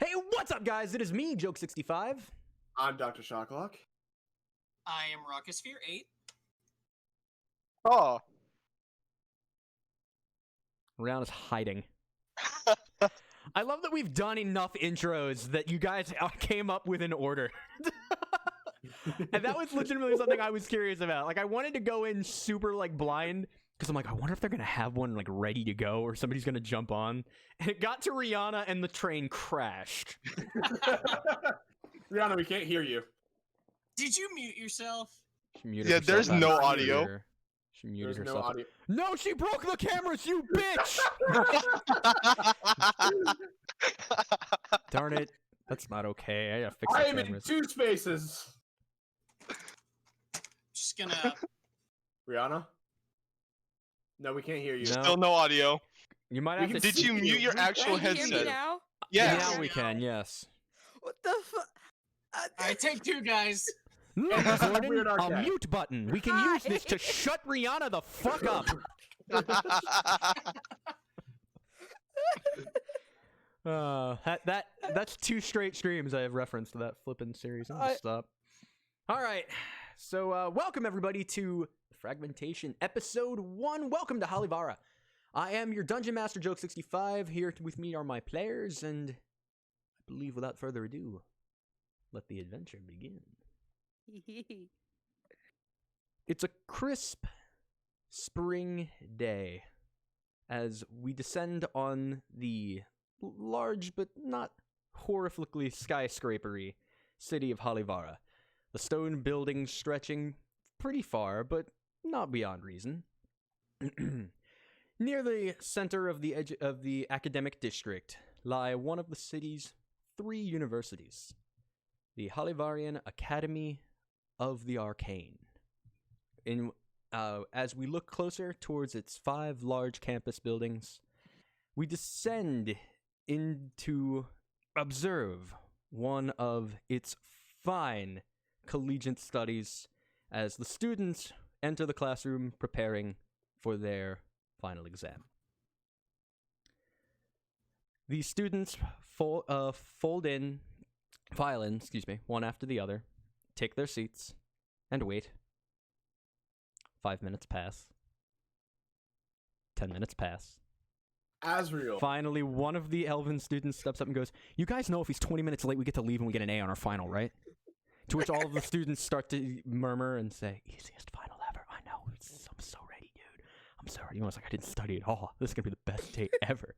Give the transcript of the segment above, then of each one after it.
Hey, what's up, guys? It is me, Joke65. I'm Dr. Shocklock. I am Rockosphere 8. Oh. Rihanna's hiding. I love that we've done enough intros that you guys came up with an order. And that was legitimately something I was curious about. Like, I wanted to go in super, like, blind, because I'm like, I wonder if they're going to have one, like, ready to go, or somebody's going to jump on. And it got to Rihanna, and the train crashed. Rihanna, we can't hear you. Did you mute yourself? She muted Yeah, herself there's out of no the audio. computer. She muted There's herself. no audio. No, she broke the cameras, you bitch! Darn it. That's not okay. I gotta fix the I am in cameras. 2 spaces. Just gonna. Rihanna? No, we can't hear you. No. Still no audio. You might We have to. can Did see you mute your We actual can Can you hear me headset? now? Yes. Now we can, yes. What the fuck? Alright, take 2, guys. Look, And this is Gordon, Weird a Arcade. mute button. We can use this to shut Rihanna the fuck up. That's 2 straight streams I have referenced to that flippin' series. I'm gonna stop. All right, so welcome everybody to Fragmentation episode 1. Welcome to Halivaara. I am your Dungeon Master Joke65. Here with me are my players, and I believe without further ado, let the adventure begin. It's a crisp spring day as we descend on the large but not horrifically skyscrapery city of Halivaara. The stone buildings stretching pretty far, but not beyond reason. Near the center of the edge of the academic district lie one of the city's 3 universities, the Halivaarian Academy of the Arcane. As we look closer towards its 5 large campus buildings, we descend in to observe one of its fine collegiate studies as the students enter the classroom preparing for their final exam. The students file in, one after the other, take their seats, and wait. 5 minutes pass. 10 minutes pass. Asriel. Finally, one of the elven students steps up and goes, "You guys know if he's 20 minutes late, we get to leave and we get an A on our final, right?" To which all of the students start to murmur and say, "Easiest final ever. I know. I'm so ready, dude. I'm so ready." Almost like I didn't study at all. This is going to be the best day ever.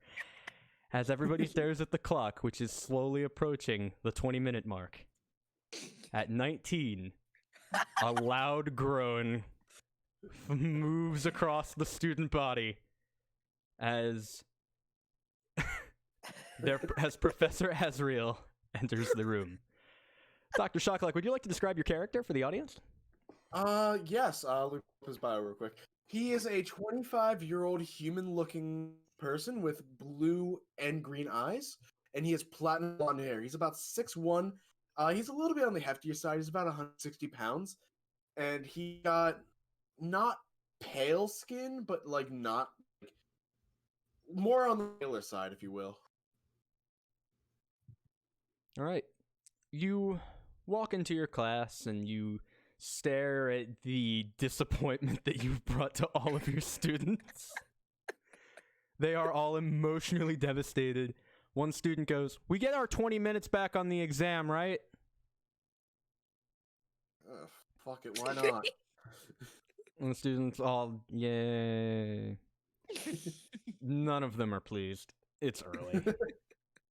As everybody stares at the clock, which is slowly approaching the 20-minute mark. At 19, a loud groan moves across the student body as Professor Asriel enters the room. Dr. Shocklock, would you like to describe your character for the audience? Yes, look up his bio real quick. He is a 25-year-old human-looking person with blue and green eyes, and he has platinum blonde hair. He's about 6'1". He's a little bit on the heftier side. He's about 160 pounds, and he got not pale skin, but like not more on the paler side, if you will. All right. You walk into your class and you stare at the disappointment that you've brought to all of your students. They are all emotionally devastated. One student goes, "We get our 20 minutes back on the exam, right?" Fuck it, why not? And the students all, yay. None of them are pleased. It's early.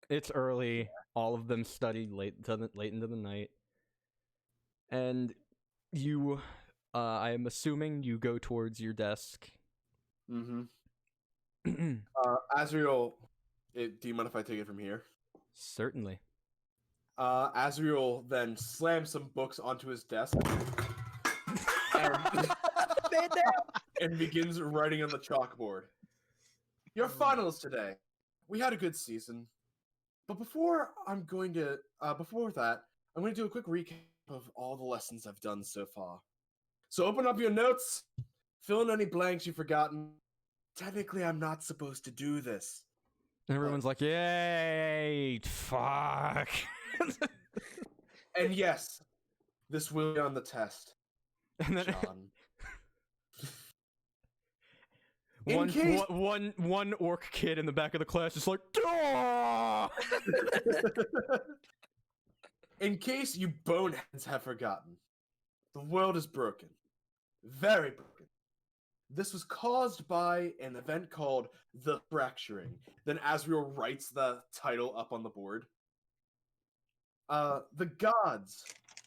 It's early. All of them studied late into the night. And you, I am assuming you go towards your desk. Mm-hmm. Asriel, do you mind if I take it from here? Certainly. Asriel then slams some books onto his desk and begins writing on the chalkboard. Your finals today. We had a good season, but before that, I'm going to do a quick recap of all the lessons I've done so far. So open up your notes, fill in any blanks you've forgotten. Technically, I'm not supposed to do this. Everyone's like, yay, Fuck. And yes, this will be on the test, And then John. In one orc kid in the back of the class is like, "Duh!" In case you boneheads have forgotten, the world is broken. Very broken. This was caused by an event called the Fracturing. Then Asriel writes the title up on the board. The gods,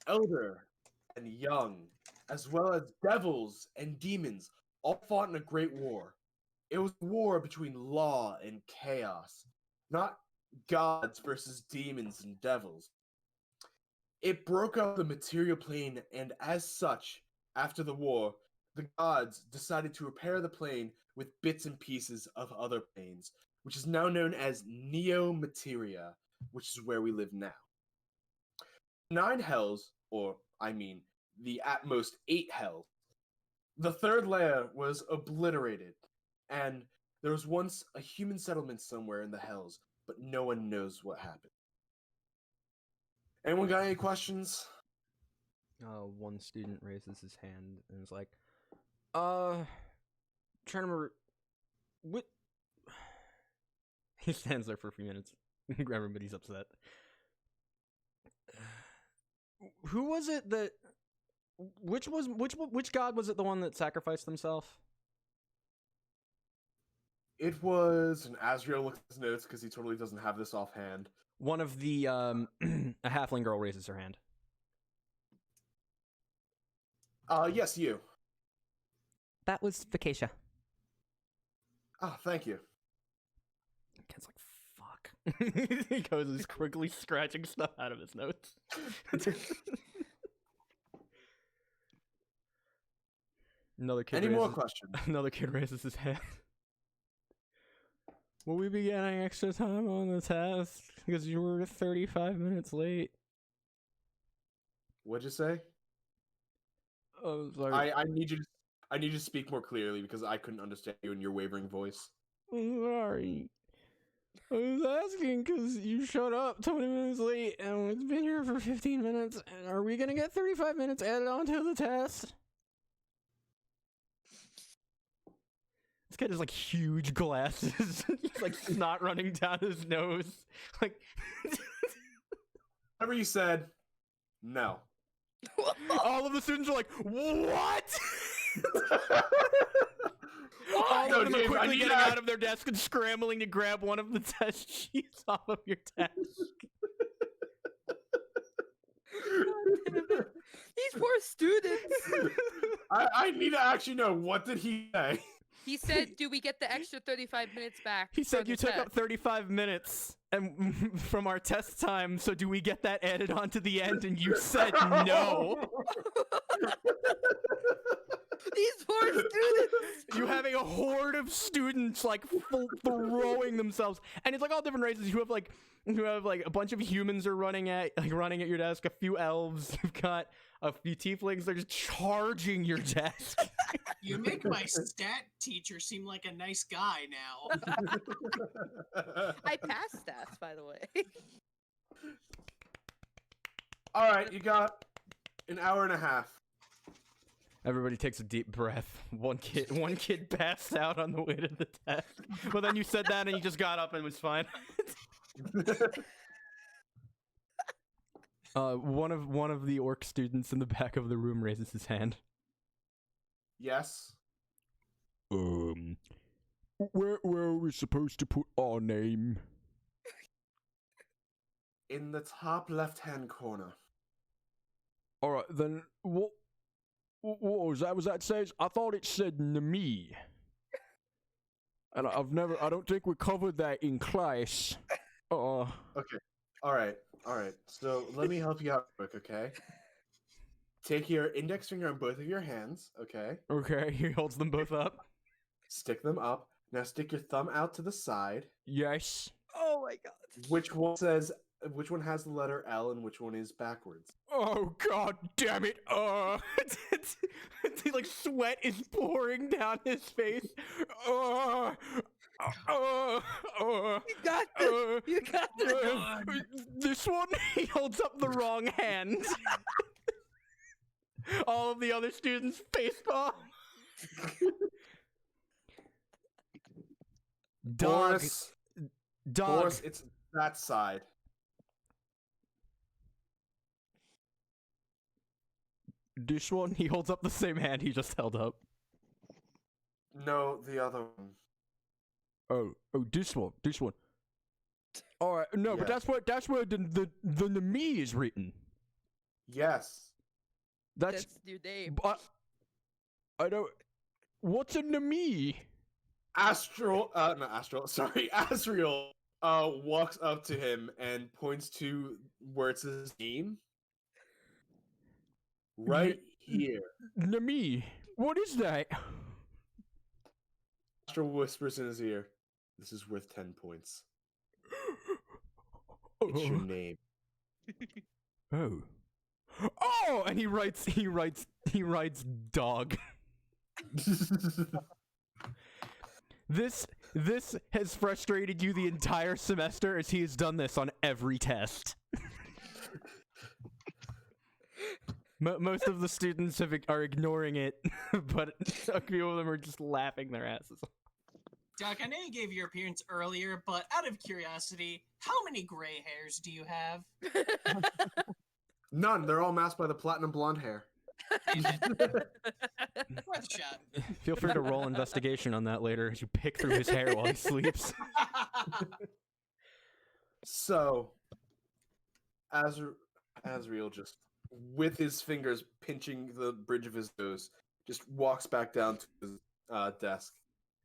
elder and young, as well as devils and demons, all fought in a great war. It was a war between law and chaos, not gods versus demons and devils. It broke up the material plane, and as such, after the war, the gods decided to repair the plane with bits and pieces of other planes, which is now known as Neo Materia, which is where we live now. 9 hells, or I mean, the at most 8 hells. The third layer was obliterated, and there was once a human settlement somewhere in the hells, but no one knows what happened. Anyone got any questions? One student raises his hand and is like, trying to remember, what? He stands there for a few minutes. Everybody's upset. Who was it that? Which god was it? The one that sacrificed himself? It was, and Asriel looked at his notes because he totally doesn't have this offhand. One of the a halfling girl raises her hand. Yes, you. That was Vacacia. Ah, thank you. Ken's like, fuck. He goes and is quickly scratching stuff out of his notes. Another kid. Any more questions? Another kid raises his hand. Will we be getting extra time on the test? Because you were 35 minutes late. What'd you say? Oh, sorry. I need you to speak more clearly because I couldn't understand you in your wavering voice. I'm sorry. I was asking because you showed up 20 minutes late and it's been here for 15 minutes. And are we going to get 35 minutes added onto the test? This kid has like huge glasses. He's like snot running down his nose. Like, Whatever you said, no. all of the students are like, what? All No, of them are James, I quickly need getting that. out of their desk and scrambling to grab one of the test sheets off of your desk. These poor students. I need to actually know, what did he say? He said, "Do we get the extra 35 minutes back?" He for said the you took up test?" 35 minutes and from our test time, so do we get that added on to the end? And you said no. These poor students. You having a horde of students like throwing themselves, and it's like all different races. You have like a bunch of humans are running at your desk, a few elves, you've got a few tieflings. They're just charging your desk. You make my stat teacher seem like a nice guy now. I passed stats, by the way. All right, you got an hour and a half. Everybody takes a deep breath. One kid passed out on the way to the test. But then you said that and he just got up and was fine. One of the orc students in the back of the room raises his hand. Yes. Where are we supposed to put our name? In the top left-hand corner. All right, then what was that? Was that says? I thought it said Nami. And I don't think we covered that in class. Okay. All right. So let me help you out quick, okay? Take your index finger on both of your hands, okay? Okay, he holds them both up. Stick them up. Now stick your thumb out to the side. Yes. Oh my god. Which one has the letter L and which one is backwards? Oh god damn it! Like sweat is pouring down his face. You got this. You got this. This one, he holds up the wrong hand. All of the other students facepalm. Dog. Dog. Boris, it's that side. This one, he holds up the same hand he just held up. No, the other one. Oh, this one. All right, no, but Yeah. that's where the me is written. Yes. That's your name. I don't. What's a me? Not Astral, sorry, Asriel walks up to him and points to where it says name. Right here. Me. What is that? Astral whispers in his ear. This is worth 10 points. It's your name. Oh. Oh, and he writes dog. This has frustrated you the entire semester as he has done this on every test. Most of the students are ignoring it, but a few of them are just laughing their asses off. Doc, I know you gave your appearance earlier, but out of curiosity, how many gray hairs do you have? None. They're all masked by the platinum blonde hair. Worth a shot. Feel free to roll investigation on that later as you pick through his hair while he sleeps. So, Asriel just, with his fingers pinching the bridge of his nose, just walks back down to his desk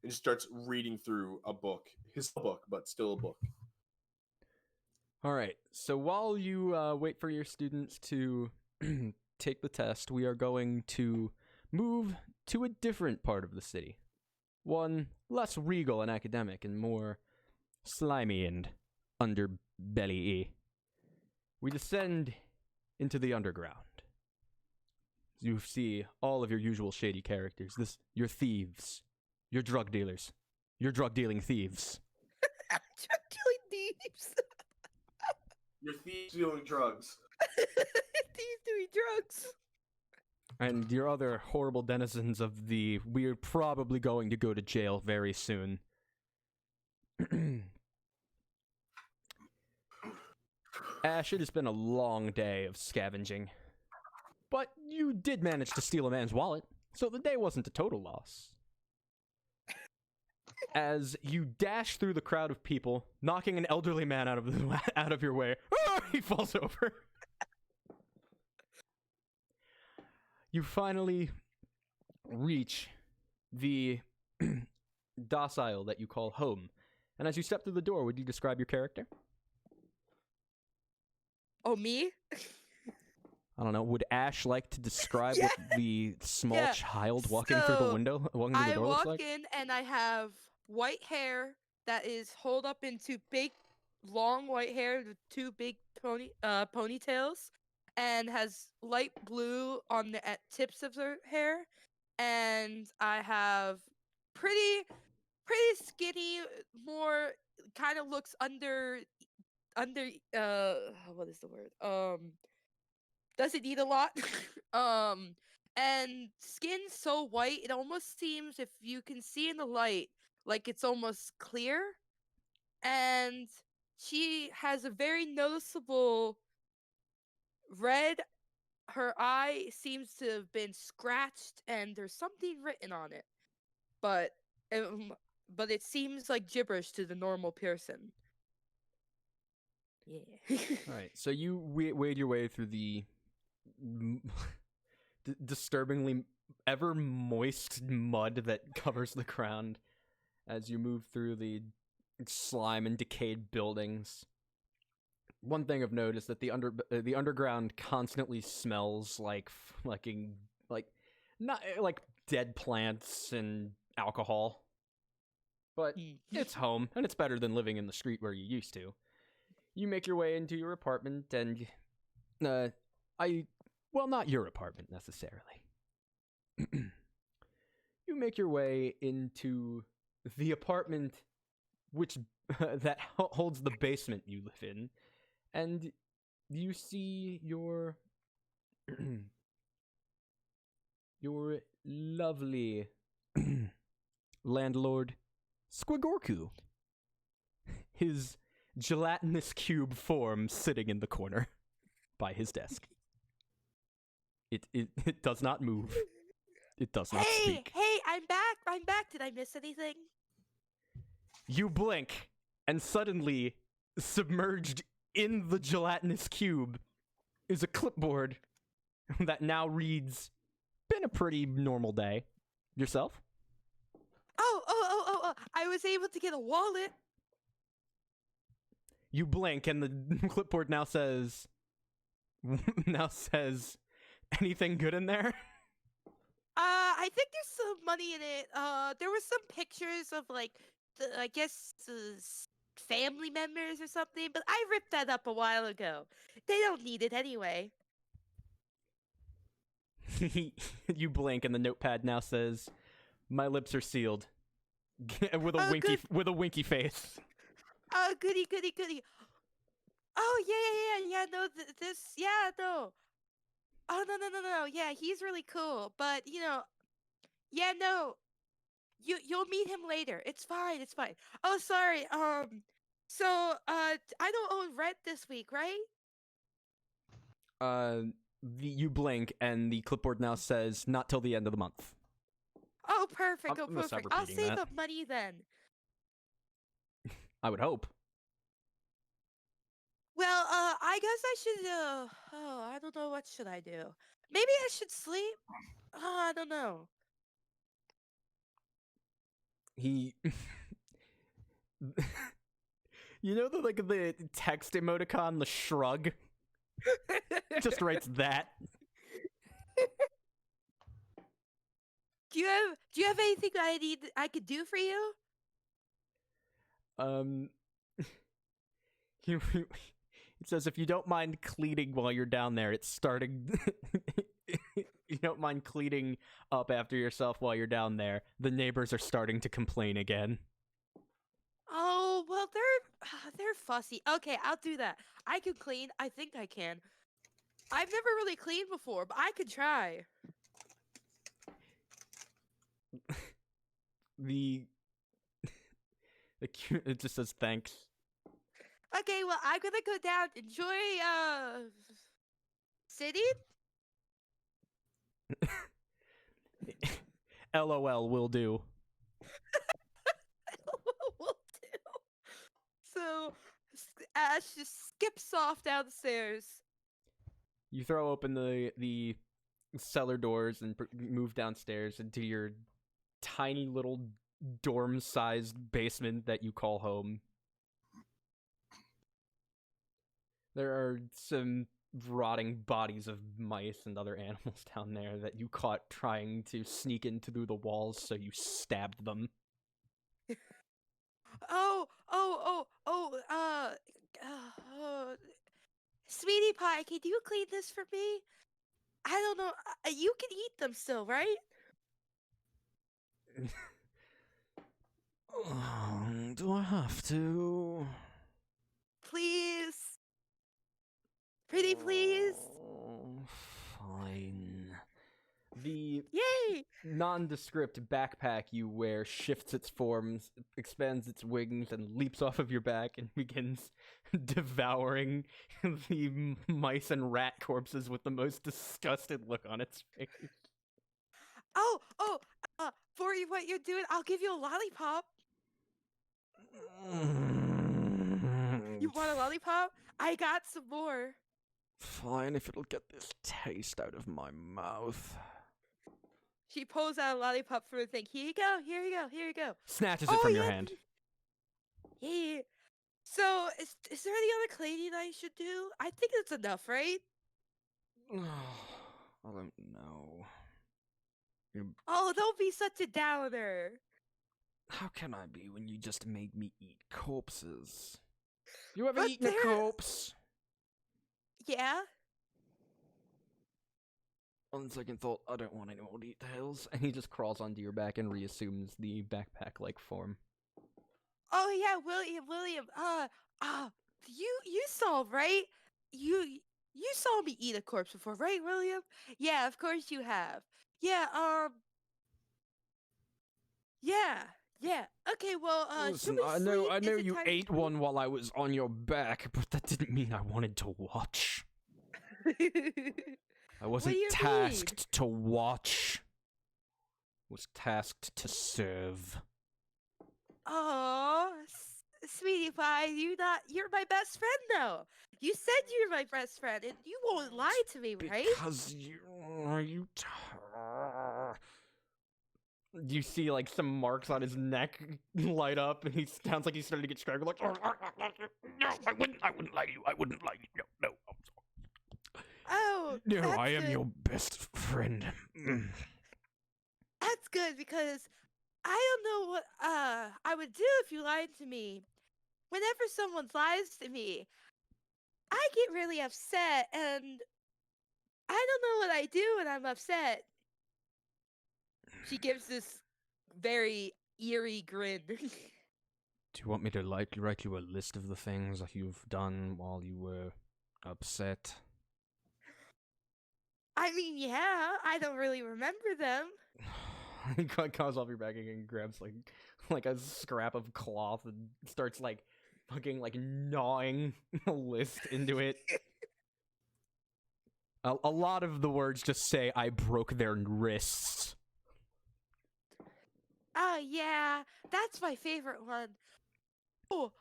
and just starts reading through a book. His book, but still a book. All right, so while you wait for your students to take the test, we are going to move to a different part of the city. One less regal and academic and more slimy and underbelly-y. We descend into the underground. You see all of your usual shady characters. Your thieves, your drug dealers, your drug-dealing thieves. Drug-dealing thieves. Your thieves dealing drugs. Thieves doing drugs. And your other horrible denizens of we're probably going to go to jail very soon. Ash, it has been a long day of scavenging. But you did manage to steal a man's wallet, so the day wasn't a total loss. As you dash through the crowd of people, knocking an elderly man out of your way, he falls over. You finally reach the docile that you call home. And as you step through the door, would you describe your character? Oh, me? I don't know. Would Ash like to describe Yeah. what the small Yeah. child walking through the window, walking through the I door looks walk like? in and I have white hair that is holed up into big, long white hair with two big ponytails, and has light blue on the tips of her hair, and I have pretty skinny, more kind of looks under what is the word, doesn't eat a lot. And skin so white it almost seems, if you can see in the light, like it's almost clear. And she has a very noticeable red. Her eye seems to have been scratched and there's something written on it, but it seems like gibberish to the normal person. Yeah. All right, so you wade your way through the disturbingly ever moist mud that covers the ground as you move through the slime and decayed buildings. One thing of note is that the underground constantly smells like not like dead plants and alcohol, but it's home and it's better than living in the street where you used to. You make your way into your apartment and not your apartment necessarily. You make your way into the apartment which that holds the basement you live in, And you see your your lovely landlord Squigorku. His gelatinous cube form sitting in the corner by his desk. It does not move. It does not speak. Hey, I'm back. I'm back. Did I miss anything? You blink, and suddenly, submerged in the gelatinous cube, is a clipboard that now reads, "Been a pretty normal day." Yourself? Oh. I was able to get a wallet. You blink, and the clipboard now says, "Anything good in there?" I think there's some money in it. There was some pictures of like, I guess, family members or something, but I ripped that up a while ago. They don't need it anyway. You blink, and the notepad now says, "My lips are sealed," with a Oh, winky good. with a winky face. Oh, goody. Oh, yeah. No, no. Oh, no. Yeah, he's really cool, but yeah, no. You'll meet him later. It's fine. Oh, sorry. So, I don't own rent this week, right? You blink, and the clipboard now says, "Not till the end of the month." Oh, perfect. I'm gonna stop I'll repeating save that. up money then. I would hope. Well, I guess I should, I don't know, what should I do? Maybe I should sleep? I don't know. He You know the text emoticon, the shrug? Just writes that. Do you have anything I could do for you? It says, "If you don't mind cleaning while you're down there, it's starting." You don't mind cleaning up after yourself while you're down there. The neighbors are starting to complain again. Oh, well, they're fussy. Okay, I'll do that. I can clean. I think I can. I've never really cleaned before, but I could try. It just says thanks. Okay, well, I'm gonna go down. Enjoy, sitting? LOL will do. Will do. So, Ash just skips off down the stairs. You throw open the cellar doors and move downstairs into your tiny little dorm-sized basement that you call home. There are some rotting bodies of mice and other animals down there that you caught trying to sneak in through the walls, so you stabbed them. Sweetie Pie, can you clean this for me? I don't know. You can eat them still, right? Do I have to? Please. Pretty please. Fine. The Yay! nondescript backpack you wear shifts its forms, expands its wings, and leaps off of your back and begins devouring the mice and rat corpses with the most disgusted look on its face. For what you're doing, I'll give you a lollipop. You want a lollipop? I got some more. Fine, if it'll get this taste out of my mouth. She pulls out a lollipop from the thing. Here you go. Snatches it from your yeah. hand. Yeah. So, is there any other cleaning I should do? I think it's enough, right? I don't know. Oh, don't be such a downer. How can I be when you just made me eat corpses? You ever But eaten a corpse? Yeah? On second thought, I don't want any more details. And he just crawls onto your back and reassumes the backpack-like form. Oh, yeah, William. you saw, right? You saw me eat a corpse before, right, William? Yeah, of course you have. Yeah, yeah, yeah. Okay, well, should Listen, we I sleep? know Is it you time to ate one while I was on your back, but that didn't mean I wanted to watch. sleep? I What wasn't do you mean? tasked to watch. I was tasked to serve. Oh, sweetie pie, you're my best friend though. You said you're my best friend, and you won't lie to me, right? Because you see like some marks on his neck light up, and he sounds like he's starting to get strangled. Like, no, I wouldn't lie to you. I wouldn't lie to you. No, Oh, no, that's I am good. your best friend. That's good because I don't know what I would do if you lied to me. Whenever someone lies to me, I get really upset, and I don't know what I do when I'm upset. She gives this very eerie grin. Do you want me to write you a list of the things that you've done while you were upset? I mean, yeah, I don't really remember them. He comes off your back again and grabs like a scrap of cloth and starts like fucking like gnawing a list into it. A lot of the words just say, "I broke their wrists." Oh, yeah, that's my favorite one. Oh,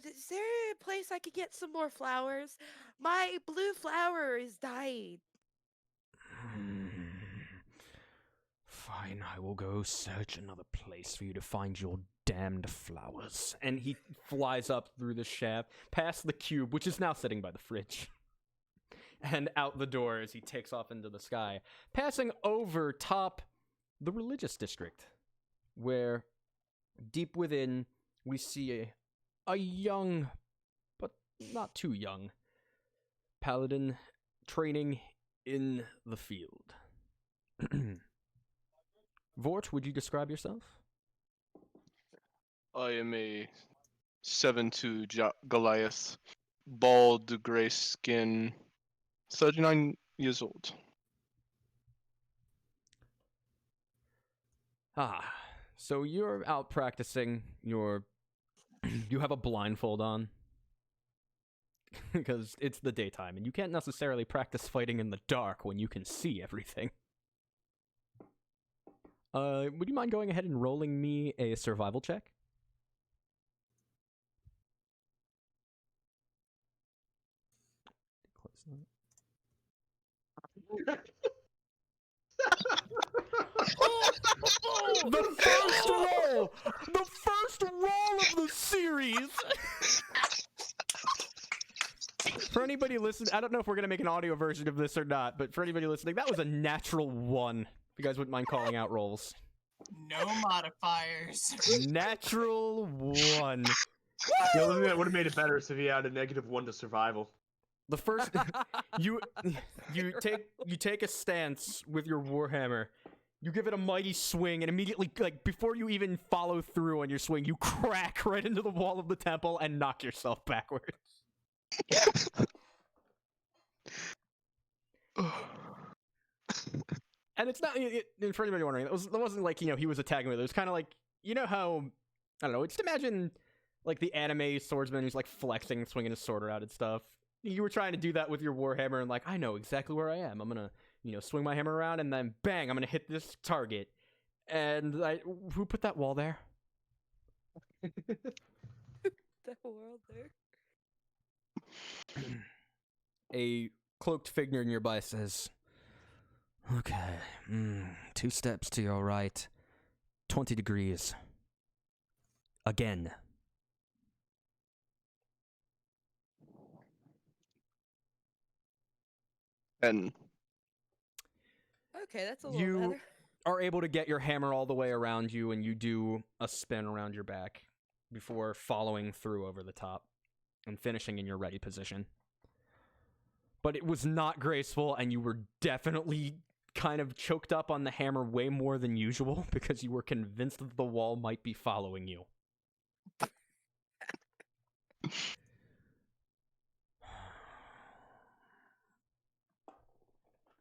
is there a place I could get some more flowers? My blue flower is dying. Fine, I will go search another place for you to find your damned flowers. And he flies up through the shaft, past the cube, which is now sitting by the fridge, and out the door as he takes off into the sky, passing over top the religious district, where deep within we see a young, but not too young, paladin training in the field. Vort, would you describe yourself? I am a 7'2" Goliath, bald, gray skin, 39 years old. So you're out practicing your... you have a blindfold on. Because it's the daytime, and you can't necessarily practice fighting in the dark when you can see everything. Would you mind going ahead and rolling me a survival check? The first roll! The first roll of the series! For anybody listening, I don't know if we're going to make an audio version of this or not, but for anybody listening, that was a natural 1. If you guys wouldn't mind calling out rolls. No modifiers. Natural 1. The only thing that would have made it better is if he had a -1 to survival. The first you take a stance with your warhammer. You give it a mighty swing, and immediately, like before you even follow through on your swing, you crack right into the wall of the temple and knock yourself backwards. And it's not for anybody wondering. That wasn't like he was attacking with it. It was kind of like how I don't know. Just imagine like the anime swordsman who's like flexing, swinging his sword around and stuff. You were trying to do that with your warhammer, and like I know exactly where I am. I'm gonna swing my hammer around, and then bang, I'm gonna hit this target. And who put that wall there? That world there. A cloaked figure nearby says, "Okay, 2 steps to your right, 20 degrees. Again." And Okay, that's a little better. Are able to get your hammer all the way around you, and you do a spin around your back before following through over the top and finishing in your ready position. But it was not graceful, and you were definitely kind of choked up on the hammer way more than usual because you were convinced that the wall might be following you.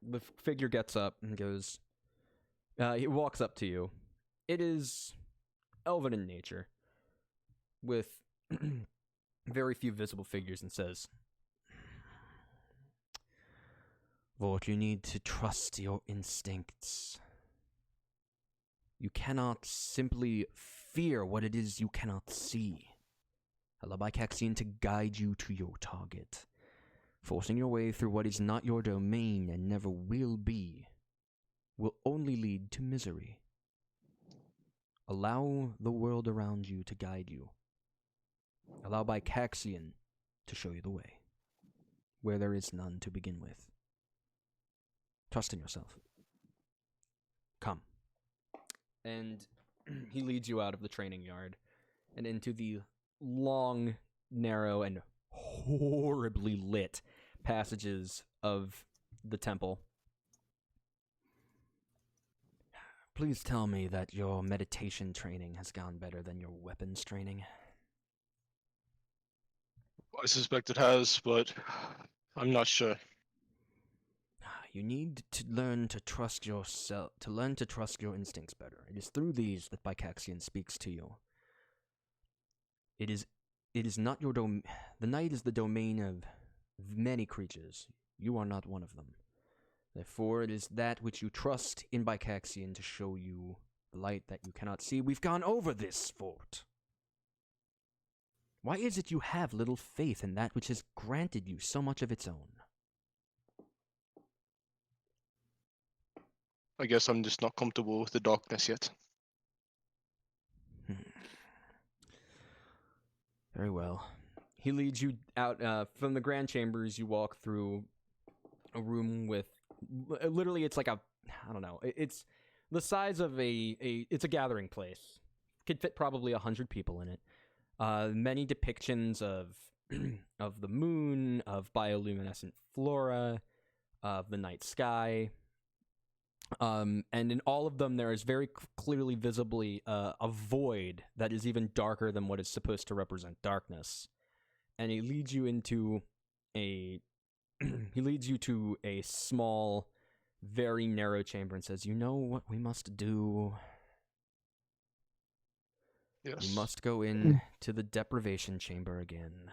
The figure gets up and goes. He walks up to you. It is elven in nature, with very few visible figures, and says, Vort, you need to trust your instincts. You cannot simply fear what it is you cannot see. Allow Caxian to guide you to your target. Forcing your way through what is not your domain and never will be will only lead to misery. Allow the world around you to guide you. Allow Caxian to show you the way, where there is none to begin with. Trust in yourself. Come. And he leads you out of the training yard and into the long, narrow, and horribly lit passages of the temple. Please tell me that your meditation training has gone better than your weapons training. I suspect it has, but I'm not sure. You need to learn to trust yourself, to learn to trust your instincts better. It is through these that Caxian speaks to you. It is not your domain. The night is the domain of many creatures. You are not one of them. Therefore, it is that which you trust in Caxian to show you the light that you cannot see. We've gone over this, Fort. Why is it you have little faith in that which has granted you so much of its own? I guess I'm just not comfortable with the darkness yet. Very well. He leads you out from the grand chambers. You walk through a room with literally, it's like a, I don't know, it's the size of it's a gathering place. Could fit probably 100 people in it. Many depictions of of the moon, of bioluminescent flora, of the night sky. And in all of them, there is very clearly visibly a void that is even darker than what is supposed to represent darkness. And he leads you into a small, very narrow chamber and says, "You know what we must do? Yes. We must go in to the deprivation chamber again."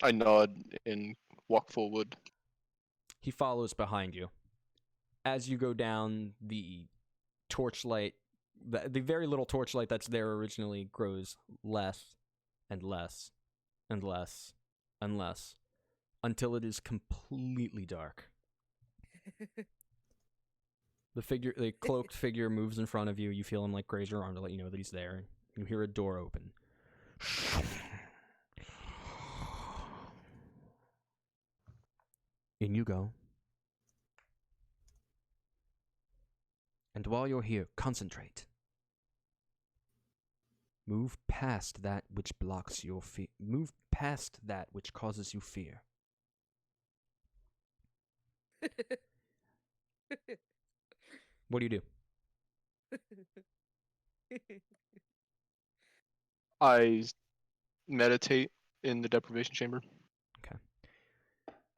I nod and walk forward. He follows behind you. As you go down, the torchlight, the very little torchlight that's there originally grows less and less and less and less until it is completely dark. The cloaked figure moves in front of you. You feel him like graze your arm to let you know that he's there. You hear a door open. In you go. And while you're here, concentrate. Move past that which blocks your fear. Move past that which causes you fear. What do you do? I meditate in the deprivation chamber.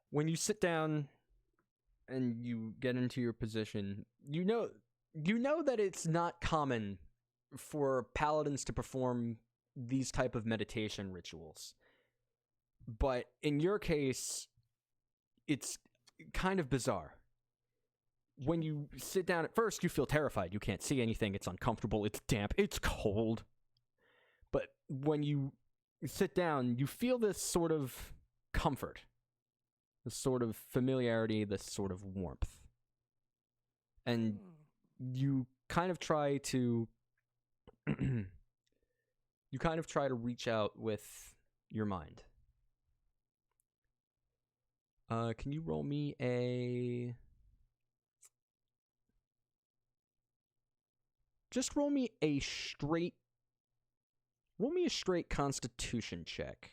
When you sit down and you get into your position, you know that it's not common for paladins to perform these type of meditation rituals. But in your case, it's kind of bizarre. When you sit down at first, you feel terrified. You can't see anything. It's uncomfortable. It's damp. It's cold. But when you sit down, you feel this sort of comfort, this sort of familiarity, this sort of warmth. And you kind of try to reach out with your mind. Can you roll me a straight constitution check.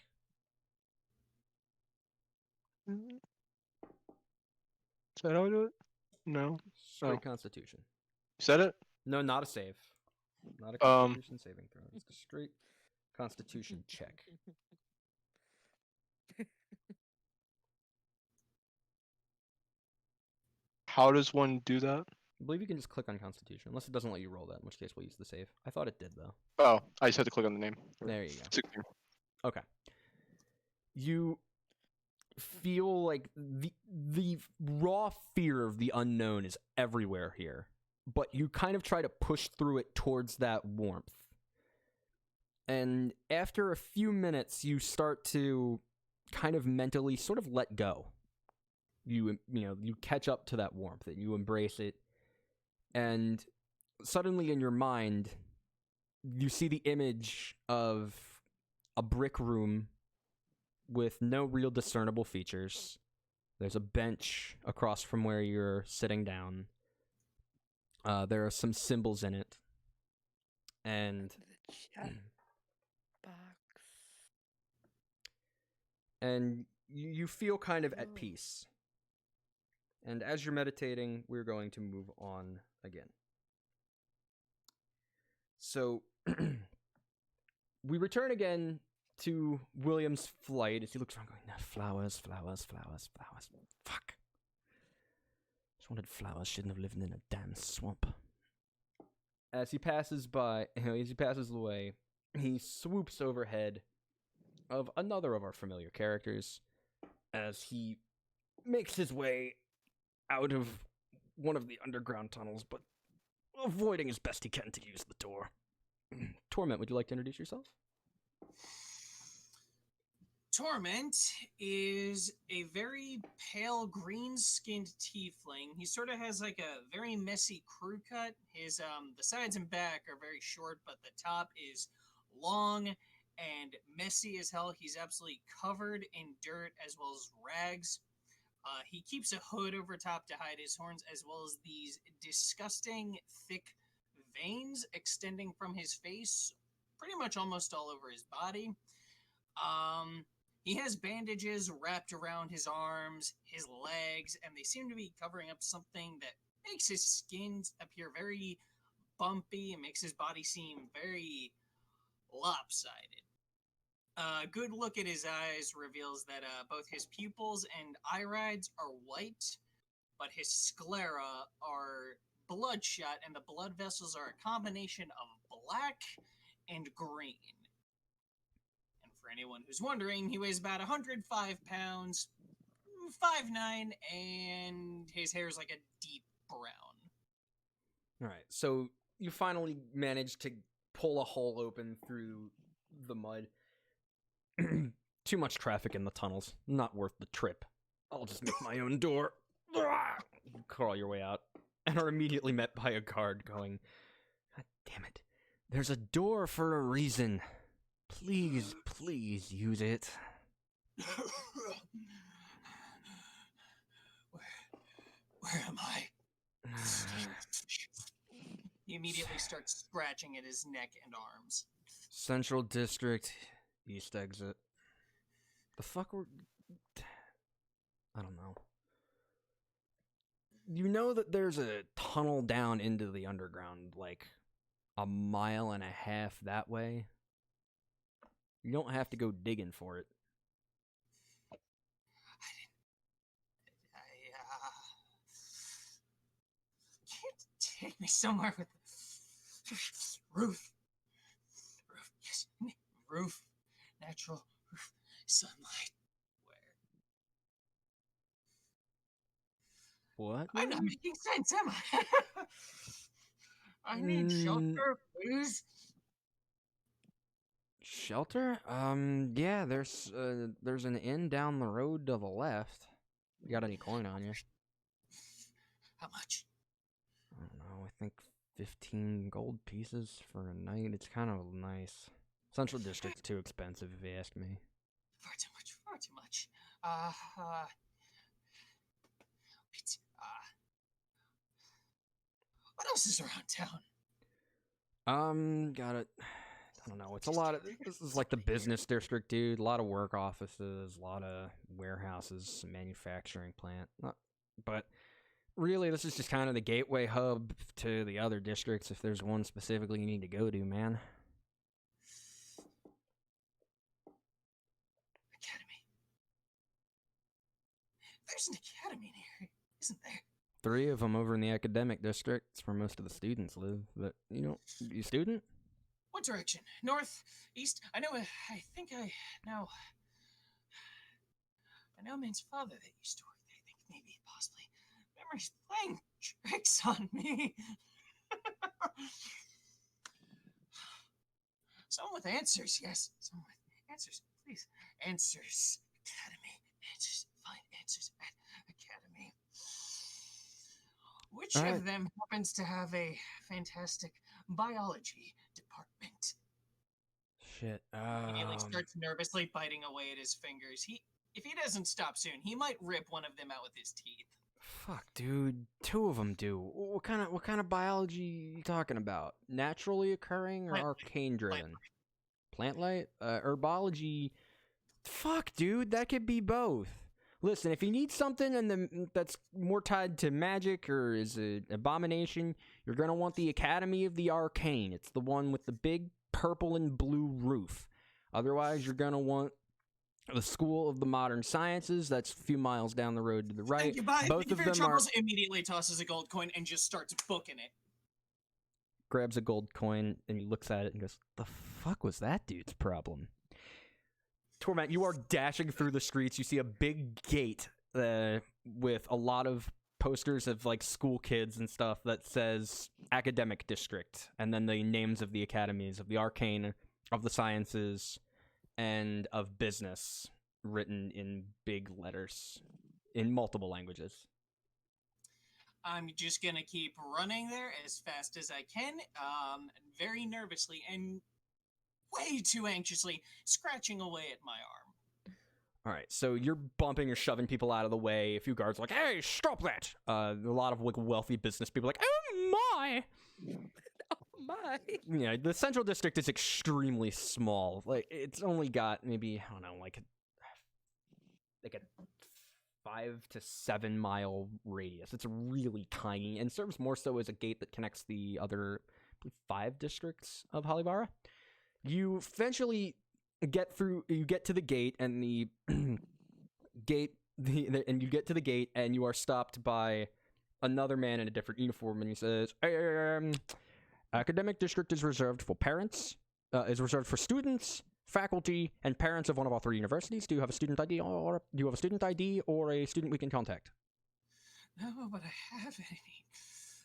Is that how I do it? No. Straight constitution. Is that it? No, not a save. Not a constitution saving throw. It's a straight Constitution check. How does one do that? I believe you can just click on Constitution, unless it doesn't let you roll that, in which case we'll use the save. I thought it did, though. Oh, I just had to click on the name. There you go. 16. Okay. You feel like the raw fear of the unknown is everywhere here, but you kind of try to push through it towards that warmth. And after a few minutes, you start to kind of mentally sort of let go. You catch up to that warmth and you embrace it. And suddenly in your mind, you see the image of a brick room with no real discernible features. There's a bench across from where you're sitting down. There are some symbols in it. And The chat box. and you feel kind of at Oh. peace. And as you're meditating, we're going to move on again. So we return again to William's flight as he looks around going, "Nah, flowers, flowers, flowers, flowers. Fuck. Just wanted flowers, shouldn't have lived in a damn swamp." As he passes away, he swoops overhead of another of our familiar characters as he makes his way out of one of the underground tunnels, but avoiding as best he can to use the door. Torment, would you like to introduce yourself? Torment is a very pale green-skinned tiefling. He sort of has like a very messy crew cut. His the sides and back are very short, but the top is long and messy as hell. He's absolutely covered in dirt as well as rags. He keeps a hood over top to hide his horns, as well as these disgusting thick veins extending from his face, pretty much almost all over his body. He has bandages wrapped around his arms, his legs, and they seem to be covering up something that makes his skin appear very bumpy and makes his body seem very lopsided. A good look at his eyes reveals that both his pupils and irides are white, but his sclera are bloodshot, and the blood vessels are a combination of black and green. And for anyone who's wondering, he weighs about 105 pounds, 5'9", and his hair is like a deep brown. All right, so you finally managed to pull a hole open through the mud. Too much traffic in the tunnels. Not worth the trip. I'll just make my own door. You crawl your way out and are immediately met by a guard going, "God damn it. There's a door for a reason. Please, please use it." Where am I? He immediately starts scratching at his neck and arms. Central District, East Exit. The fuck were... I don't know. You know that there's a tunnel down into the underground, like a mile and a half that way? You don't have to go digging for it. Can't take me somewhere with roof. Yes, roof. Natural roof. Sunlight. Where? What? I'm not making sense, am I? I need shelter, please. Shelter? Yeah, there's an inn down the road to the left. You got any coin on you? How much? I don't know, I think 15 gold pieces for a night. It's kind of nice. Central District's too expensive if you ask me. Far too much, far too much. Wait, what else is around town? Got it. I don't know. It's a lot of... This is like the business district, dude. A lot of work offices, a lot of warehouses, manufacturing plant. But really, this is just kind of the gateway hub to the other districts if there's one specifically you need to go to, man. There's an academy here, isn't there? 3 of them over in the academic district. It's where most of the students live. But, you student? What direction? North? East? I think I know man's father that used to work there. I think maybe, possibly. Memory's playing tricks on me. Someone with answers, yes. Someone with answers, please. Answers. Academy. Answers. Find answers at Academy. Which All right. of them happens to have a fantastic biology department? Shit. Immediately starts nervously biting away at his fingers. If he doesn't stop soon, he might rip one of them out with his teeth. Fuck, dude. 2 of them do. What kind of biology are you talking about? Naturally occurring or Plant- arcane driven? Plant light? Herbology? Fuck, dude. That could be both. Listen, if you need something that's more tied to magic or is an abomination, you're gonna want the Academy of the Arcane. It's the one with the big purple and blue roof. Otherwise, you're gonna want the School of the Modern Sciences. That's a few miles down the road to the right. Thank you, bye. Both Thank you of for your them are. troubles. Immediately tosses a gold coin and just starts booking it. Grabs a gold coin and he looks at it and goes, "The fuck was that dude's problem?" Torment, you are dashing through the streets. You see a big gate with a lot of posters of like school kids and stuff that says Academic District, and then the names of the academies of the Arcane, of the Sciences, and of Business written in big letters in multiple languages. I'm just gonna keep running there as fast as I can, very nervously and way too anxiously, scratching away at my arm. All right, so you're bumping or shoving people out of the way. A few guards are like, "Hey, stop that!" A lot of like wealthy business people are like, "Oh my!" Oh my. Yeah, the central district is extremely small. Like, it's only got maybe, I don't know, like a 5 to 7 mile radius. It's really tiny and serves more so as a gate that connects the other 5 districts of Halivaara. You eventually get to the gate, and the gate, and you get to the gate, and you are stopped by another man in a different uniform, and he says, "Academic district is reserved for parents, is reserved for students, faculty, and parents of one of our 3 universities. Do you have a student ID, or a student we can contact?" No, but I have any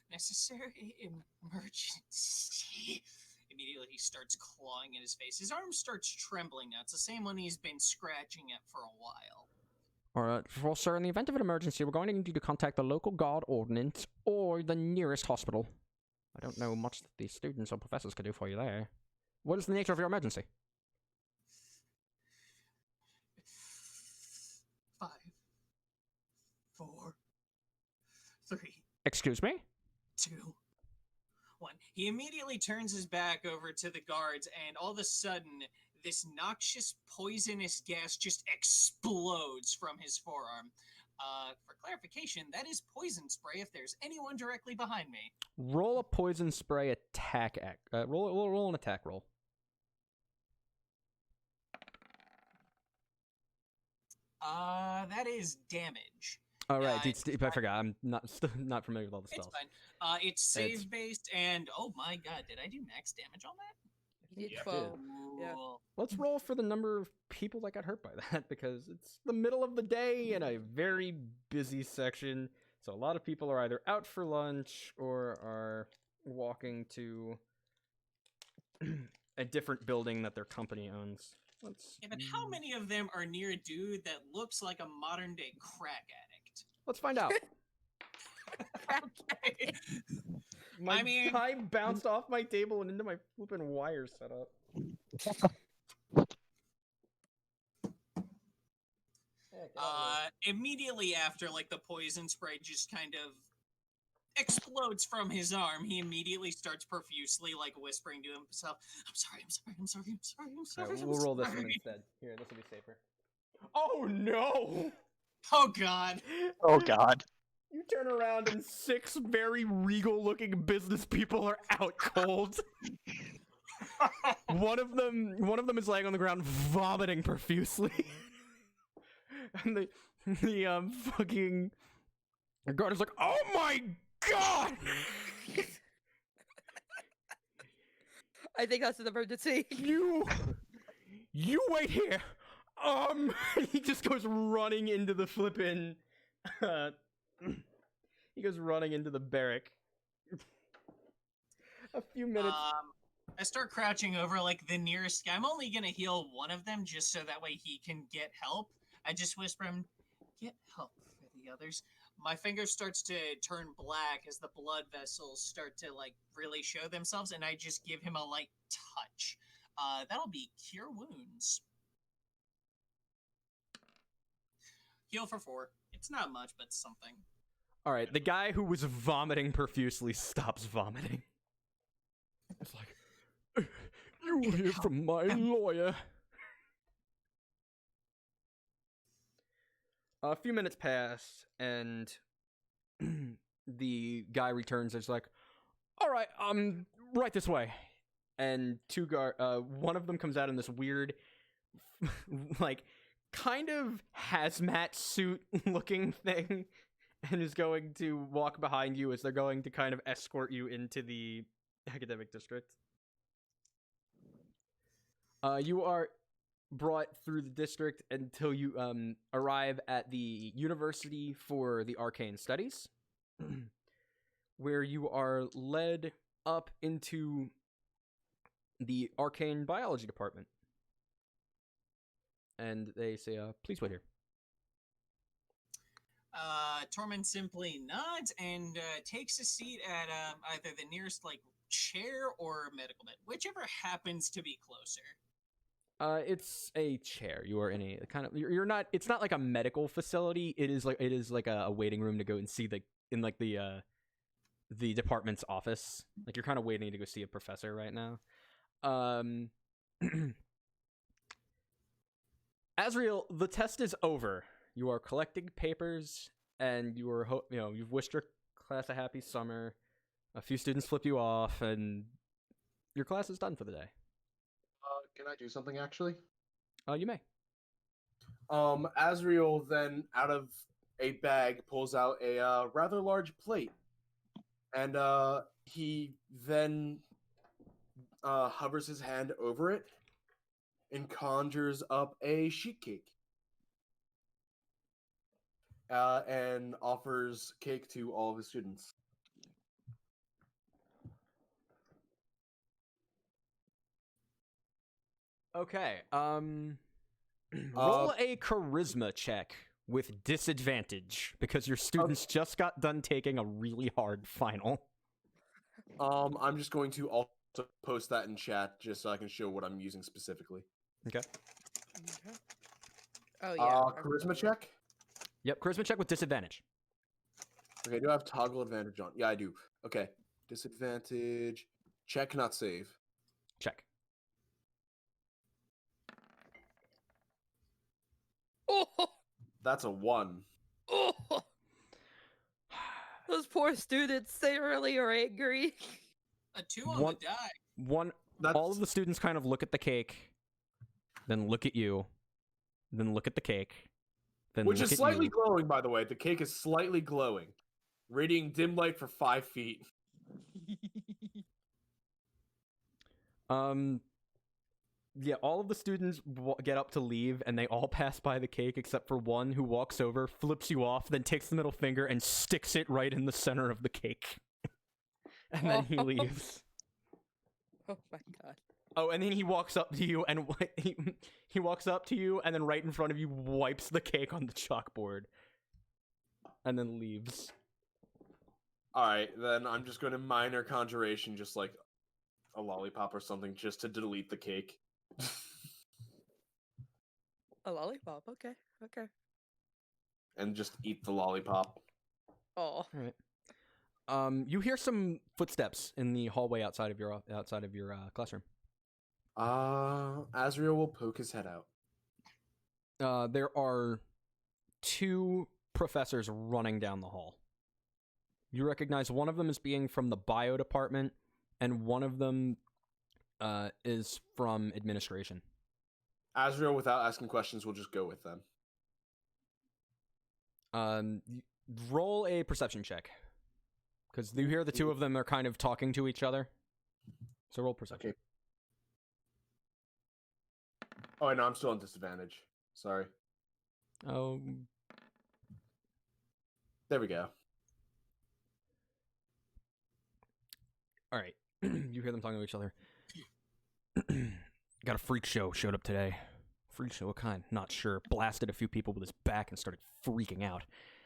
necessary emergency. Immediately he starts clawing at his face. His arm starts trembling now. It's the same one he's been scratching at for a while. Alright, well, sir, in the event of an emergency, we're going to need you to contact the local guard ordnance or the nearest hospital. I don't know much that the students or professors could do for you there. What is the nature of your emergency? 5, 4, 3, Excuse me? 2, 1. He immediately turns his back over to the guards, and all of a sudden, this noxious, poisonous gas just explodes from his forearm. For clarification, that is poison spray if there's anyone directly behind me. Roll a poison spray attack. Roll an attack roll. That is damage. All right, it's I forgot. I'm not familiar with all the It's spells. fine. It's save based, and oh my god, did I do max damage on that? You did Yeah. 12. Yeah. Cool. Let's roll for the number of people that got hurt by that, because it's the middle of the day in a very busy section. So a lot of people are either out for lunch or are walking to a different building that their company owns. Yeah, but how many of them are near a dude that looks like a modern day crack addict? Let's find out. Okay. My I mean- tie bounced off my table and into my flipping wire setup. Immediately after, like, the poison spray just kind of explodes from his arm, he immediately starts profusely, like, whispering to himself, I'm sorry. Alright, we'll roll this one instead. Here, this will be safer. Oh no! Oh god. Oh god. You turn around and 6 very regal-looking business people are out cold. One of them is laying on the ground vomiting profusely. And The fucking guard is like, "Oh my god!" I think that's an emergency. You wait here. He just goes running into the flippin'. He goes running into the barrack. A few minutes. I start crouching over like the nearest guy. I'm only gonna heal one of them just so that way he can get help. I just whisper him, "Get help for the others." My finger starts to turn black as the blood vessels start to like really show themselves, and I just give him a light touch. That'll be cure wounds. Heal for 4. It's not much, but something. All right, the guy who was vomiting profusely stops vomiting. It's like, "You hear from my lawyer." A few minutes pass, and the guy returns. It's like, "All right, right this way." And one of them comes out in this weird, like, kind of hazmat suit looking thing, and is going to walk behind you as they're going to kind of escort you into the academic district. You are brought through the district until you arrive at the University for the Arcane Studies, where you are led up into the Arcane Biology Department. And they say, "Please wait here." Tormund simply nods and takes a seat at either the nearest like chair or medical bed, whichever happens to be closer. It's a chair. You are in a kind of. You're not. It's not like a medical facility. It is like a waiting room to go and see the department's office. Like, you're kind of waiting to go see a professor right now. Azriel, the test is over. You are collecting papers, and you are you've wished your class a happy summer. A few students flipped you off, and your class is done for the day. Can I do something actually? You may. Azriel then, out of a bag, pulls out a rather large plate, and he then hovers his hand over it and conjures up a sheet cake, and offers cake to all of his students. Okay. Roll a charisma check with disadvantage because your students just got done taking a really hard final. I'm just going to also post that in chat just so I can show what I'm using specifically. Okay. Okay. Oh yeah. Charisma check. Yep, charisma check with disadvantage. Okay, do I have toggle advantage on? Yeah, I do. Okay, disadvantage. Check, not save. Check. Oh, That's a 1. oh. Those poor students, they really are angry. A 2 on the die. All of the students kind of look at the cake, then look at you, then look at the cake, then Which look is at slightly you. glowing, by the way. The cake is slightly glowing, radiating dim light for 5 feet. Yeah, all of the students get up to leave, and they all pass by the cake except for one who walks over, flips you off, then takes the middle finger and sticks it right in the center of the cake. And then he leaves. Oh my god. Oh, and then he walks up to you, and he walks up to you, and then right in front of you wipes the cake on the chalkboard. And then leaves. Alright, then I'm just going to minor conjuration, just like a lollipop or something, just to delete the cake. A lollipop, okay. And just eat the lollipop. Oh. All right. You hear some footsteps in the hallway outside of your classroom. Azriel will poke his head out. There are 2 professors running down the hall. You recognize one of them as being from the bio department, and one of them is from administration. Azriel, without asking questions, will just go with them. Roll a perception check. Because you hear the two of them are kind of talking to each other. So roll perception. Okay. Oh, no, I'm still on disadvantage. Sorry. Oh, There we go. all right. You hear them talking to each other. Got a freak show showed up today. Freak show, what kind? Not sure. Blasted a few people with his back and started freaking out.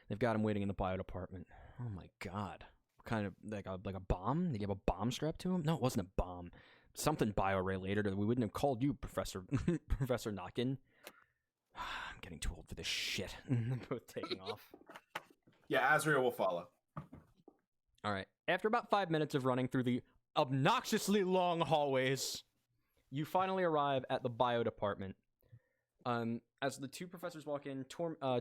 They've got him waiting in the bio department. Oh my god. What kind of, like a bomb? Did you have a bomb strapped to him? No, it wasn't a bomb. Something bio-related, or we wouldn't have called you Professor Professor Knockin. I'm getting too old for this shit. Both taking off. Yeah, Azrael will follow. All right. After about 5 minutes of running through the obnoxiously long hallways, you finally arrive at the bio department. As the two professors walk in,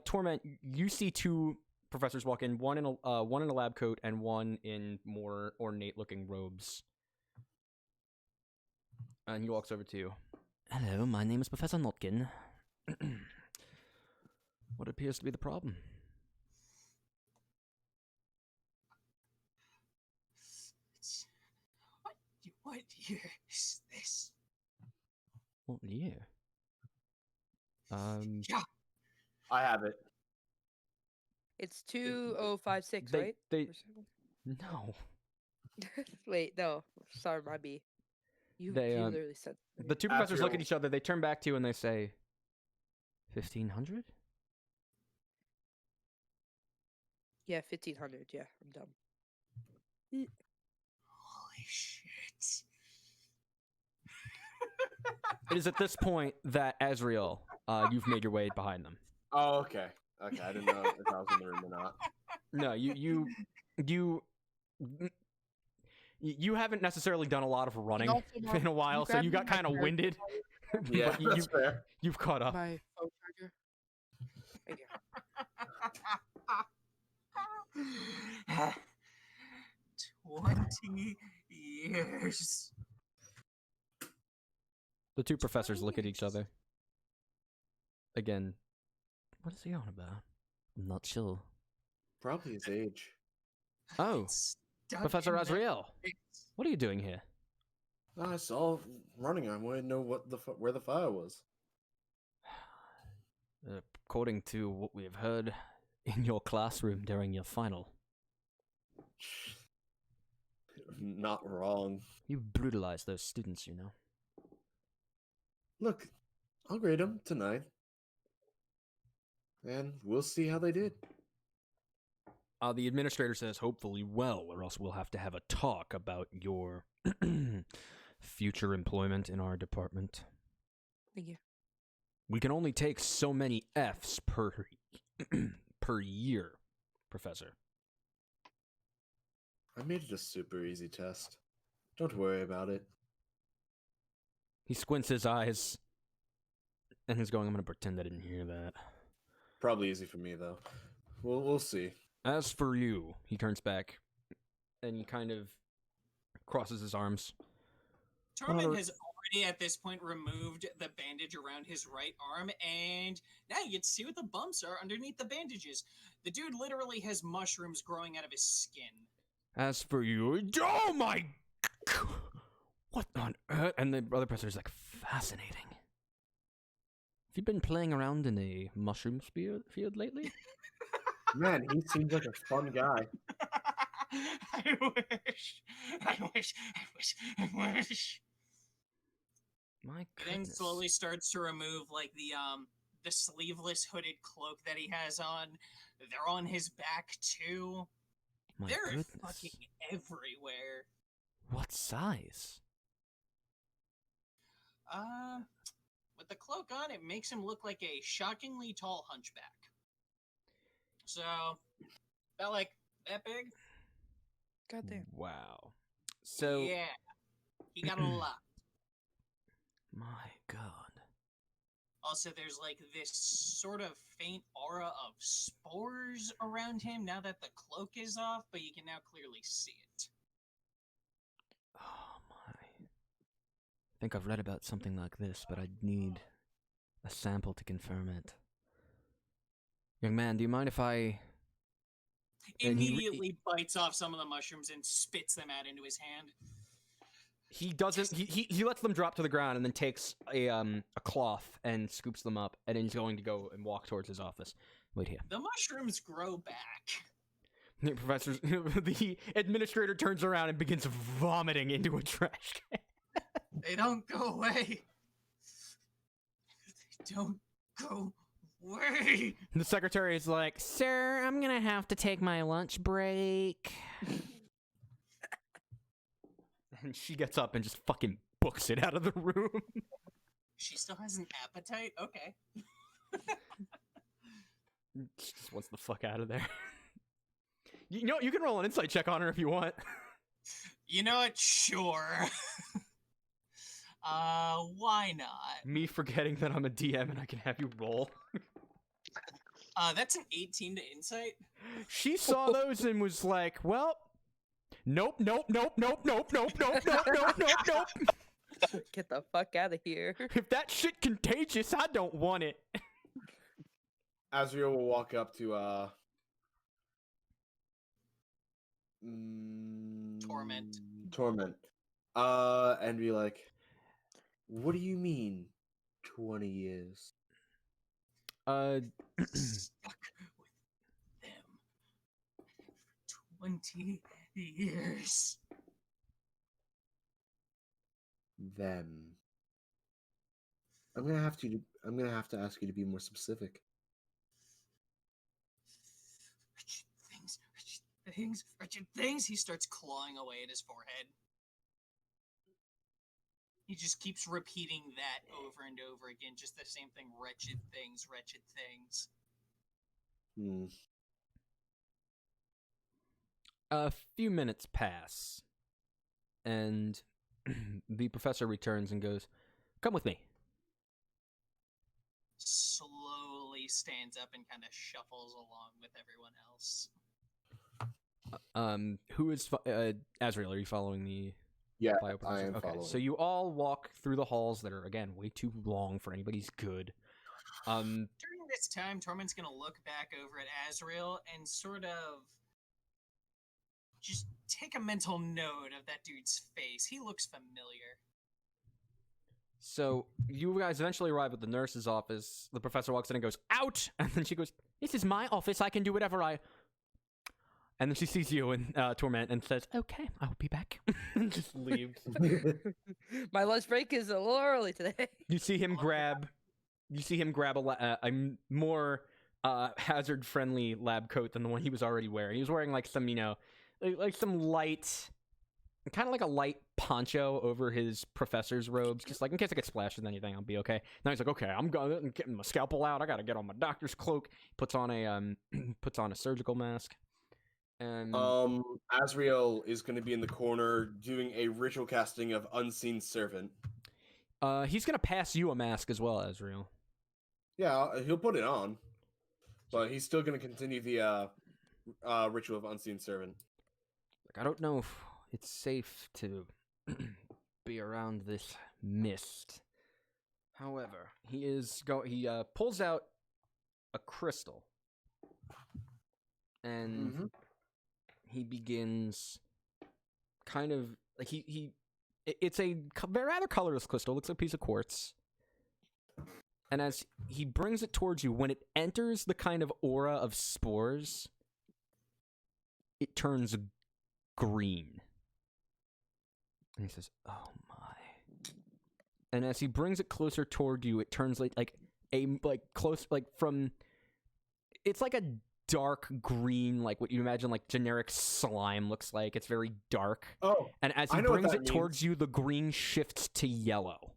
Torment, you see two professors walk in, one in a lab coat and one in more ornate-looking robes. And he walks over to you. Hello, my name is Professor Notkin. What appears to be the problem? What year is this? What year? Yeah. I have it. It's 2056, They- right? they- Or something? No. Wait, no. Sorry, my B. You They, literally said. The two professors look at Azrael. each other, they turn back to you and they say, 1500? Yeah, 1500. Yeah, I'm dumb. Holy shit. It is at this point that Azrael, you've made your way behind them. Oh, okay. Okay, I didn't know if I was in the room or not. No, you haven't necessarily done a lot of running also not- in a while, so grab you got my kind of character winded. Yeah, But that's fair. you've caught up. My phone charger. Thank you. 20 years. The two professors look at each other. Again, what is he on about? I'm not sure. Probably his age. Oh, Stuck Professor in that Azrael, place. what are you doing here? I saw running. I wanted to know what where the fire was. According to what we have heard in your classroom during your final, Not wrong. you brutalized those students, you know. Look, I'll grade them tonight. And we'll see how they did. The administrator says, hopefully well, or else we'll have to have a talk about your future employment in our department. Thank you. We can only take so many Fs per year, Professor. I made it a super easy test. Don't worry about it. He squints his eyes and he's going, I'm going to pretend I didn't hear that. Probably easy for me though. We'll see. As for you, he turns back and he kind of crosses his arms. Torment has already at this point removed the bandage around his right arm, and now you get to see what the bumps are underneath the bandages. The dude literally has mushrooms growing out of his skin. As for you, oh my, what on earth? And the other professor is like, fascinating. Have you been playing around in a mushroom field lately? Man, he seems like a fun guy. I wish. My He then goodness. slowly starts to remove like the sleeveless hooded cloak that he has on. They're on his back too. My They're goodness. fucking everywhere. What size? With the cloak on, it makes him look like a shockingly tall hunchback. So, about like that big. Goddamn. Wow. So, Yeah, he got a lot. my God. Also, there's like this sort of faint aura of spores around him now that the cloak is off, but you can now clearly see it. Oh my. I think I've read about something like this, but I'd need a sample to confirm it. Young man, do you mind if I... And he- Immediately bites off some of the mushrooms and spits them out into his hand. He doesn't. He lets them drop to the ground and then takes a cloth and scoops them up, and then he's going to go and walk towards his office. Wait here. The mushrooms grow back. The the administrator turns around and begins vomiting into a trash can. They don't go away. They don't go away. The secretary is like, "Sir, I'm gonna have to take my lunch break." And she gets up and just fucking books it out of the room. She still has an appetite? Okay. She just wants the fuck out of there. You know, you can roll an insight check on her if you want. You know what? Sure. Why not? Me forgetting that I'm a DM and I can have you roll. That's an 18 to insight. She saw those and was like, well, nope. Get the fuck out of here. If that shit contagious, I don't want it. Azrael will walk up to Torment. And be like, "What do you mean, 20 years?" Stuck with them. 20 years. Them. I'm gonna have to ask you to be more specific. Wretched things. He starts clawing away at his forehead. He just keeps repeating that over and over again, just the same thing. Wretched things, wretched things. A few minutes pass, and the professor returns and goes, "Come with me." Slowly stands up and kind of shuffles along with everyone else. Who is Azrael? Are you following the? Yeah, bioprofessor? I am Okay, following. so you all walk through the halls that are again way too long for anybody's good. During this time, Torment's gonna look back over at Azrael and sort of just take a mental note of that dude's face. He looks familiar. So you guys eventually arrive at the nurse's office. The professor walks in and goes, "Out!" And then she goes, "This is my office. I can do whatever I..." And then she sees you and Torment and says, "Okay, I'll be back." And just leaves. My lunch break is a little early today. You see him grab a more hazard-friendly lab coat than the one he was already wearing. He was wearing like some, like some light, kind of like a light poncho over his professor's robes, just like in case I get splashed with anything, I'll be okay. Now he's like, "Okay, I'm getting my scalpel out. I gotta get on my doctor's cloak." Puts on a surgical mask. And Azrael is going to be in the corner doing a ritual casting of Unseen Servant. he's gonna pass you a mask as well, Azrael. Yeah, he'll put it on, but he's still going to continue the ritual of Unseen Servant. Like, I don't know if it's safe to be around this mist. However, he pulls out a crystal, and he begins kind of like it's a rather colorless crystal. It looks like a piece of quartz. And as he brings it towards you, when it enters the kind of aura of spores, it turns green. And he says, "Oh my." And as he brings it closer toward you, it turns it's like a dark green, like what you imagine like generic slime looks like. It's very dark. Oh, and as he brings it towards you, the green shifts to yellow.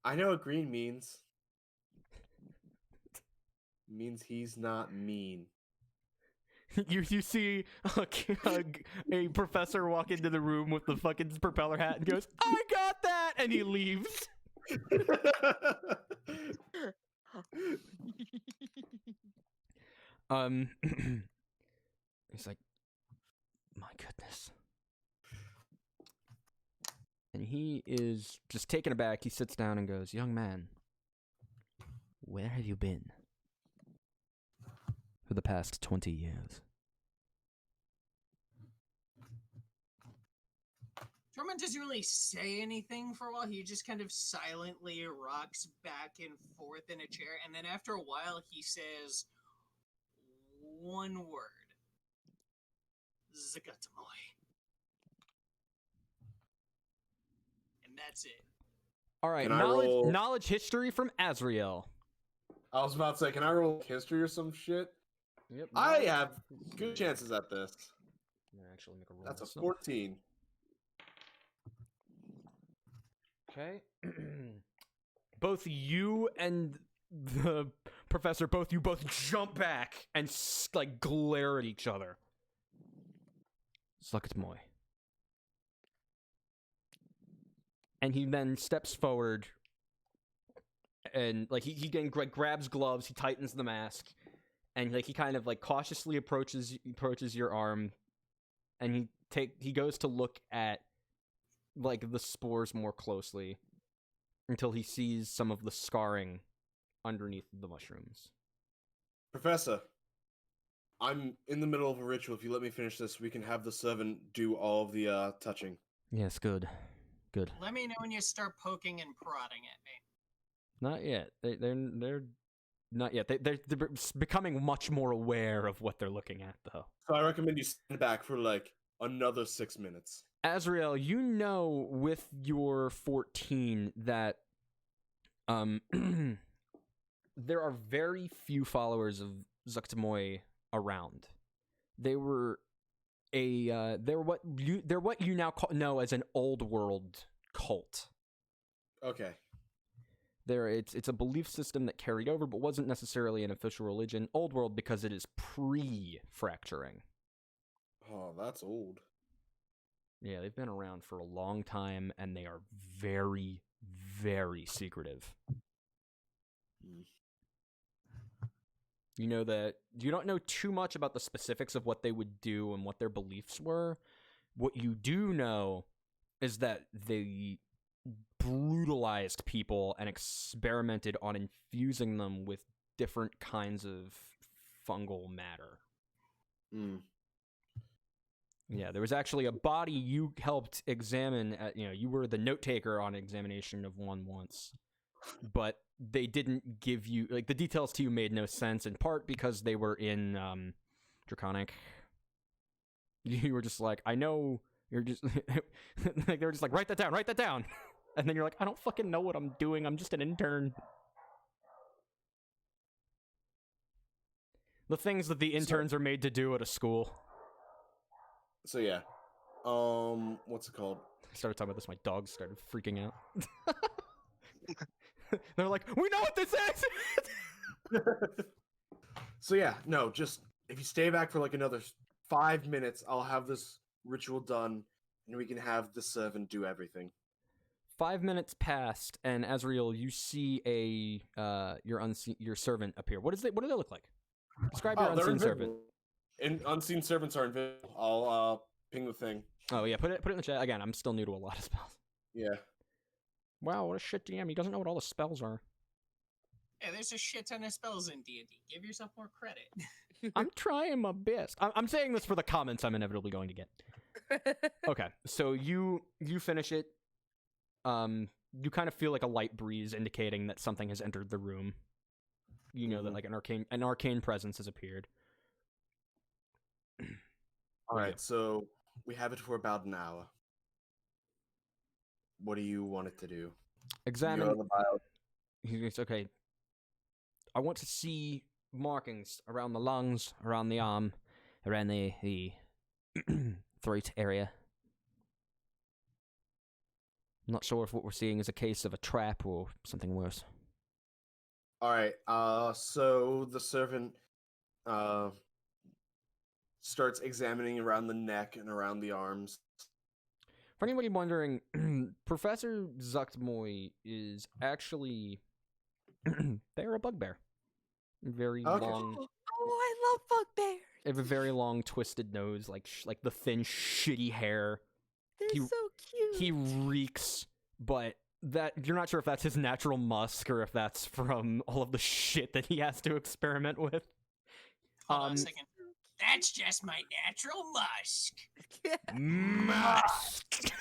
I know what green means. It means he's not mean. You see a professor walk into the room with the fucking propeller hat and goes, "I got that," and he leaves. He's like, "My goodness." And he is just taken aback. He sits down and goes, "Young man, where have you been?" for the past 20 years. Tormund doesn't really say anything for a while. He just kind of silently rocks back and forth in a chair, and then after a while, he says one word: Zagatamoi. And that's it. All right, Can I roll- knowledge history from Azriel. I was about to say, can I roll history or some shit? Yep. I have good chances at this. Actually, make a roll. That's a myself. 14. Okay. Both you and the professor, both jump back and like glare at each other. Zagatamoi. And he then steps forward and like he grabs gloves, he tightens the mask, and like he kind of like cautiously approaches your arm, and he goes to look at like the spores more closely until he sees some of the scarring underneath the mushrooms. Professor, I'm in the middle of a ritual. If you let me finish this, we can have the servant do all of the touching. Yes, good. Let me know when you start poking and prodding at me. Not yet. They're not yet. They're becoming much more aware of what they're looking at, though. So I recommend you stand back for like another 6 minutes. Azriel, you know with your 14 that there are very few followers of Zagatamoi around. They're what you now know as an old world cult. Okay. It's a belief system that carried over but wasn't necessarily an official religion. Old world because it is pre-fracturing. Oh, that's old. Yeah, they've been around for a long time, and they are very, very secretive. You know that you don't know too much about the specifics of what they would do and what their beliefs were. What you do know is that they brutalized people and experimented on infusing them with different kinds of fungal matter. Yeah, there was actually a body you helped examine you were the note taker on examination of one once, but they didn't give you, like, the details to you made no sense, in part because they were in Draconic. You were just like, I know, you're just, like, they were just like, write that down, and then you're like, I don't fucking know what I'm doing, I'm just an intern. The things that the interns are made to do at a school. So yeah, what's it called? I started talking about this, my dogs started freaking out. They're like, we know what this is! So yeah, no, just if you stay back for like another 5 minutes, I'll have this ritual done, and we can have the servant do everything. 5 minutes passed, and Azriel, you see your servant appear. What do they look like? Describe your they're unseen servant. invisible. And unseen servants are invisible. I'll ping the thing. Oh yeah, put it in the chat. Again, I'm still new to a lot of spells. Yeah. Wow, what a shit DM. He doesn't know what all the spells are. Yeah, there's a shit ton of spells in D&D. Give yourself more credit. I'm trying my best. I'm saying this for the comments I'm inevitably going to get. Okay, so you finish it. You kind of feel like a light breeze indicating that something has entered the room. You know that like an arcane presence has appeared. All right, so we have it for about an hour. What do you want it to do? Examine. You're the bio- It's okay. I want to see markings around the lungs, around the arm, around the throat area. I'm not sure if what we're seeing is a case of a trap or something worse. All right. So the servant starts examining around the neck and around the arms. For anybody wondering, Professor Zagatamoi is actually they're a bugbear. Very Okay. long. Oh, I love bugbears. They have a very long, twisted nose, like the thin, shitty hair. They're so cute. He reeks, but that you're not sure if that's his natural musk or if that's from all of the shit that he has to experiment with. Hold on a second. That's just my natural musk. Musk.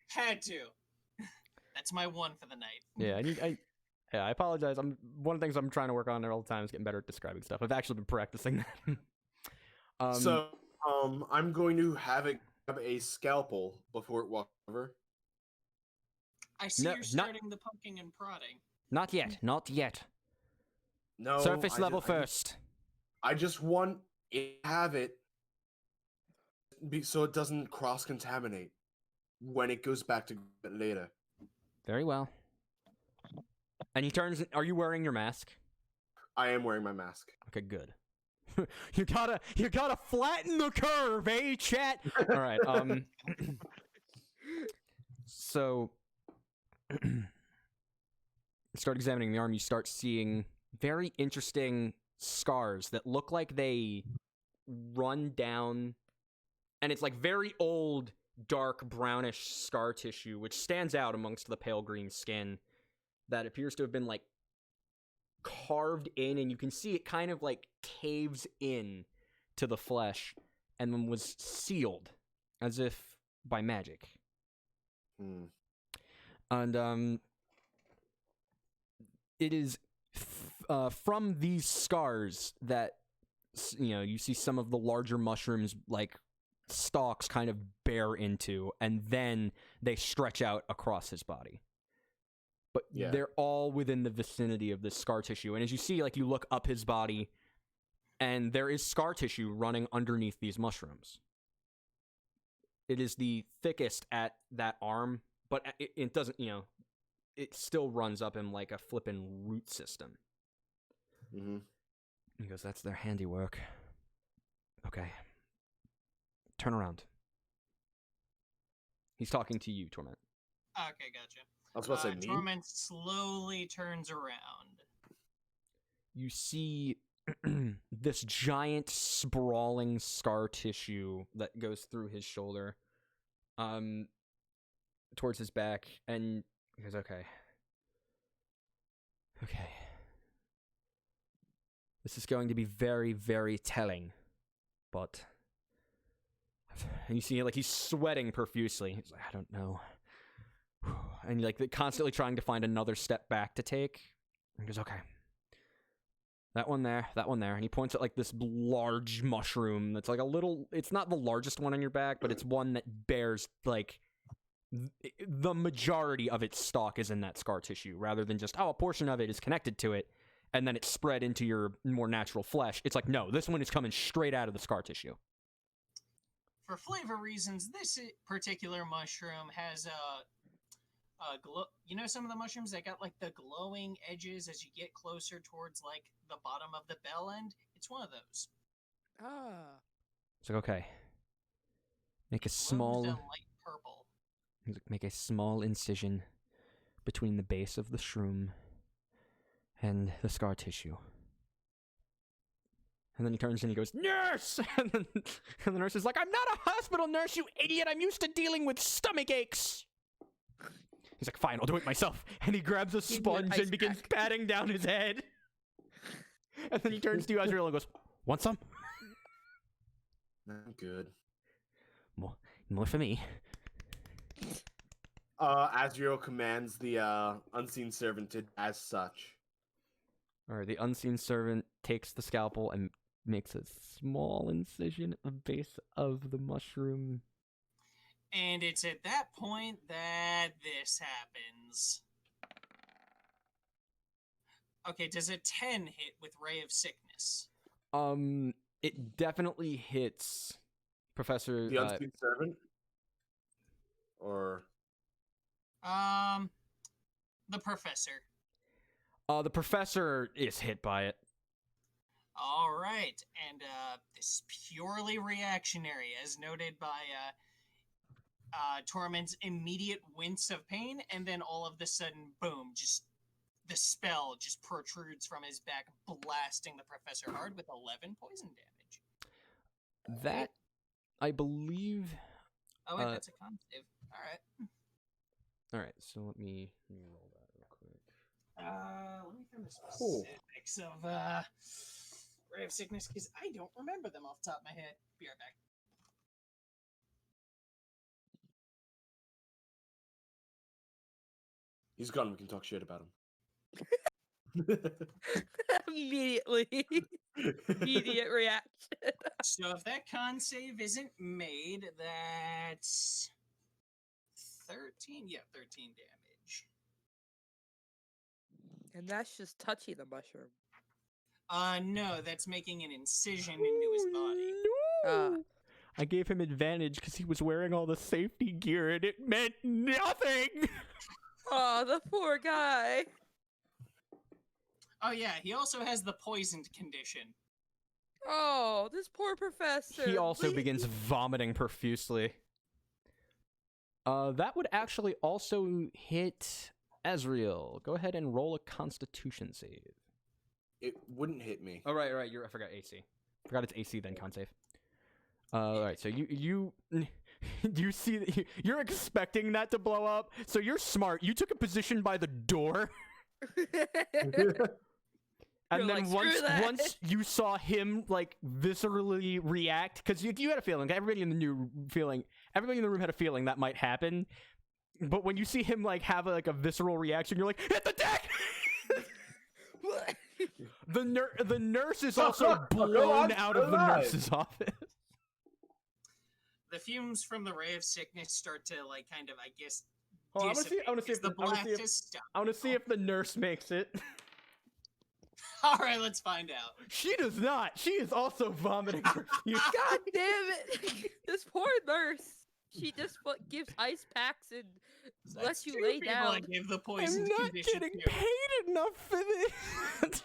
Had to. That's my one for the night. Yeah, I apologize. One of the things I'm trying to work on all the time is getting better at describing stuff. I've actually been practicing that. So, I'm going to have it grab a scalpel before it walks over. I see No, you're starting the poking and prodding. Not yet. Not yet. No, Surface level first. I just want it to have it so it doesn't cross-contaminate when it goes back to it later. Very well. And he turns. Are you wearing your mask? I am wearing my mask. Okay, good. you gotta flatten the curve, eh, chat? All right. So, start examining the arm. You start seeing very interesting scars that look like they run down, and it's like very old, dark brownish scar tissue, which stands out amongst the pale green skin. That appears to have been like carved in, and you can see it kind of like caves in to the flesh and then was sealed as if by magic. And it is from these scars that you see some of the larger mushrooms like stalks kind of bear into, and then they stretch out across his body. But they're all within the vicinity of this scar tissue. And as you see, like, you look up his body, and there is scar tissue running underneath these mushrooms. It is the thickest at that arm, but it doesn't, it still runs up in like a flippin' root system. Mm-hmm. He goes, that's their handiwork. Okay. Turn around. He's talking to you, Torment. Okay, gotcha. I was about to say me. Torment slowly turns around. You see this giant sprawling scar tissue that goes through his shoulder, towards his back, and he goes, okay. This is going to be very, very telling, but... And you see, like, he's sweating profusely. He's like, I don't know. And like constantly trying to find another step back to take. And he goes, okay. That one there. And he points at like this large mushroom that's like a little, it's not the largest one on your back, but it's one that bears like the majority of its stalk is in that scar tissue, rather than just, a portion of it is connected to it and then it's spread into your more natural flesh. It's like, no, this one is coming straight out of the scar tissue. For flavor reasons, this particular mushroom has glow. You know, some of the mushrooms that got like the glowing edges as you get closer towards like the bottom of the bell end. It's one of those. It's like, okay. Make a small. Light purple. He's like, make a small incision between the base of the shroom and the scar tissue. And then he turns and he goes, nurse! And the nurse is like, I'm not a hospital nurse, you idiot! I'm used to dealing with stomach aches! He's like, fine, I'll do it myself. And he grabs a sponge and begins patting down his head. And then he turns to you, Azrael, and goes, want some? I'm good. More for me. Azrael commands the unseen servant to as such. Alright, the unseen servant takes the scalpel and makes a small incision at the base of the mushroom. And it's at that point that this happens. Okay, does a 10 hit with Ray of Sickness? It definitely hits Professor... The unseen servant? Or... The Professor. The Professor is hit by it. All right, and this is purely reactionary, as noted by Torment's immediate wince of pain, and then all of the sudden, boom, just the spell just protrudes from his back, blasting the Professor hard with 11 poison damage. That, I believe... Oh, wait, that's a con save. All right. All right, so let me roll that real quick. Let me find the specifics. characteristics of Ray of Sickness, because I don't remember them off the top of my head. Be right back. He's gone. We can talk shit about him. Immediately. Immediate reaction. So if that con save isn't made, that's 13. Yeah, 13 damage. And that's just touching the mushroom. No, that's making an incision into his body. No! I gave him advantage because he was wearing all the safety gear and it meant nothing! Oh, the poor guy. Oh yeah, he also has the poisoned condition. Oh, this poor professor. He also Please- begins vomiting profusely. That would actually also hit Ezreal. Go ahead and roll a Constitution save. It wouldn't hit me. Oh, right. I forgot AC. Forgot it's AC, then con save. Alright, so you see that you're expecting that to blow up, so you're smart. You took a position by the door, and You're then like, "Screw that." once you saw him like viscerally react, because you had a feeling. Everybody in the room had a feeling that might happen. But when you see him like have a visceral reaction, you're like, hit the deck. The nurse is also blown out of the nurse's office. The fumes from the Ray of Sickness start to kind of, I guess, Oh, I want to dissipate see if because the blast has stopped. I want to see if the nurse makes it. All right, let's find out. She does not. She is also vomiting profusely. God damn it. This poor nurse. She just gives ice packs and That's lets you two lay people down. I gave the I'm poisoned not condition getting to. paid enough for this.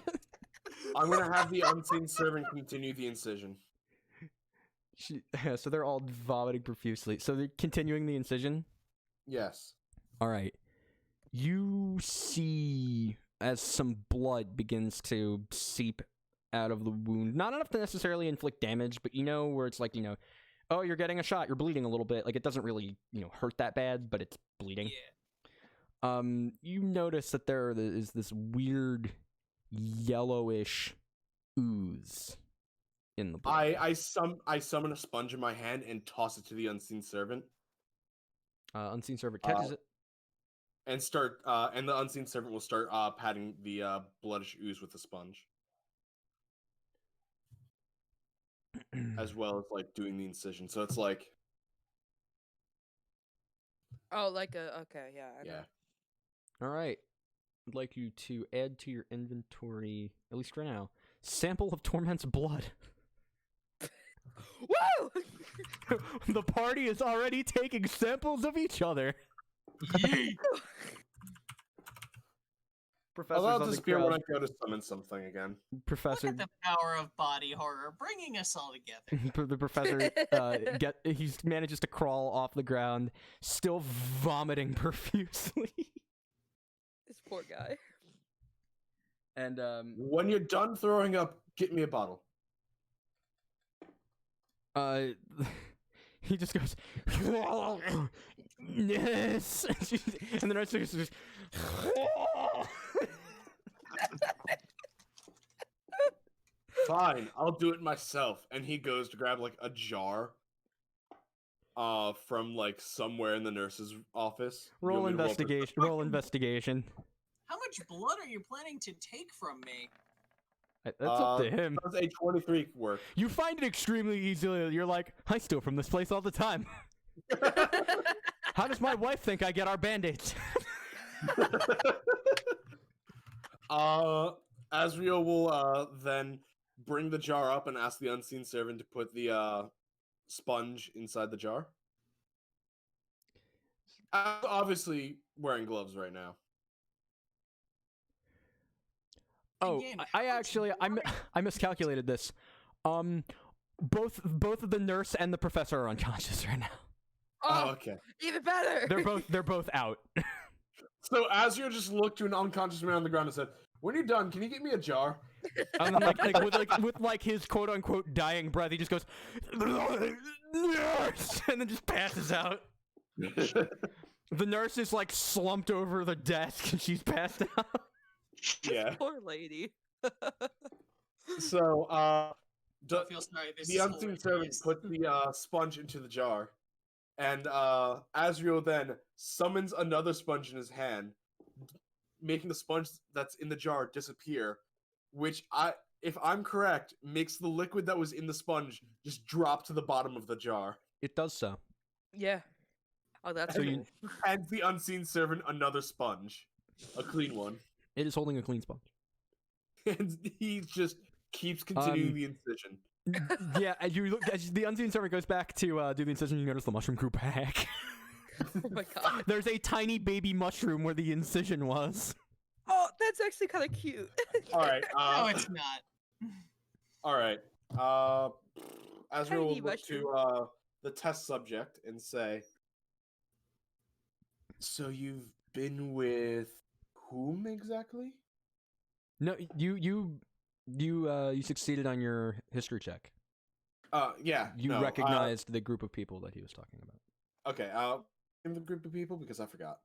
I'm gonna have the unseen servant continue the incision. So they're all vomiting profusely. So they're continuing the incision? Yes. All right. You see as some blood begins to seep out of the wound. Not enough to necessarily inflict damage, but where it's oh, you're getting a shot, you're bleeding a little bit. Like, it doesn't really, hurt that bad, but it's bleeding. Yeah. You notice that there is this weird yellowish ooze in the blood. I summon a sponge in my hand and toss it to the unseen servant. Unseen servant catches it. And and the unseen servant will start patting the bloodish ooze with the sponge. As well as doing the incision. So it's Oh, okay, yeah. I know. yeah. All right. I'd like you to add to your inventory, at least right now, sample of Torment's blood. Woo! The party is already taking samples of each other. Professor's I'll on the disappear when I ground. go to summon something again. Professor, Look at the power of body horror, bringing us all together. the professor he manages to crawl off the ground, still vomiting profusely. This poor guy. And When you're done throwing up, get me a bottle. he just goes, yes, and the nurse just Fine, I'll do it myself. And he goes to grab a jar from somewhere in the nurse's office. You roll want me to investigation. Roll investigation. How much blood are you planning to take from me? That's up to him. Does a 23 work? You find it extremely easily. You're like, I steal from this place all the time. How does my wife think I get our band-aids? Asriel will then bring the jar up and ask the unseen servant to put the sponge inside the jar. Obviously wearing gloves right now. Oh, Again, I how much actually blood I miscalculated this. Both the nurse and the professor are unconscious right now. Oh, okay. Even better. They're both out. So Asriel just looked to an unconscious man on the ground and said, "When you're done, can you get me a jar?" And then, with his quote unquote dying breath, he just goes, nurse, and then just passes out. The nurse is slumped over the desk and she's passed out. Yeah. Poor lady. So, I feel sorry. This the is unseen servant hilarious. puts the sponge into the jar, and Azriel then summons another sponge in his hand, making the sponge that's in the jar disappear, which if I'm correct, makes the liquid that was in the sponge just drop to the bottom of the jar. It does so. Yeah. Oh, that's So cool. you- Hands the unseen servant another sponge, a clean one, It is holding a clean sponge. and he just keeps continuing the incision. Yeah, as you look, as the unseen servant goes back to do the incision, you notice the mushroom grew back. Oh my god. There's a tiny baby mushroom where the incision was. Oh, that's actually kind of cute. All right. No, it's not. All right. Azrael will Tiny look to mushroom. the test subject and say, "So you've been with whom exactly?" No, you succeeded on your history check. Yeah. You no, recognized the group of people that he was talking about. Okay. In the group of people because I forgot.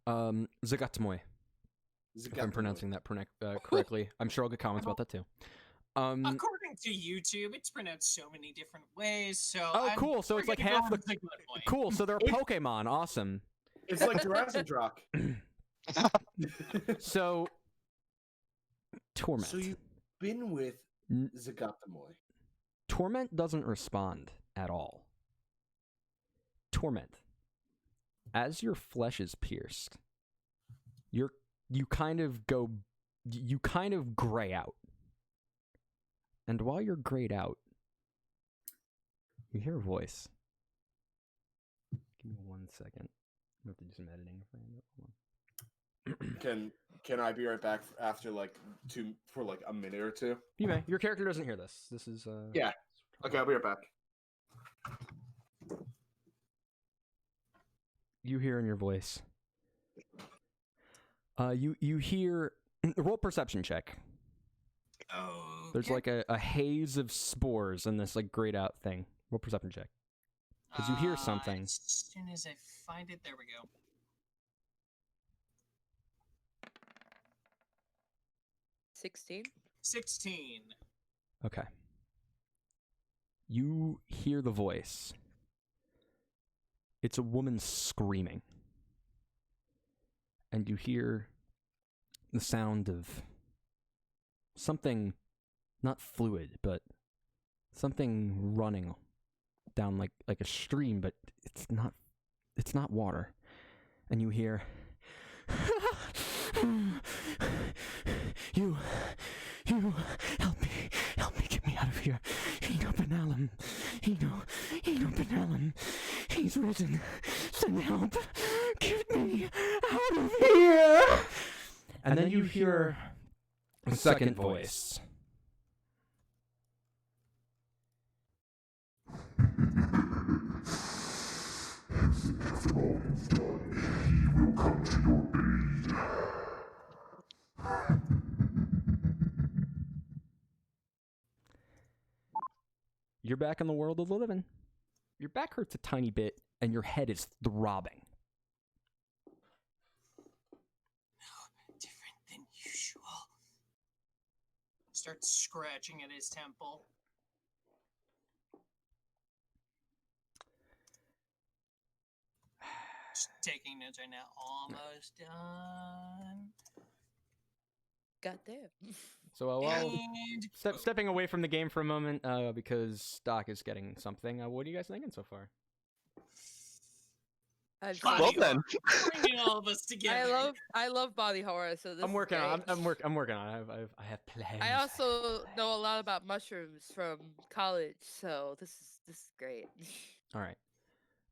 Zagatmoy, if I'm pronouncing that correctly. I'm sure I'll get comments about that too. According to YouTube, it's pronounced so many different ways. So Oh, I'm cool. So it's like gonna go half the. with Sigma Boy. Cool. So they're Pokemon. Awesome. It's like Jurassic Rock. So. Torment. So you've been with N- Zagatamoy. Torment doesn't respond at all. Torment. As your flesh is pierced, you kind of gray out. And while you're grayed out, you hear a voice. Give me 1 second. I have to do some editing. Can I be right back after for a minute or two? You may. Your character doesn't hear this. This is Yeah. Okay, I'll be right back. You hear in your voice. You hear roll perception check. Oh. There's like a haze of spores in this like grayed out thing. Roll perception check. 'Cause you hear something. As soon as I find it, there we go. 16. 16. Okay. You hear the voice. It's a woman screaming. And you hear the sound of something, not fluid, but something running down like a stream, but it's not water. And you hear You help me, get me out of here. Eno Benalem, Eno Benalem, he's risen. Send help, get me out of here. And then you hear a second voice. After all you've done, he will come to your aid. You're back in the world of the living. Your back hurts a tiny bit, and your head is throbbing. Different than usual. Starts scratching at his temple. Just taking notes right now. Almost done. Goddamn. So while And stepping away from the game for a moment, because Doc is getting something. What are you guys thinking so far? I've Body Well seen- then. bringing all of us together. I love body horror, so this I'm working is on. great. I'm working on it. I have plans. I also know a lot about mushrooms from college, so this is great. All right.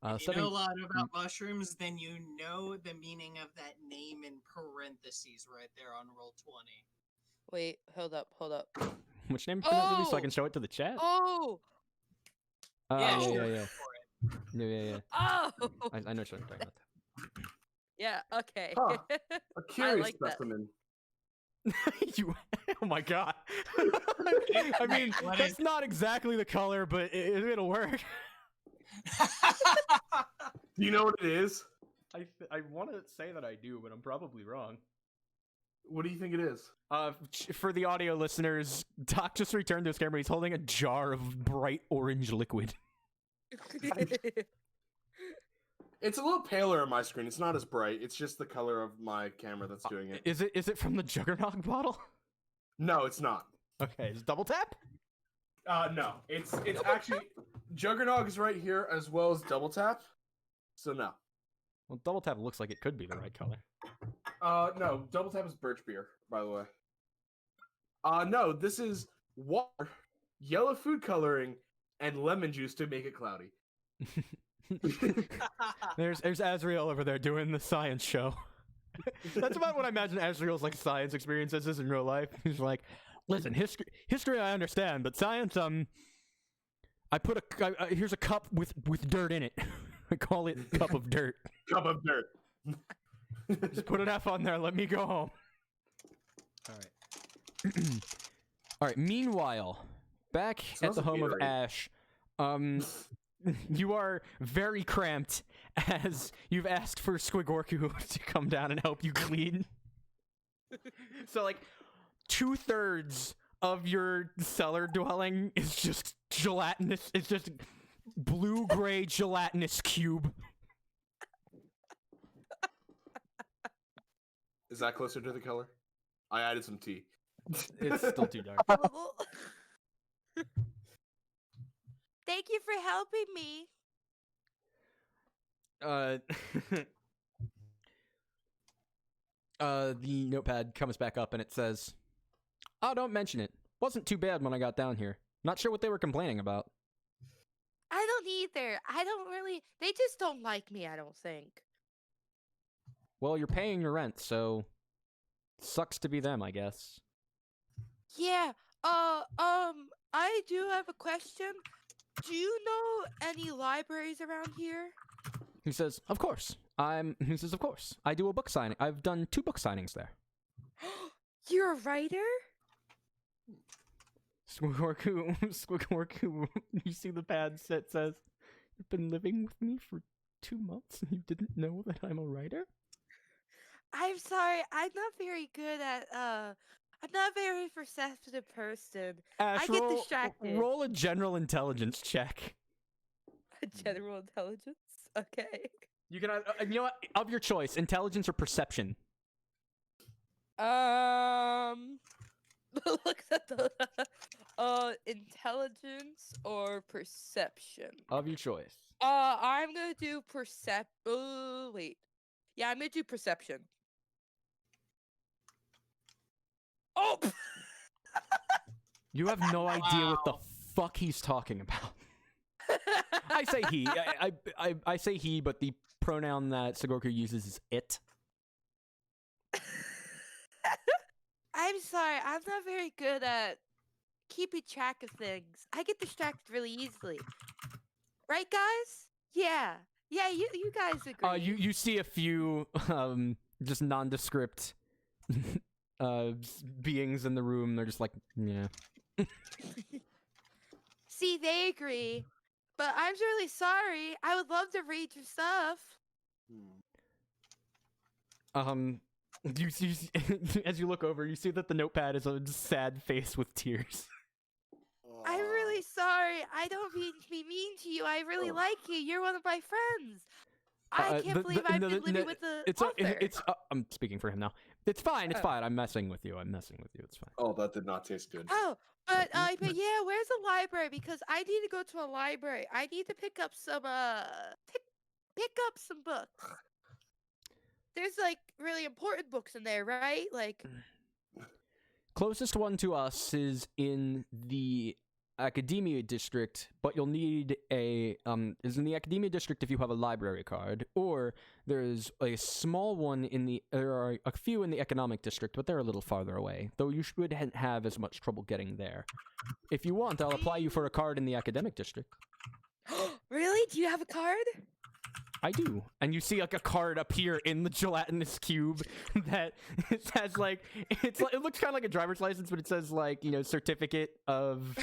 If you know a lot about mushrooms, then you know the meaning of that name in parentheses right there on roll 20. Wait, hold up. Which name can I release so I Oh! can show it to the chat? Oh! Yeah, Oh, sure. yeah. go for it. Yeah. Oh! I know what you're talking about. Yeah, okay. Huh. A curious like that. specimen. You, oh my god. I mean, What that's is- not exactly the color, but it'll work. Do you know what it is? I want to say that I do, but I'm probably wrong. What do you think it is? For the audio listeners, Doc just returned to his camera. He's holding a jar of bright orange liquid. It's a little paler on my screen. It's not as bright. It's just the color of my camera that's doing it. Is it from the Juggernog bottle? No, it's not. Okay, is it double tap? No. It's actually Juggernog is right here as well as Double Tap. So no. Well, double tap looks like it could be the right color. No. Double Tap is birch beer, by the way. No. This is water, yellow food coloring, and lemon juice to make it cloudy. There's Azrael over there doing the science show. That's about what I imagine Azrael's like science experiences is in real life. He's like, listen, history I understand, but science, I put here's a cup with dirt in it. I call it cup of dirt. Cup of dirt. Just put an F on there. Let me go home. All right. All right. Meanwhile, back at the home of Ash, you are very cramped as you've asked for Squigorku to come down and help you clean. So, like, 2/3 of your cellar dwelling is just gelatinous. It's just blue-gray gelatinous cube. Is that closer to the color? I added some tea. It's still too dark. Thank you for helping me. The notepad comes back up and it says, "Oh, don't mention it. Wasn't too bad when I got down here. Not sure what they were complaining about." I don't either. I don't really. They just don't like me, I don't think. Well, you're paying your rent, so sucks to be them, I guess. Yeah. I do have a question. Do you know any libraries around here? He says, "Of course. He says, "Of course. I do a book signing. I've done 2 book signings there." You're a writer? Squigorku, you see the pad that says, "You've been living with me for 2 months and you didn't know that I'm a writer?" I'm sorry. I'm not very good at I'm not a very perceptive person. Ash, I get distracted. Roll a general intelligence check. General intelligence? Okay. You can, you know what? Of your choice, intelligence or perception. Look at the intelligence or perception. Of your choice. I'm gonna do wait. Yeah, I'm gonna do perception. Oh! You have no idea what the fuck he's talking about. I say he. I say he, but the pronoun that Squigorku uses is it. I'm sorry, I'm not very good at keeping track of things. I get distracted really easily. Right, guys? Yeah. Yeah, you guys agree. You see a few just nondescript beings in the room. They're just like, yeah. See, they agree. But I'm really sorry. I would love to read your stuff. You see, as you look over, you see that the notepad is a sad face with tears. I'm really sorry. I don't mean to be mean to you. I really like you. You're one of my friends. I can't believe I've been living with the author. I'm speaking for him now. It's fine. It's fine. I'm messing with you. It's fine. Oh, that did not taste good. Oh, but yeah, where's the library? Because I need to go to a library. I need to pick up some pick up some books. There's like really important books in there, right? Like closest one to us is in the Academia District, but you'll need is in the Academia District if you have a library card, or there's a small one there are a few in the Economic District, but they're a little farther away, though you shouldn't have as much trouble getting there. If you want, I'll apply you for a card in the Academic District. Really? Do you have a card? I do. And you see like a card appear in the gelatinous cube that it says like, it looks kind of like a driver's license, but it says like, certificate of,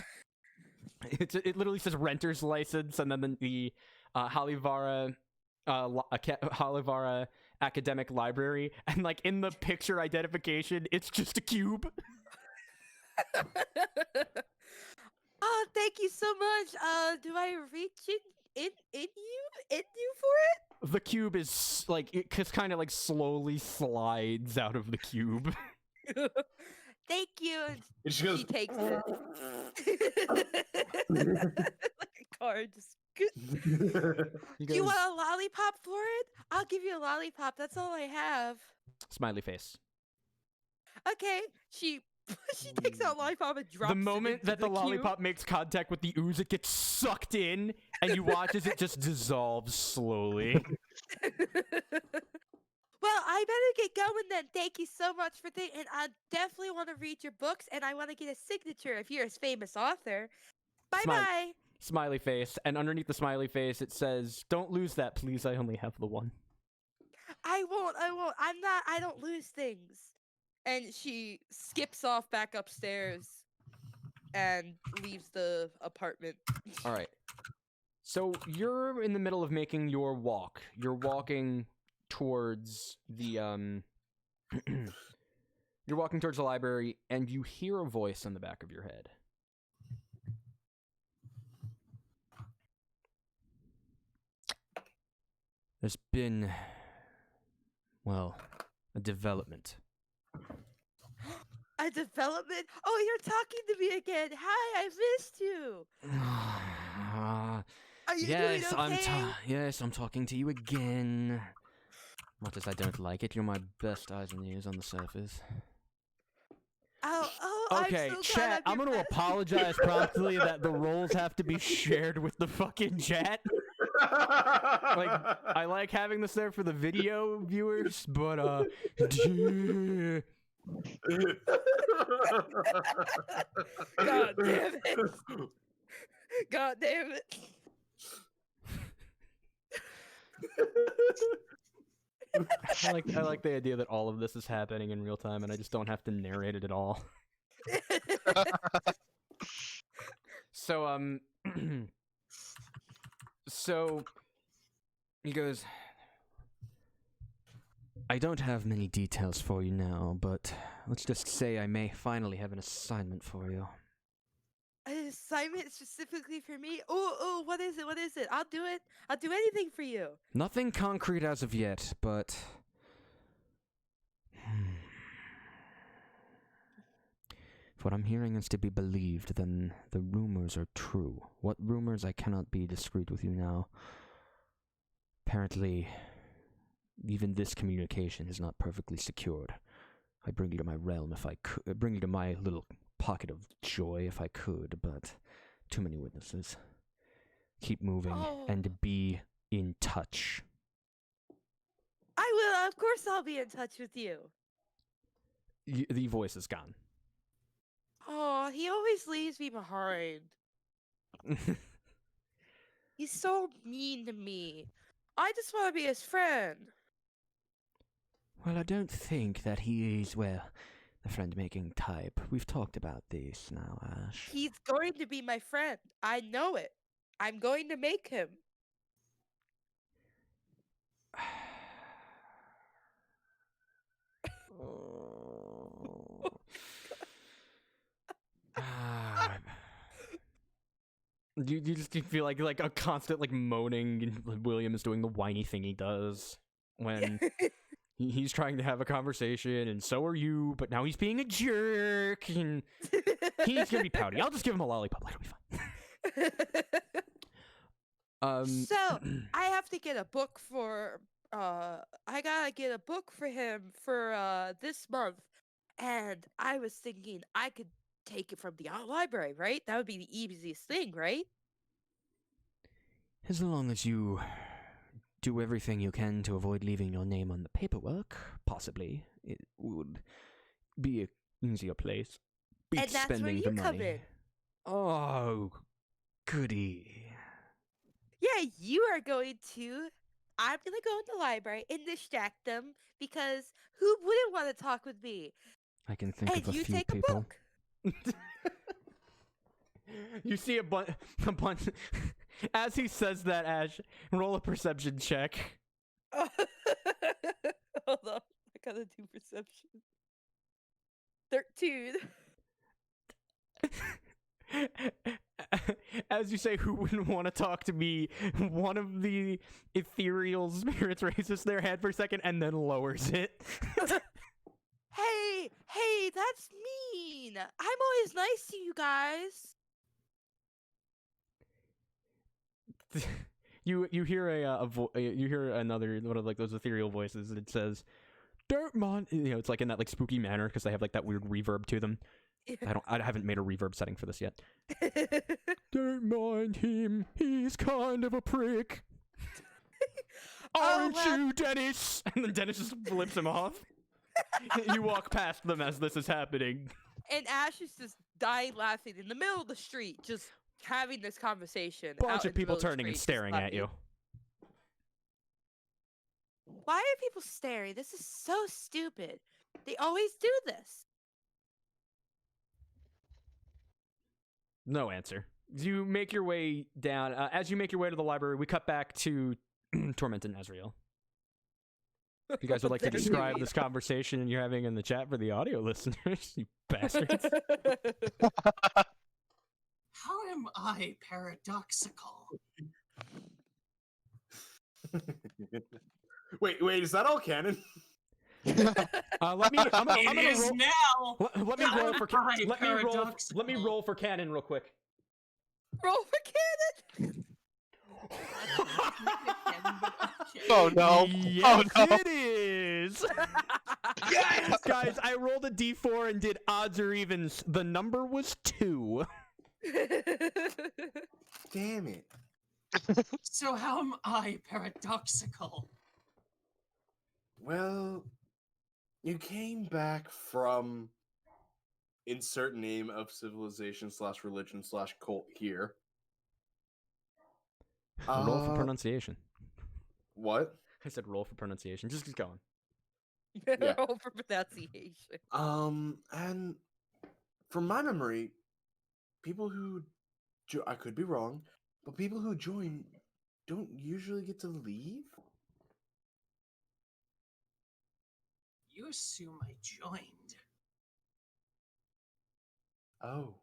it literally says renter's license, and then the Halivaara academic library, and like in the picture identification, it's just a cube. Oh, thank you so much. Do I reach in you for The cube is like it just kind of like slowly slides out of the cube. it? Thank you. And And she goes. she takes it. Like a card. Just Do you want a lollipop for it? I'll give you a lollipop. That's all I have. Smiley face. Okay. She takes out a lollipop and drops The it moment into that the cube. lollipop makes contact with the ooze, it gets sucked in, and you watch as it just dissolves slowly. Well, I better get going then. Thank you so much for and I definitely want to read your books, and I want to get a signature if you're a famous author. Bye bye. Smiley face, and underneath the smiley face, it says, "Don't lose that, please. I only have the one." I won't. I don't lose things. And she skips off back upstairs and leaves the apartment. All right. So you're in the middle of making your walk. You're walking towards the you're walking towards the library, and you hear a voice in the back of your head. There's been, well, a development. A development? Oh, you're talking to me again. Hi, I missed you. Are you doing okay? Yes, I'm talking to you again. Much as I don't like it, you're my best eyes and ears on the surface. Oh, Okay, I'm so chat, glad I'm gonna apologize promptly that the roles have to be shared with the fucking chat. Like, I like having this there for the video viewers, but, God damn it. God damn it. I like the idea that all of this is happening in real time, and I just don't have to narrate it at all. So, so he goes, "I don't have many details for you now, but let's just say I may finally have an assignment for you." An assignment specifically for me? Oh, what is it? What is it? I'll do it. I'll do anything for you. Nothing concrete as of yet, but if what I'm hearing is to be believed, then the rumors are true. What rumors, I cannot be discreet with you now. Apparently, even this communication is not perfectly secured. I bring you to my realm if I could, bring you to my little pocket of joy if I could, but too many witnesses. Keep moving and be in touch. I will. Of course I'll be in touch with you. The voice is gone. Oh, he always leaves me behind. He's so mean to me. I just want to be his friend. Well, I don't think that he is, well, the friend-making type. We've talked about this now, Ash. He's going to be my friend. I know it. I'm going to make him. You just feel like a constant like moaning, and William is doing the whiny thing he does when he's trying to have a conversation, and so are you, but now he's being a jerk, and he's gonna be pouty. I'll just give him a lollipop. It'll be fine. So I have to get a book for I gotta get a book for him for this month, and I was thinking I could take it from the library, right? That would be the easiest thing, right? As long as you do everything you can to avoid leaving your name on the paperwork, possibly it would be an easier place. Beats And that's where spending you the come money. in. Oh, goody. Yeah, you are going to. I'm gonna go in the library and distract them because who wouldn't want to talk with me? I can think And of a you few take people. a book. You see a bunch. As he says that, Ash, roll a perception check. Hold on. I gotta do perception. 13. As you say, who wouldn't want to talk to me? One of the ethereal spirits raises their head for a second and then lowers it. Hey, that's mean. I'm always nice to you guys. You hear you hear another one of like those ethereal voices, and it says, "Don't mind." You know, it's like in that like spooky manner because they have like that weird reverb to them. I haven't made a reverb setting for this yet. Don't mind him. He's kind of a prick. Aren't you, Dennis? And then Dennis just flips him off. You walk past them as this is happening. And Ash is just dying laughing in the middle of the street, just having this conversation. Bunch of people turning and staring at you. Why are people staring? This is so stupid. They always do this. No answer. You make your way down. As you make your way to the library, we cut back to Torment and Ezreal. If you guys would like to describe this conversation you're having in the chat for the audio listeners, you bastards. How am I paradoxical? Wait, is that all canon? I'm gonna It is roll. now. Let me roll for How am I let me paradoxical? roll for canon real quick. Roll for cannon. Oh no! Yes, Oh no! it is. Yes! Guys, I rolled a d4 and did odds or evens. The number was 2. Damn it. So how am I paradoxical? Well, you came back from insert name of civilization / religion / cult here. Roll for pronunciation. What? I said roll for pronunciation. Just keep going. Yeah. Roll for pronunciation. And from my memory, people who I could be wrong, but people who join don't usually get to leave. You assume I joined. Oh.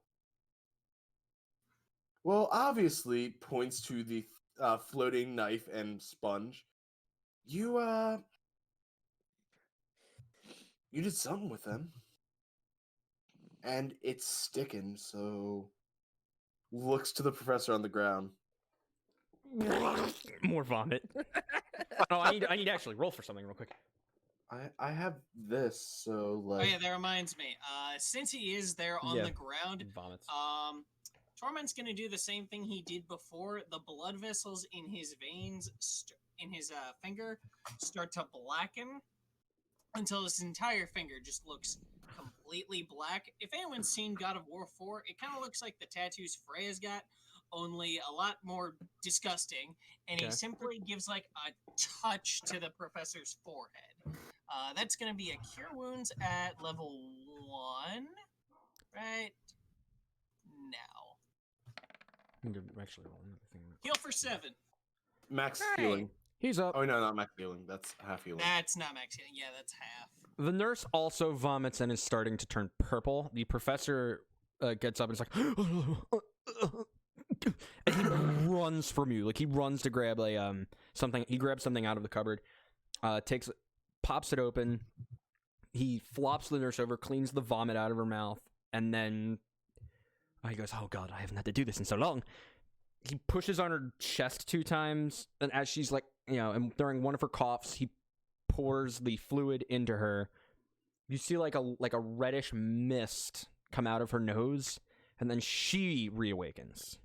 Well, obviously, points to the floating knife and sponge. You did something with them. And it's sticking, so looks to the professor on the ground. More vomit. Oh, I need to actually roll for something real quick. I have this, so Oh like yeah, that reminds me. Since he is there on the ground, Vomits. Torment's gonna do the same thing he did before. The blood vessels in his veins, in his finger, start to blacken until his entire finger just looks completely black. If anyone's seen God of War 4, it kind of looks like the tattoos Freya's got, only a lot more disgusting. And he Okay. simply gives like a touch to the professor's forehead. That's gonna be a Cure Wounds at level 1, right now. I'm gonna actually roll another thing. Heal for 7. max Right. healing. He's up. Oh no, not max healing. That's half healing. That's not max healing. Yeah, that's half. The nurse also vomits and is starting to turn purple. The professor gets up and is like, and he runs from you. Like he runs to grab a something. He grabs something out of the cupboard, pops it open. He flops the nurse over, cleans the vomit out of her mouth, and then he goes, "Oh God, I haven't had to do this in so long." He pushes on her chest 2 times, and as she's like, and during one of her coughs, he pours the fluid into her. You see like a reddish mist come out of her nose, and then she reawakens.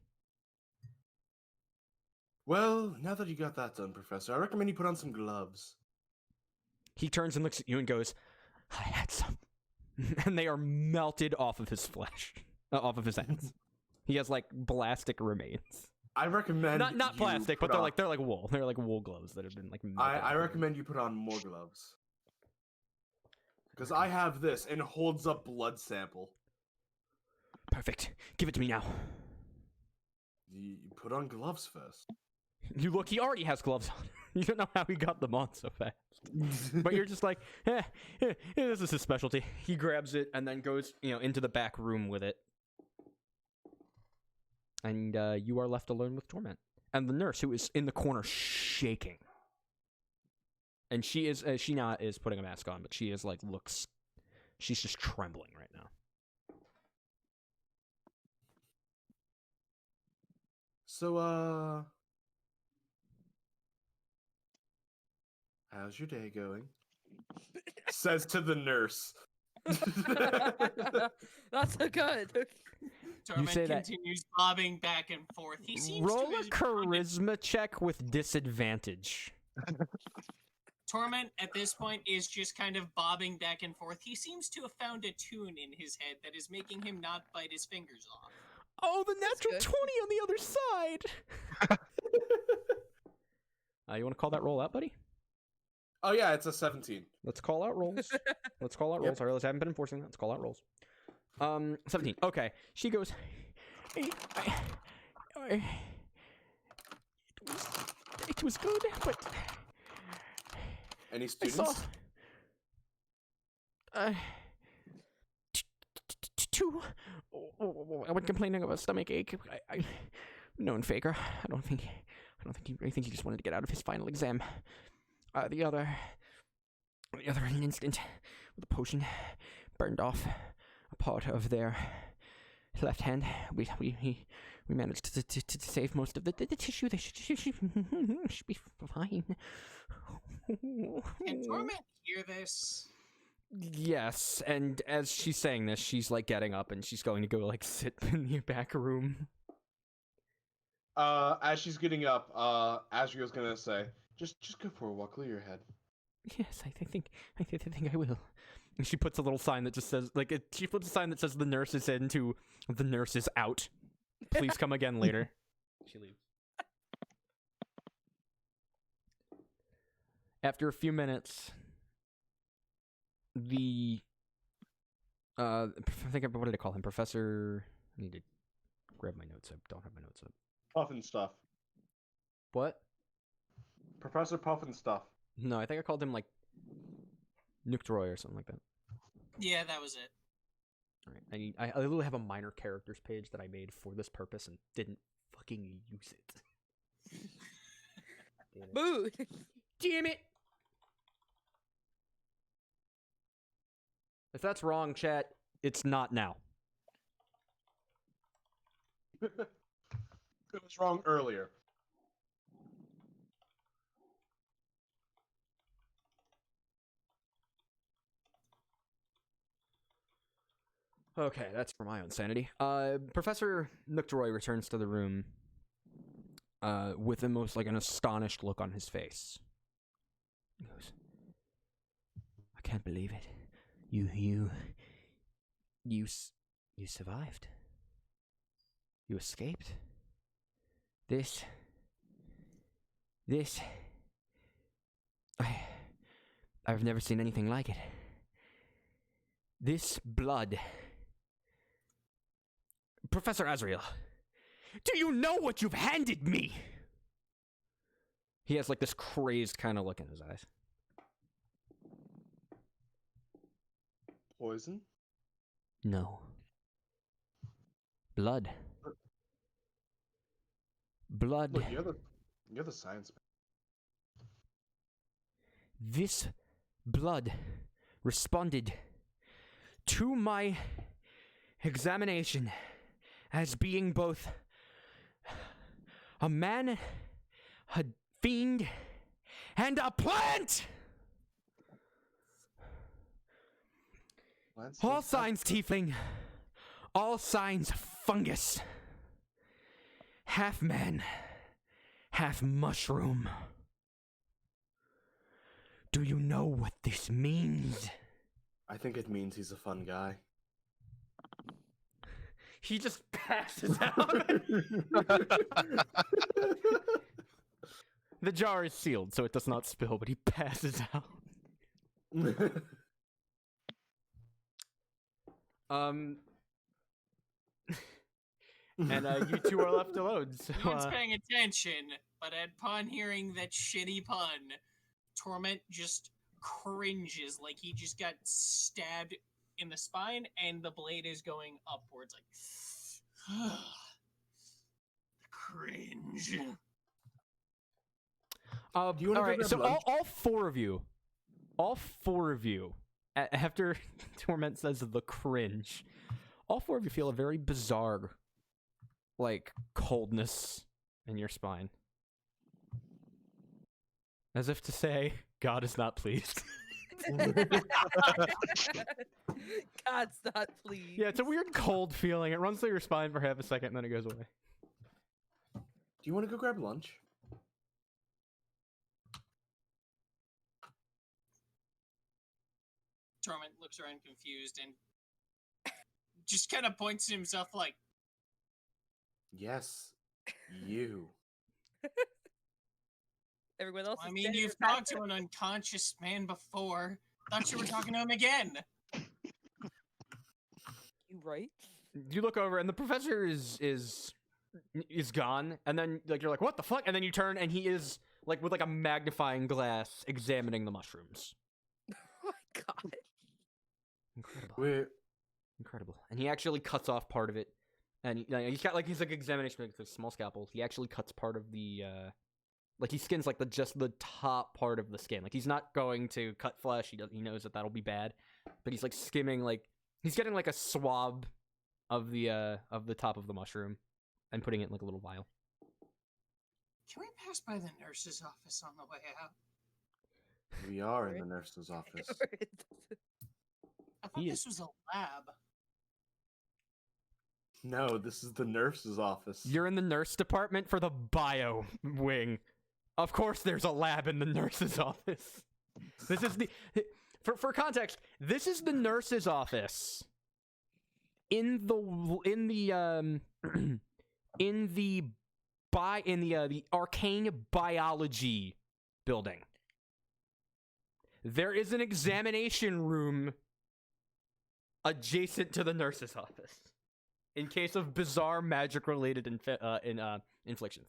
Well, now that you got that done, Professor, I recommend you put on some gloves. He turns and looks at you and goes, "I had some," and they are melted off of his flesh, off of his hands. He has like plastic remains. I recommend Not you plastic, but put they're on- like wool. They're like wool gloves that have been like. melted I off. recommend you put on more gloves. Because I have this and holds up blood sample. Perfect. Give it to me now. You put on gloves first. You look. He already has gloves on. You don't know how he got them on so fast. But you're just like, this is his specialty. He grabs it and then goes, into the back room with it. And you are left alone with Torment. And the nurse, who is in the corner shaking. And she now is putting a mask on, but she is she's just trembling right now. So, how's your day going? Says to the nurse. That's so good. Torment say that- continues bobbing back and forth. He seems Roll to a have charisma check with disadvantage. Torment at this point is just kind of bobbing back and forth. He seems to have found a tune in his head that is making him not bite his fingers off. Oh, the natural good. 20 on the other side! You want to call that roll out, buddy? Oh yeah, it's a 17. Let's call out rolls. Let's call out Yep. rolls. I realize I haven't been enforcing that. Let's call out rolls. 17. Okay. She goes, it was good, but Any I students? saw two. I went complaining of a stomach ache. I known Faker. I don't think he just wanted to get out of his final exam. The other in an instant, with a potion, burned off a part of their left hand. We managed to save most of the tissue. They should be fine. Can Torment hear this? Yes, and as she's saying this, she's getting up and she's going to go sit in the back room. As she's getting up, Asriel's gonna say, just go for a walk, clear your head. Yes, I think I will. And she puts a little sign that just says, she flips a sign that says the nurse is in to the nurse is out. Please come again later. She leaves. After a few minutes, I think, what did I call him? Professor, I need to grab my notes. I don't have my notes up. Puffin stuff. What? Professor Puffin stuff. No, I think I called him Nuktroy or something like that. Yeah, that was it. All right, I literally have a minor characters page that I made for this purpose and didn't fucking use it. Damn it. Boo! Damn it! If that's wrong, chat, it's not now. It was wrong earlier. Okay, that's for my own sanity. Professor Nuktroy returns to the room with the most an astonished look on his face. He goes, I can't believe it. You survived. You escaped. This I've never seen anything like it. This blood. Professor Azrael, do you know what you've handed me? He has this crazed kind of look in his eyes. Poison? No. Blood. Blood. Look, you're the science man. This blood responded to my examination as being both a man, a fiend, and a plant! All signs tiefling, all signs fungus. Half man, half mushroom. Do you know what this means? I think it means he's a fun guy. He just passes out. The jar is sealed, so it does not spill, but he passes out. And you two are left alone. So, No one's paying attention, but upon hearing that shitty pun, Torment just cringes like he just got stabbed in the spine and the blade is going upwards like cringe. Do you All wanna go right, grab so lunch? all four of you, after Torment says the cringe, all four of you feel a very bizarre, like, coldness in your spine. As if to say, God is not pleased. God's not pleased. Yeah, it's a weird cold feeling. It runs through your spine for half a second, and then it goes away. Do you want to go grab lunch? Torment looks around confused and just kind of points to himself like, Yes, you. Everyone else. I is mean, dead you've or talked to back an unconscious man before. Thought you were talking to him again. there. You right? You look over, and the professor is gone, and then like you're like, what the fuck? And then you turn, and he is like with like a magnifying glass examining the mushrooms. Oh my god. Incredible. Wait, Incredible. And he actually cuts off part of it. And he's got like his like examination with a small scalpel. He actually cuts part of the like he skins like just the top part of the skin. Like he's not going to cut flesh. He knows that that'll be bad. But he's like skimming like he's getting like a swab of the top of the mushroom and putting it in like a little vial. Can we pass by the nurse's office on the way out? we are in the nurse's office. I thought He this was a lab. No, this is the nurse's office. You're in the nurse department for the bio wing. Of course there's a lab in the nurse's office. This is the for context, this is the nurse's office in the arcane biology building. There is an examination room adjacent to the nurse's office in case of bizarre magic-related inflictions.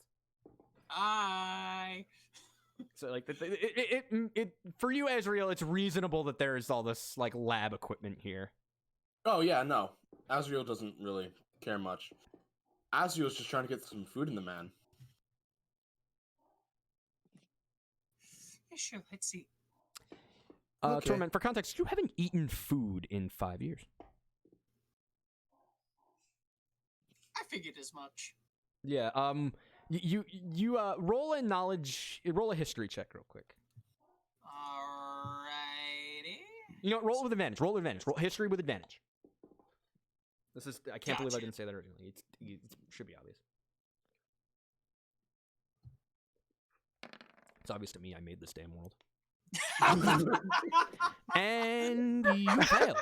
So, like, it for you, Ezreal, it's reasonable that there is all this like lab equipment here. Oh yeah, no. Azriel doesn't really care much. Azriel's just trying to get some food in the man. Yeah, sure, let's see. Okay. Torment, for context, you haven't eaten food in 5 years. I figured as much. Yeah. You roll a history check real quick. Alrighty. You know, roll with advantage. Roll history with advantage. I can't believe I Gotcha. didn't say that originally. It should be obvious. It's obvious to me. I made this damn world. And you fail.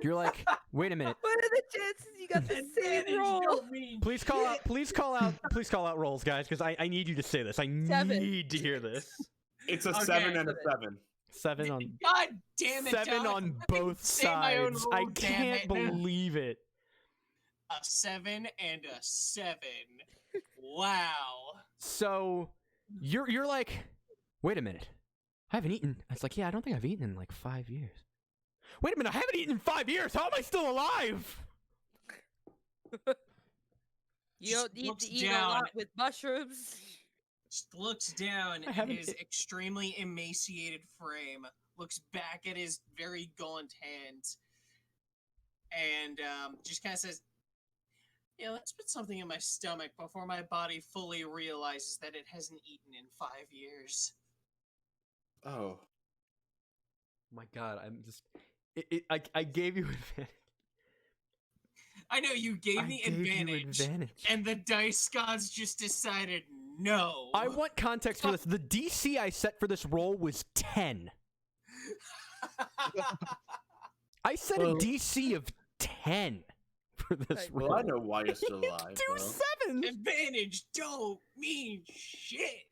You're like, wait a minute. What are the chances you got the same Advantage roll? don't mean Please call out rolls, guys, because I need you to say this. I need to hear this. It's a Okay, 7 and a 7. 7 on God damn it, 7 Jonathan, on let me both say my own sides. roll, I damn can't it. believe it. A 7 and a 7. Wow. So you're like, wait a minute. I haven't eaten. It's like, yeah, I don't think I've eaten in like 5 years. Wait a minute, I haven't eaten in 5 years. How am I still alive? You don't Just need looks to eat a down. lot with mushrooms. Just looks down I at haven't his hit- extremely emaciated frame, looks back at his very gaunt hands, and just kind of says, yeah, let's put something in my stomach before my body fully realizes that it hasn't eaten in 5 years. Oh. My God, I'm just. I gave you advantage. I know you gave me advantage, and the dice gods just decided no. I want context for this. The DC I set for this roll was 10. I set a Well- DC of 10 for this Right. roll. Well, I know why you're still alive. Two bro. sevens. Advantage don't mean shit.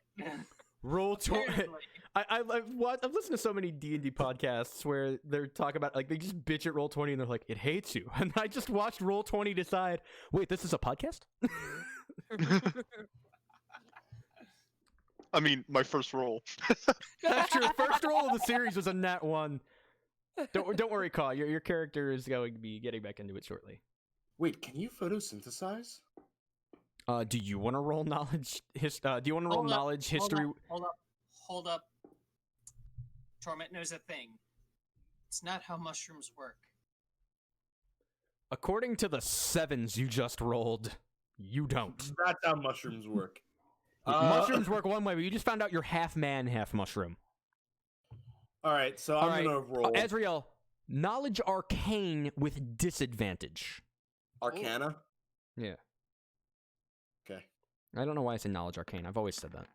Roll 20. Apparently. I've listened to so many D&D podcasts where they're talking about, like, they just bitch at Roll20 and they're like, it hates you. And I just watched Roll20 decide, wait, this is a podcast? I mean, my first roll. That's true. First roll of the series was a nat 1. Don't worry, Kaw. Your character is going to be getting back into it shortly. Wait, can you photosynthesize? Do you want to roll knowledge? Do you want to roll Hold up, knowledge history? Hold up. Torment knows a thing. It's not how mushrooms work. According to the 7s you just rolled, you don't. That's how mushrooms work. Mushrooms work one way, but you just found out you're half man, half mushroom. All right, so I'm gonna roll Azriel, knowledge arcane with disadvantage. Arcana. Yeah. Okay. I don't know why I said knowledge arcane. I've always said that.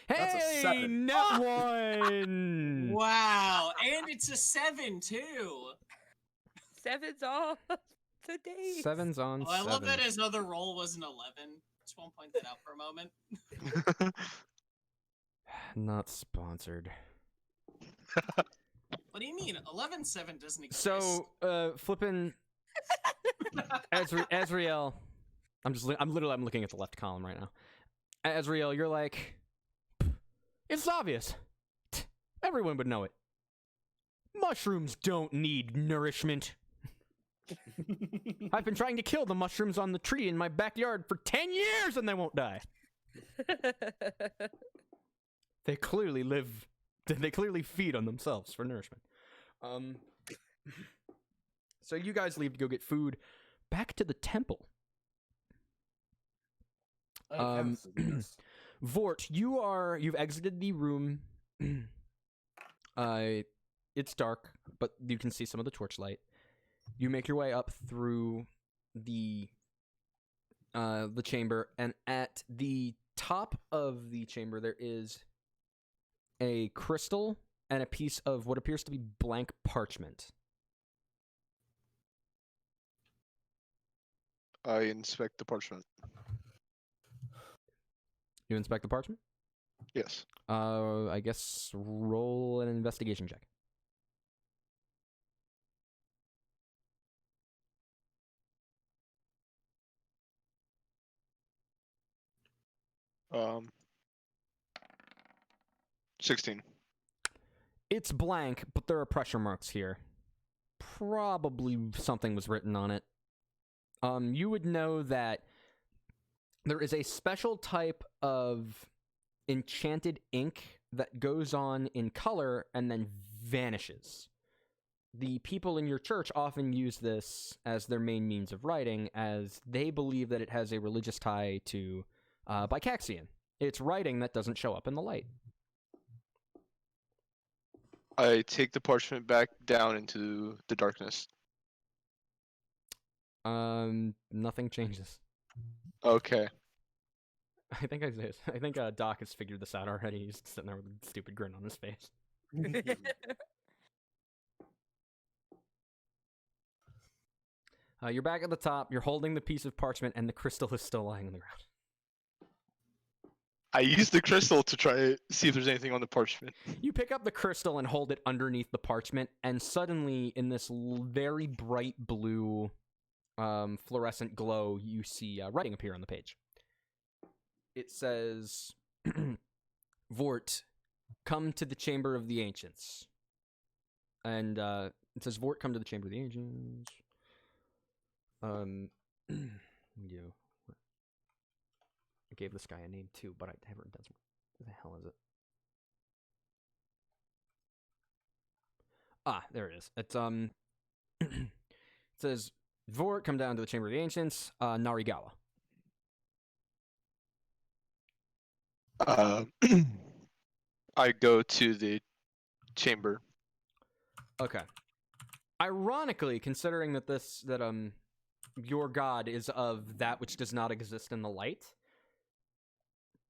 That's a Hey, 7. net 1! Wow, and it's a 7 too. 7's all today. 7's on Oh, I 7. love that his other roll was an 11. Just want to point that out for a moment. Not sponsored. What do you mean? 11-7 doesn't exist. So, flipping Azriel, I'm looking at the left column right now. Azriel, you're like, it's obvious. Everyone would know it. Mushrooms don't need nourishment. I've been trying to kill the mushrooms on the tree in my backyard for 10 years and they won't die. They clearly feed on themselves for nourishment. So you guys leave to go get food. Back to the temple. Vort, you've exited the room. It's dark, but you can see some of the torchlight. You make your way up through the chamber, and at the top of the chamber there is a crystal and a piece of what appears to be blank parchment. I inspect the parchment. You inspect the parchment? Yes. I guess roll an investigation check. Um, 16. It's blank, but there are pressure marks here. Probably something was written on it. You would know that there is a special type of enchanted ink that goes on in color and then vanishes. The people in your church often use this as their main means of writing, as they believe that it has a religious tie to Bicaxian. It's writing that doesn't show up in the light. I take the parchment back down into the darkness. Nothing changes. Okay. I think Doc has figured this out already. He's sitting there with a stupid grin on his face. You're back at the top. You're holding the piece of parchment, and the crystal is still lying on the ground. I use the crystal to try to see if there's anything on the parchment. You pick up the crystal and hold it underneath the parchment, and suddenly, in this very bright blue fluorescent glow, you see writing appear on the page. It says, Vort, come to the Chamber of the Ancients. And it says, Vort, come to the Chamber of the Ancients. I gave this guy a name too, but I haven't done some. What the hell is it? Ah, there it is. It's it says, Vort, come down to the Chamber of the Ancients, Narigawa. I go to the chamber. Okay. Ironically, considering that your god is of that which does not exist in the light,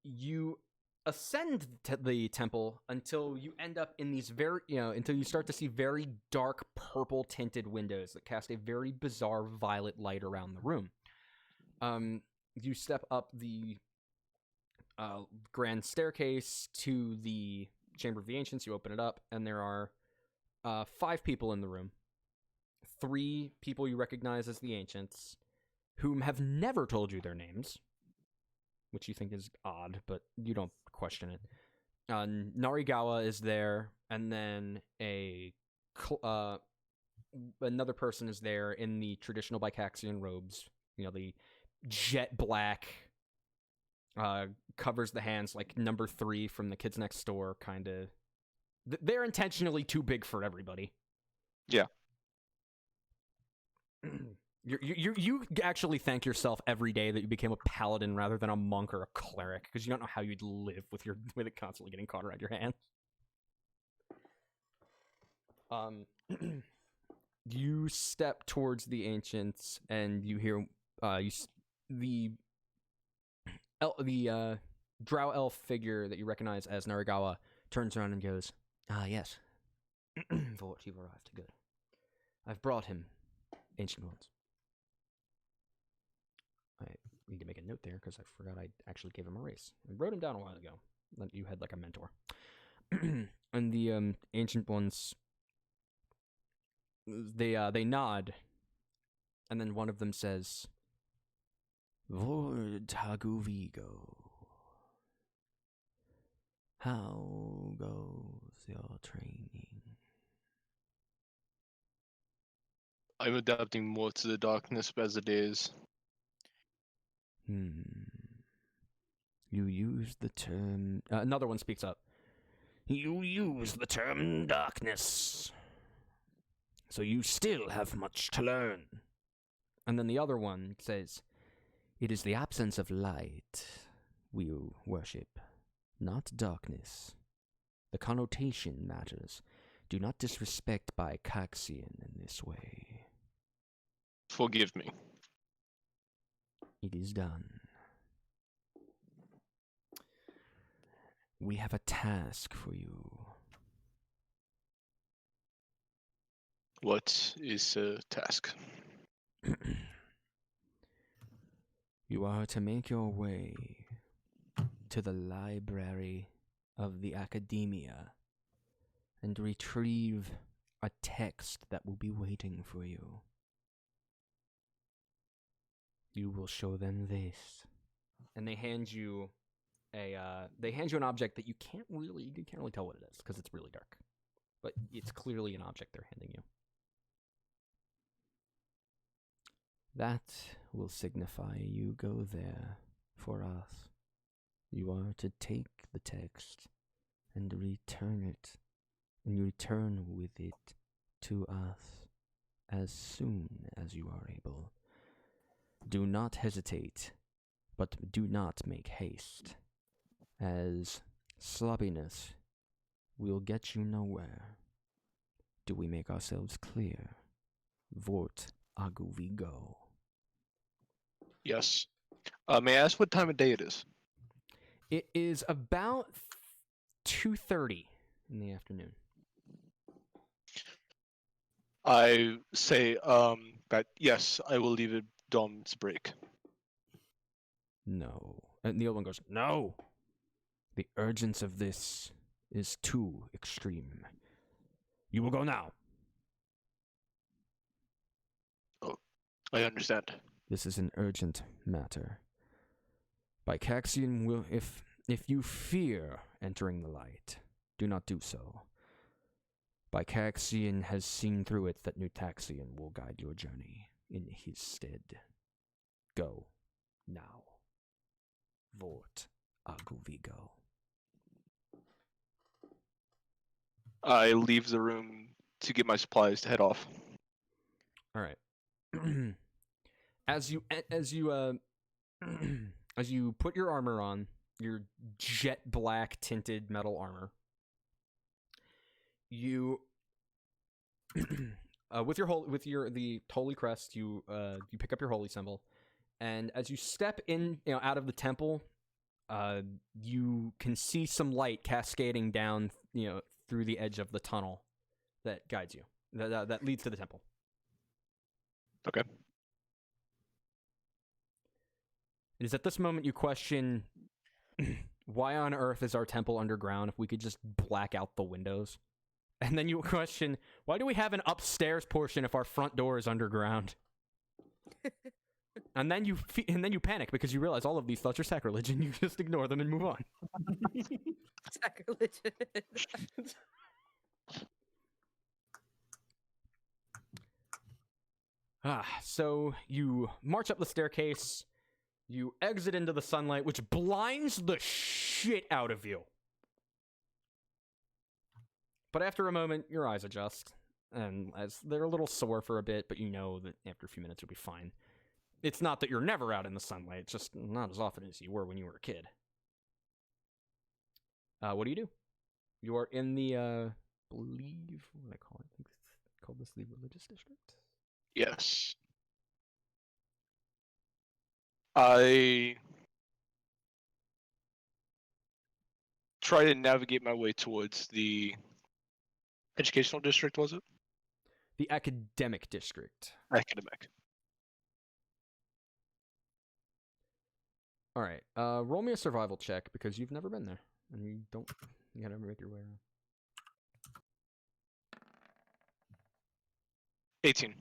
you ascend to the temple until you end up in these until you start to see very dark purple tinted windows that cast a very bizarre violet light around the room. You step up the grand staircase to the Chamber of the Ancients. You open it up, and there are 5 people in the room. 3 people you recognize as the Ancients, whom have never told you their names, which you think is odd, but you don't question it. Narigawa is there, and then another person is there in the traditional Bikaxian robes. You know, the jet black, covers the hands like number 3 from the Kids Next Door, kind of. They're intentionally too big for everybody. Yeah. You actually thank yourself every day that you became a paladin rather than a monk or a cleric, because you don't know how you'd live with it constantly getting caught around your hands. You step towards the ancients, and you hear the drow elf figure that you recognize as Narigawa turns around and goes, "Ah, yes. Vort, you've arrived. Good. I've brought him, ancient ones." I need to make a note there because I forgot I actually gave him a race. I wrote him down a while ago. You had like a mentor. And the ancient ones, they nod, and then one of them says, "Vord Haguvigo, how goes your training?" I'm adapting more to the darkness as it is. You use the term... another one speaks up. "You use the term darkness. So you still have much to learn." And then the other one says, "It is the absence of light we worship, not darkness. The connotation matters. Do not disrespect Bikaxian in this way." Forgive me. It is done. We have a task for you. What is a task? You are to make your way to the library of the Academia and retrieve a text that will be waiting for you. You will show them this. And they hand you an object that you can't really tell what it is because it's really dark. But it's clearly an object they're handing you. That will signify you go there for us. You are to take the text and return it, and you return with it to us as soon as you are able. Do not hesitate, but do not make haste, as sloppiness will get you nowhere. Do we make ourselves clear? Vort Aguvigo. Yes. May I ask what time of day it is? It is about 2:30 in the afternoon. I say that yes, I will leave it Dom's break. No. And the other one goes, "No! The urgency of this is too extreme. You will go now." Oh, I understand. This is an urgent matter. Bikaxian will, if you fear entering the light, do not do so. Bikaxian has seen through it that Nutaxian will guide your journey in his stead. Go now. Vort Aguvigo. I leave the room to get my supplies to head off. All right. As you as you put your armor on, your jet black tinted metal armor, you with the holy crest, you pick up your holy symbol, and as you step in, out of the temple, you can see some light cascading down, through the edge of the tunnel that guides you, that leads to the temple. Okay. It is at this moment you question, why on earth is our temple underground if we could just black out the windows? And then you question, why do we have an upstairs portion if our front door is underground? And then you panic because you realize all of these thoughts are sacrilege, and you just ignore them and move on. Sacrilege. So you march up the staircase, you exit into the sunlight, which blinds the shit out of you. But after a moment, your eyes adjust, and as they're a little sore for a bit, but you know that after a few minutes you'll be fine. It's not that you're never out in the sunlight, it's just not as often as you were when you were a kid. What do? You are in the, believe, what do I call it? I think it's called this the religious district? Yes. I try to navigate my way towards the educational district, was it? The academic district. Academic. All right. Roll me a survival check because you've never been there, and you gotta make your way around. 18.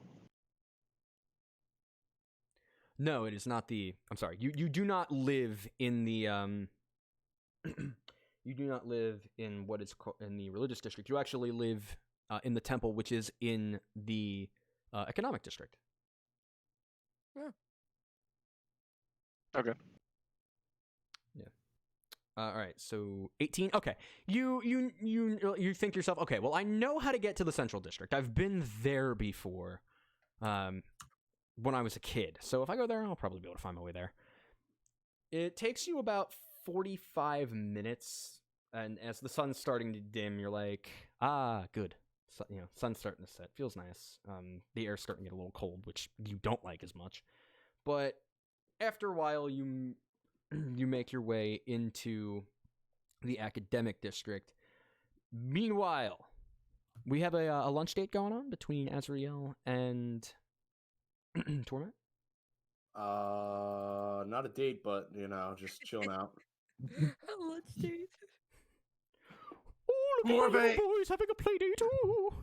No, it is not the. I'm sorry. You do not live in the you do not live in what is in the religious district. You actually live in the temple, which is in the economic district. Okay. Yeah. All right. So 18. Okay. You think to yourself, okay, well, I know how to get to the central district. I've been there before. When I was a kid. So if I go there, I'll probably be able to find my way there. It takes you about 45 minutes, and as the sun's starting to dim, you're like, good. So, sun's starting to set. Feels nice. The air's starting to get a little cold, which you don't like as much. But after a while, you make your way into the academic district. Meanwhile, we have a lunch date going on between Azrael and Torment? Not a date, but just chilling out. Let's date. Oh, look More at of my a- boys having a play date. Ooh.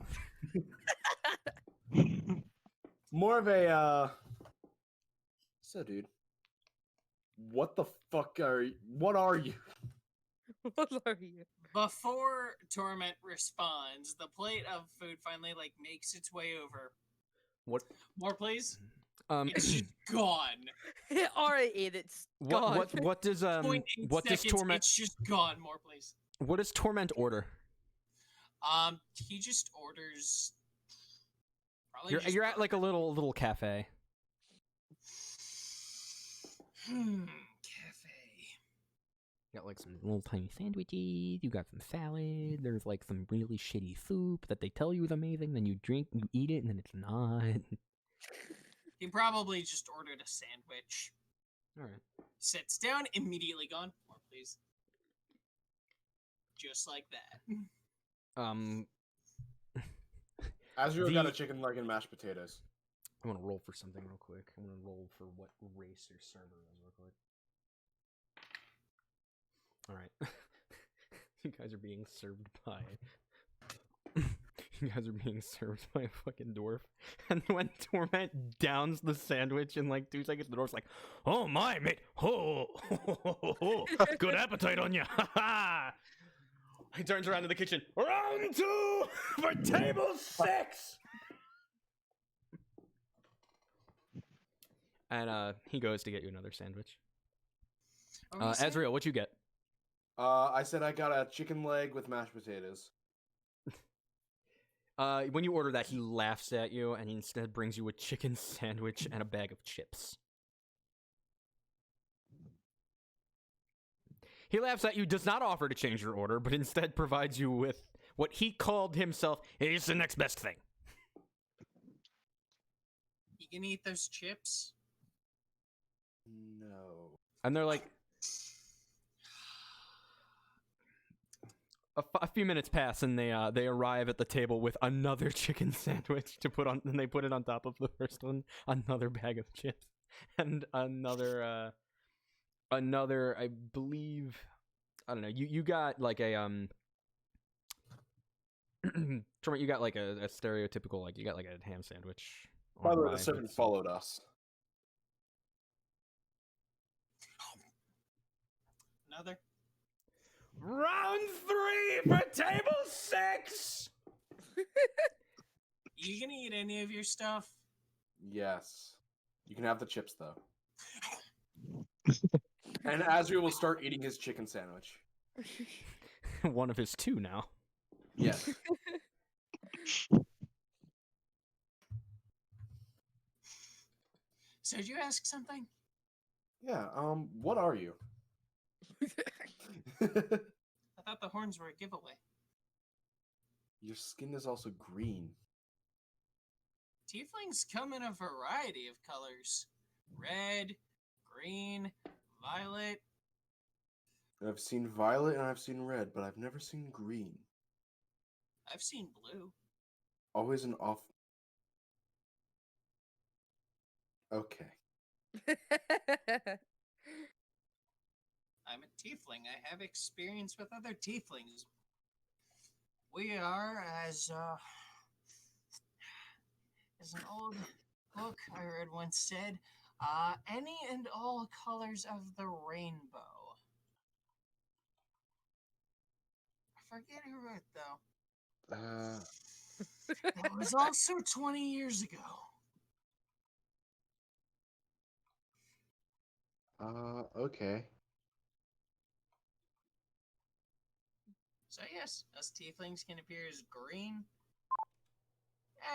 More of a So, dude, what the fuck what are you? What are you? Before Torment responds, the plate of food finally makes its way over. What? More, please. It's just gone. Alright, it's gone. What does 0.8 what does seconds, Torment It's just gone. More, please. what does Torment order? He just orders. Probably You're at like a little cafe. Cafe. You got like some little tiny sandwiches, you got some salad, there's like some really shitty soup that they tell you is amazing, then you drink, you eat it, and then it's not. He probably just ordered a sandwich. Alright. Sits down, immediately gone. More, please. Just like that. Azrael got a chicken leg and mashed potatoes. I want to roll for something real quick. I want to roll for what race your server is real quick. Alright. You guys are being served by... You guys are being served by a fucking dwarf. And when Torment downs the sandwich in like 2 seconds, the dwarf's like, oh my, mate. Oh, good appetite on you. He turns around to the kitchen. Round 2 for table 6. And he goes to get you another sandwich. Azrael, what'd you get? I said I got a chicken leg with mashed potatoes. When you order that, he laughs at you, and he instead brings you a chicken sandwich and a bag of chips. He laughs at you, does not offer to change your order, but instead provides you with what he called himself is the next best thing. You can eat those chips? No. And they're like... A few minutes pass, and they arrive at the table with another chicken sandwich to put on, and they put it on top of the first one, another bag of chips, and another, I believe, I don't know, you got like a, Torment, you got like a stereotypical, like, you got like a ham sandwich. By the way, rye the servant with some- followed us. another. Round 3 for table 6. You gonna eat any of your stuff? Yes. You can have the chips though. And Azrael will start eating his chicken sandwich. One of his 2 now. Yes. So did you ask something? Yeah. What are you? I thought the horns were a giveaway. Your skin is also green. Tieflings come in a variety of colors. Red, green, violet. I've seen violet and I've seen red, but I've never seen green. I've seen blue. Always an off. Okay. I'm a tiefling. I have experience with other tieflings. We are as an old book I read once said, any and all colors of the rainbow. I forget who wrote though. That was also 20 years ago. Okay. So yes, us tieflings can appear as green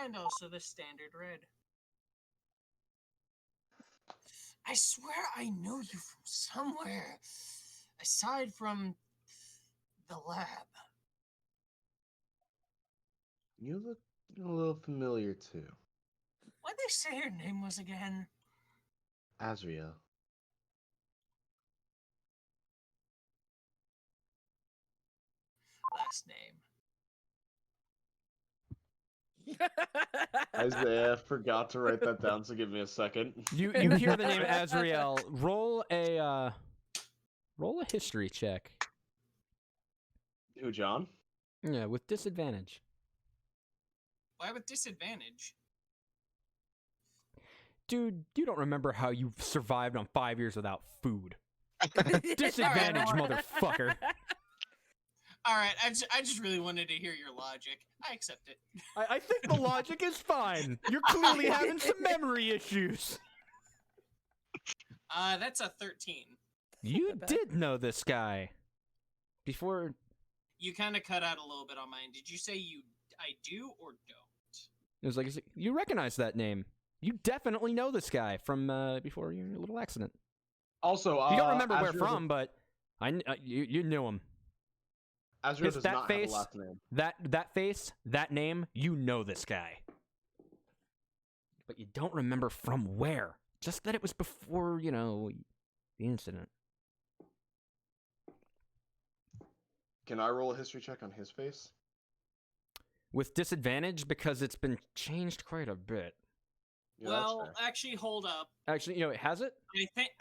and also the standard red. I swear I know you from somewhere, aside from the lab. You look a little familiar too. What'd they say your name was again? Azrael. Last name. Isaiah forgot to write that down, so give me a second. You hear the name Azrael. Roll a history check. Who, John? Yeah, with disadvantage. Why with disadvantage? Dude, you don't remember how you survived on 5 years without food. Disadvantage, motherfucker. All right, I just really wanted to hear your logic. I accept it. I think the logic is fine. You're clearly having some memory issues. That's a 13. You did know this guy. Before... You kind of cut out a little bit on mine. Did you say I do or don't? It was like, you recognize that name. You definitely know this guy from before your little accident. Also, You don't remember where from, but you knew him. Azrael does that not face, have a last name. That face, that name, you know this guy. But you don't remember from where. Just that it was before, the incident. Can I roll a history check on his face? With disadvantage, because it's been changed quite a bit. Yeah, well, that's fair. actually, hold up. Actually, has it?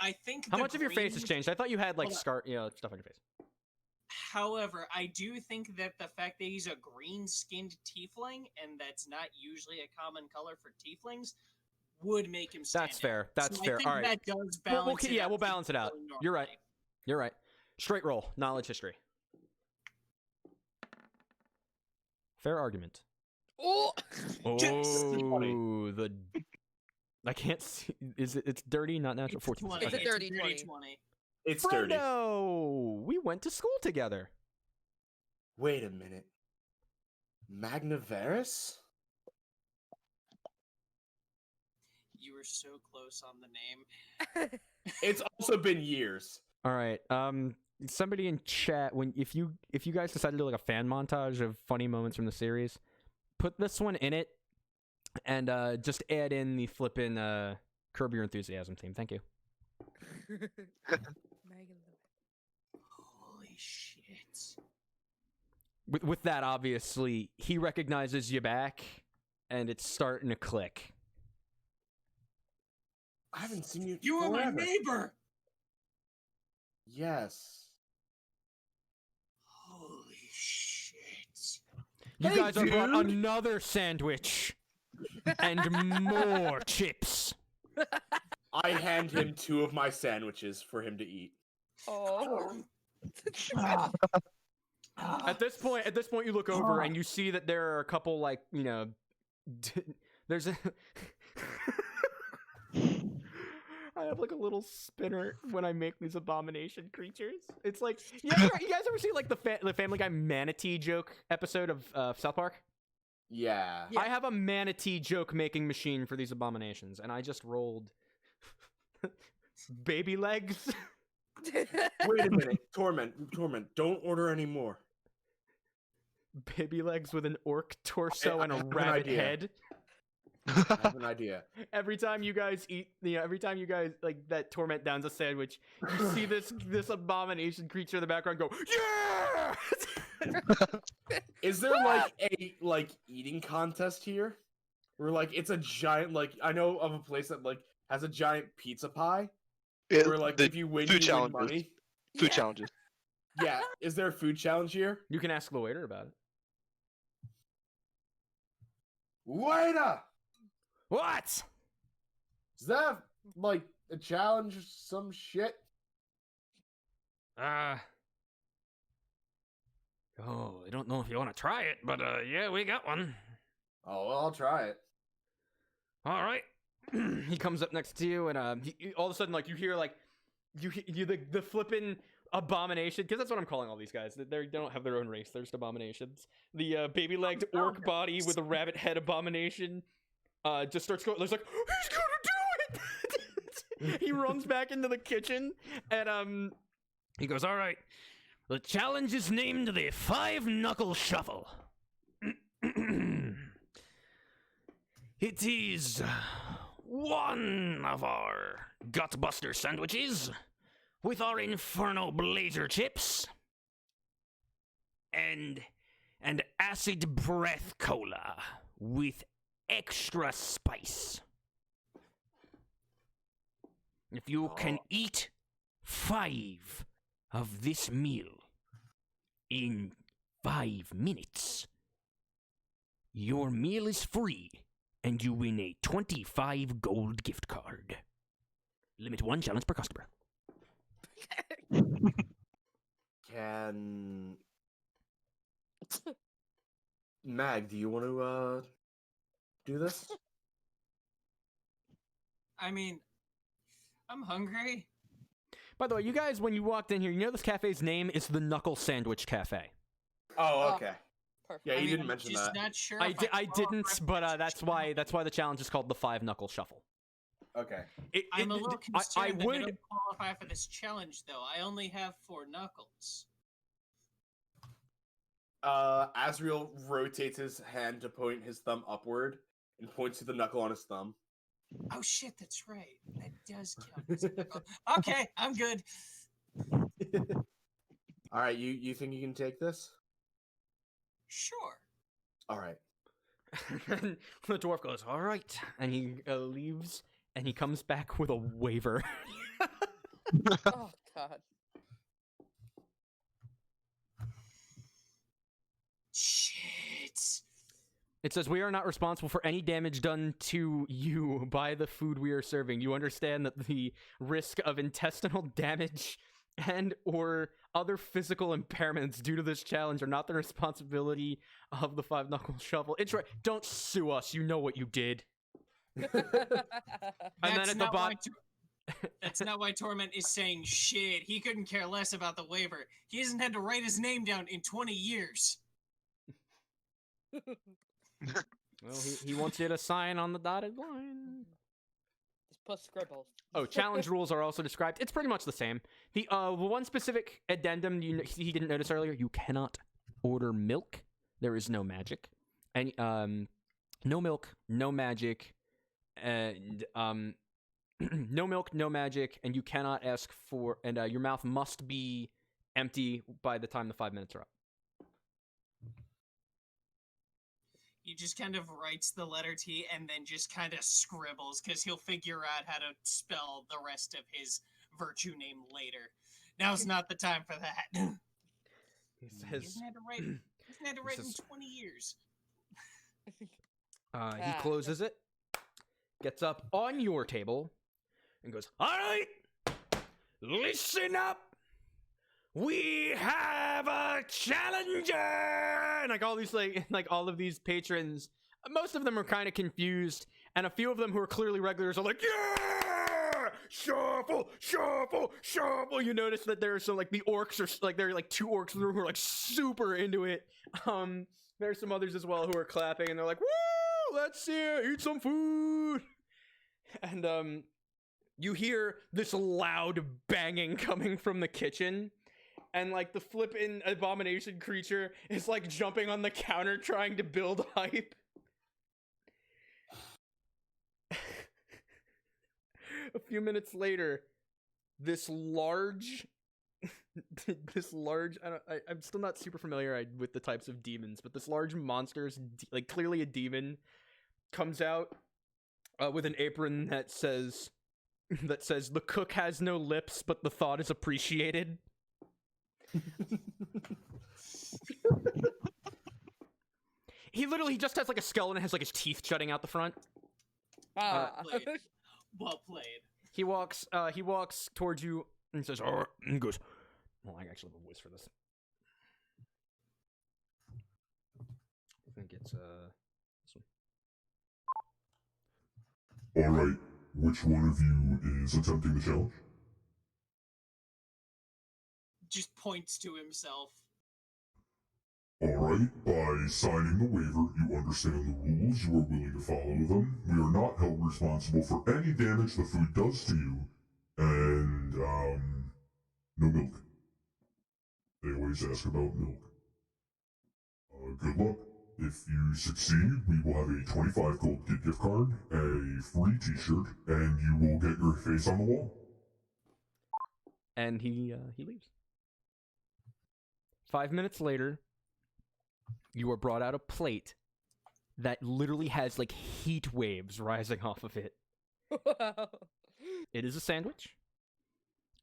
I think. How much of your face has changed? I thought you had like stuff on your face. However, I do think that the fact that he's a green-skinned tiefling, and that's not usually a common color for tieflings, would make him stand That's fair. out. That's So fair. I think All right. that does balance it out. We'll balance it out. You're right. normally. You're right. Straight roll. Knowledge history. Fair argument. Oh! Yes! The... I can't see. It's dirty, not natural. 14. 20. It's a dirty 20. It's dirty. Friendo! We went to school together. Wait a minute. Magnaveris? You were so close on the name. It's also been years. All right. Somebody in chat, if you guys decide to do like a fan montage of funny moments from the series, put this one in it, and just add in the flippin' Curb Your Enthusiasm theme. Thank you. Holy shit. With that, obviously, he recognizes you back, and it's starting to click. I haven't seen you. You were my forever. neighbor! Yes. Holy shit. You Hey, guys are brought dude. another sandwich and more chips. I hand him 2 of my sandwiches for him to eat. Oh. At this point, you look over and you see that there are a couple, like, you know, there's a. I have like a little spinner when I make these abomination creatures. It's like, you guys ever see like the Family Guy manatee joke episode of South Park? Yeah. Yeah. I have a manatee joke making machine for these abominations, and I just rolled baby legs. Wait a minute, Torment, don't order any more. Baby legs with an orc torso and I a have an rabbit idea. head. I have an idea. Every time you guys eat, every time you guys like that Torment downs a sandwich, you see this abomination creature in the background go, yeah! Is there like a eating contest here? Where like it's a giant I know of a place that like has a giant pizza pie. Where like if you win, food you win challenges. money. Food challenges. Yeah, is there a food challenge here? You can ask the waiter about it. Waiter! What? Is that like a challenge or some shit? Oh, I don't know if you want to try it, but yeah, we got one. Oh, well, I'll try it. All right. He comes up next to you, and all of a sudden, like you hear like the flippin' abomination, because that's what I'm calling all these guys. They don't have their own race. They're just abominations. The baby-legged orc body with a rabbit head abomination just starts going. There's like, he's gonna do it. He runs back into the kitchen, and he goes, "All right, the challenge is named the 5-Knuckle Shuffle. It is one of our Gutbuster sandwiches with our Inferno Blazer chips and Acid Breath Cola with extra spice. If you can eat 5 of this meal in 5 minutes, your meal is free and you win a 25 gold gift card. Limit 1 challenge per customer." Can Mag, do you want to do this? I mean, I'm hungry. By the way, you guys, when you walked in here, you know this cafe's name is the Knuckle Sandwich Cafe. Oh, okay. Perfect. Yeah, I you mean, didn't I'm mention just that. not sure. I if follow didn't, but reference that's why the challenge is called the 5-Knuckle Shuffle. Okay. I'm a little concerned I that I would. don't qualify for this challenge, though. I only have 4 knuckles. Azriel rotates his hand to point his thumb upward and points to the knuckle on his thumb. Oh shit, that's right. That does count as a knuckle. Okay, I'm good. All right, you think you can take this? Sure. All right. And the dwarf goes, "All right," and he leaves, and he comes back with a waiver. Oh god. Shit. It says, "We are not responsible for any damage done to you by the food we are serving. You understand that the risk of intestinal damage and or other physical impairments due to this challenge are not the responsibility of the 5-Knuckle Shuffle. It's right. Don't sue us. You know what you did." And then That's at the not bottom, That's not why Torment is saying shit. He couldn't care less about the waiver. He hasn't had to write his name down in 20 years. well, he wants you to sign on the dotted line. Just plus scribbles. Oh, challenge rules are also described. It's pretty much the same. The one specific addendum he didn't notice earlier: you cannot order milk. There is no magic, and no milk, no magic, and no milk, no magic, and you cannot ask for. And your mouth must be empty by the time the 5 minutes are up. He just kind of writes the letter T and then just kind of scribbles because he'll figure out how to spell the rest of his virtue name later. Now's not the time for that. He He says. hasn't had to write, in says- 20 years. He closes it, gets up on your table, and goes, "All right, listen up. we have a challenger, and like all these like all of these patrons, most of them are kind of confused, and a few of them who are clearly regulars are like, yeah, shuffle, shuffle, shuffle. You notice that there are some like the orcs are like there are like 2 orcs in the room who are like super into it. There's some others as well who are clapping, and they're like, woo, let's see it, eat some food. And you hear this loud banging coming from the kitchen. And, like, the flippin' abomination creature is, like, jumping on the counter trying to build hype. A few minutes later, this large... I'm still not super familiar with the types of demons, but this large monster, like, clearly a demon, comes out with an apron that says, the cook has no lips, but the thought is appreciated. He just has like a skull and has like his teeth jutting out the front. Well played. He walks towards you and says, oh, and goes, well, I actually have a voice for this. I think it's this one. Alright, which one of you is attempting the challenge? Just points to himself. Alright, by signing the waiver, you understand the rules, you are willing to follow them. We are not held responsible for any damage the food does to you. And, no milk. They always ask about milk. Good luck. If you succeed, we will have a 25 gold gift card, a free t-shirt, and you will get your face on the wall. And he leaves. 5 minutes later, you are brought out a plate that literally has like heat waves rising off of it. Wow. It is a sandwich.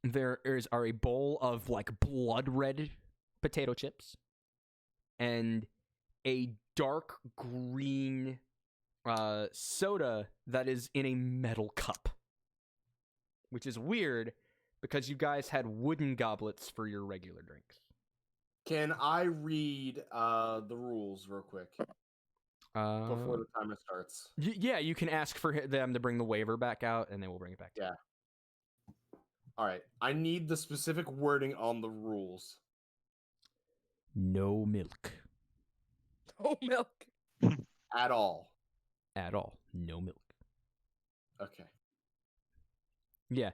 There are a bowl of like blood red potato chips and a dark green soda that is in a metal cup, which is weird because you guys had wooden goblets for your regular drinks. Can I read the rules real quick before the timer starts? Yeah, you can ask for them to bring the waiver back out, and they will bring it back. Yeah. All right. I need the specific wording on the rules. No milk. No milk. At all. At all. No milk. Okay. Yeah.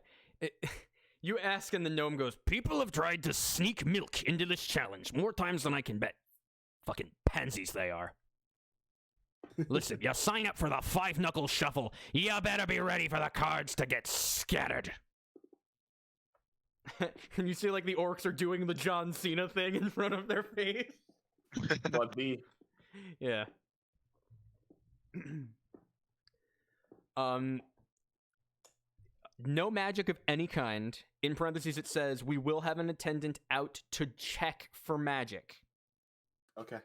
You ask, and the gnome goes, people have tried to sneak milk into this challenge more times than I can bet. Fucking pansies they are. Listen, you sign up for the 5-knuckle shuffle. You better be ready for the cards to get scattered. And you see, like, the orcs are doing the John Cena thing in front of their face. What B? Yeah. No magic of any kind. In parentheses, it says, we will have an attendant out to check for magic. Okay.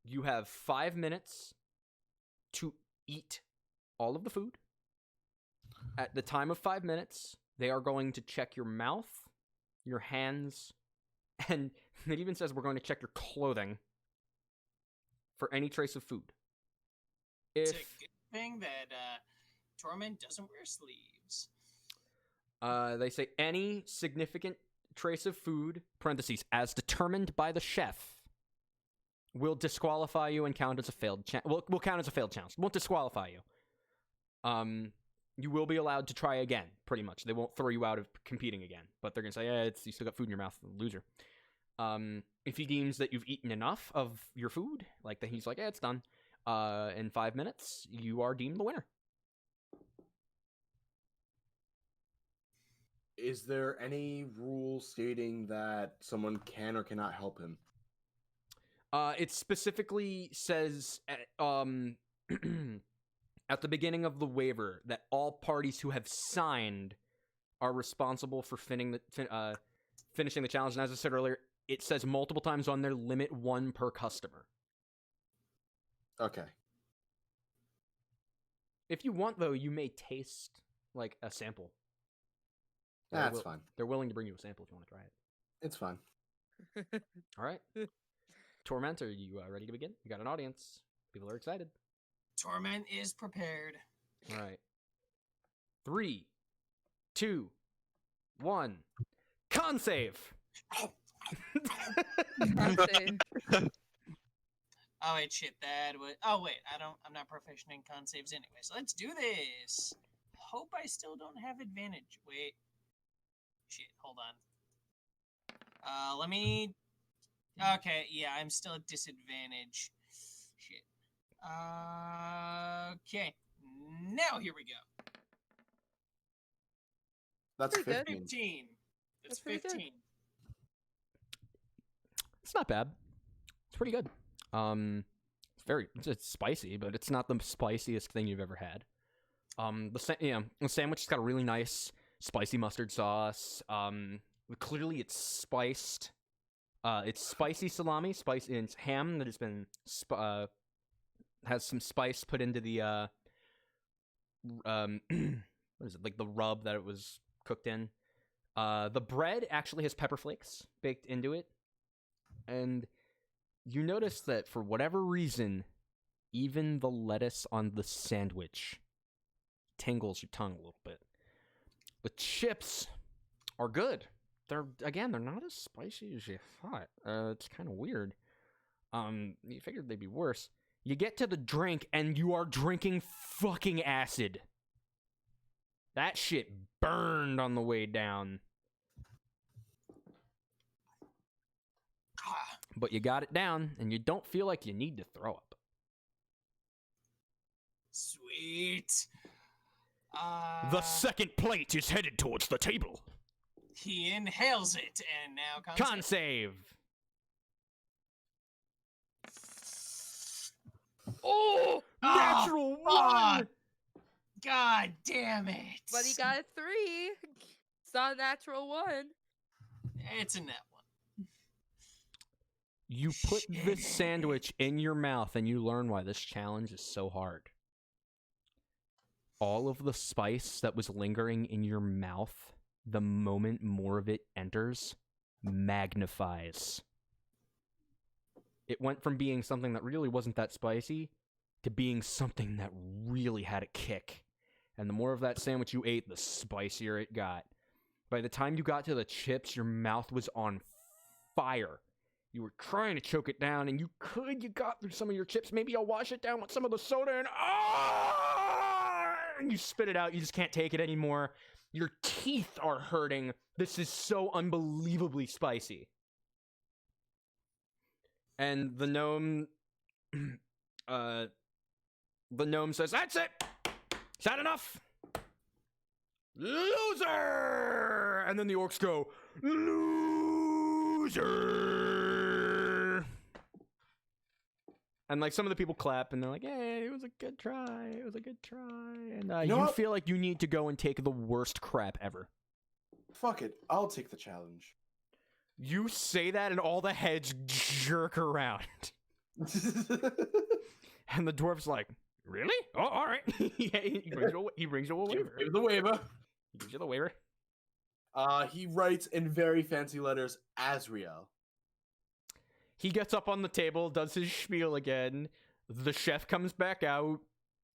You have 5 minutes to eat all of the food. At the time of 5 minutes, they are going to check your mouth, your hands, and it even says we're going to check your clothing for any trace of food. It's a good thing that Torment doesn't wear sleeves. They say any significant trace of food, parentheses, as determined by the chef, will disqualify you and count as a failed challenge. Will count as a failed challenge. Won't disqualify you. You will be allowed to try again, pretty much. They won't throw you out of competing again, but they're gonna say, yeah, you still got food in your mouth, loser. If he deems that you've eaten enough of your food, like that, he's like, yeah, it's done. In 5 minutes, you are deemed the winner. Is there any rule stating that someone can or cannot help him? It specifically says at the beginning of the waiver that all parties who have signed are responsible for finishing the challenge. And as I said earlier, it says multiple times on there, limit 1 per customer. Okay. If you want, though, you may taste like a sample. That's fine. They're willing to bring you a sample if you want to try it. It's fine. All right. Torment, are you ready to begin? You got an audience. People are excited. Torment is prepared. All right. 3, 2, 1. Con save. Oh wait, shit, that was. Oh wait, I'm not proficient in con saves anyway. So let's do this. Hope I still don't have advantage. Wait. Shit, hold on. Let me. Okay, yeah, I'm still at disadvantage. Shit. Okay. Now here we go. That's Pretty good. 15. 15. That's pretty good. 15. It's not bad. It's pretty good. It's spicy, but it's not the spiciest thing you've ever had. The sandwich has got a really nice spicy mustard sauce. Clearly it's spiced. It's spicy salami, and it's ham that has been has some spice put into the what is it, like the rub that it was cooked in. The bread actually has pepper flakes baked into it, and you notice that for whatever reason, even the lettuce on the sandwich tingles your tongue a little bit. The chips are good. They're not as spicy as you thought. It's kind of weird. You figured they'd be worse. You get to the drink, and you are drinking fucking acid. That shit burned on the way down. But you got it down, and you don't feel like you need to throw up. Sweet. The second plate is headed towards the table. He inhales it, and now Con save. Oh! Natural fuck. 1! God damn it. But he got a 3. It's not a natural 1. It's a net one. You put this sandwich in your mouth, and you learn why this challenge is so hard. All of the spice that was lingering in your mouth, the moment more of it enters, magnifies. It went from being something that really wasn't that spicy to being something that really had a kick. And the more of that sandwich you ate, the spicier it got. By the time you got to the chips, your mouth was on fire. You were trying to choke it down, and you got through some of your chips. Maybe I'll wash it down with some of the soda, and you spit it out. You just can't take it anymore. Your teeth are hurting. This is so unbelievably spicy. And the gnome says, "That's it! Is that enough? Loser!" And then the orcs go, "Loser!" And like some of the people clap and they're like, "Hey, it was a good try. It was a good try." And you feel like you need to go and take the worst crap ever. Fuck it. I'll take the challenge. You say that and all the heads jerk around. And the dwarf's like, "Really? Oh, all right." He brings you a waiver. Give the waiver. He gives you the waiver. He writes in very fancy letters, Azriel. He gets up on the table, does his spiel again. The chef comes back out,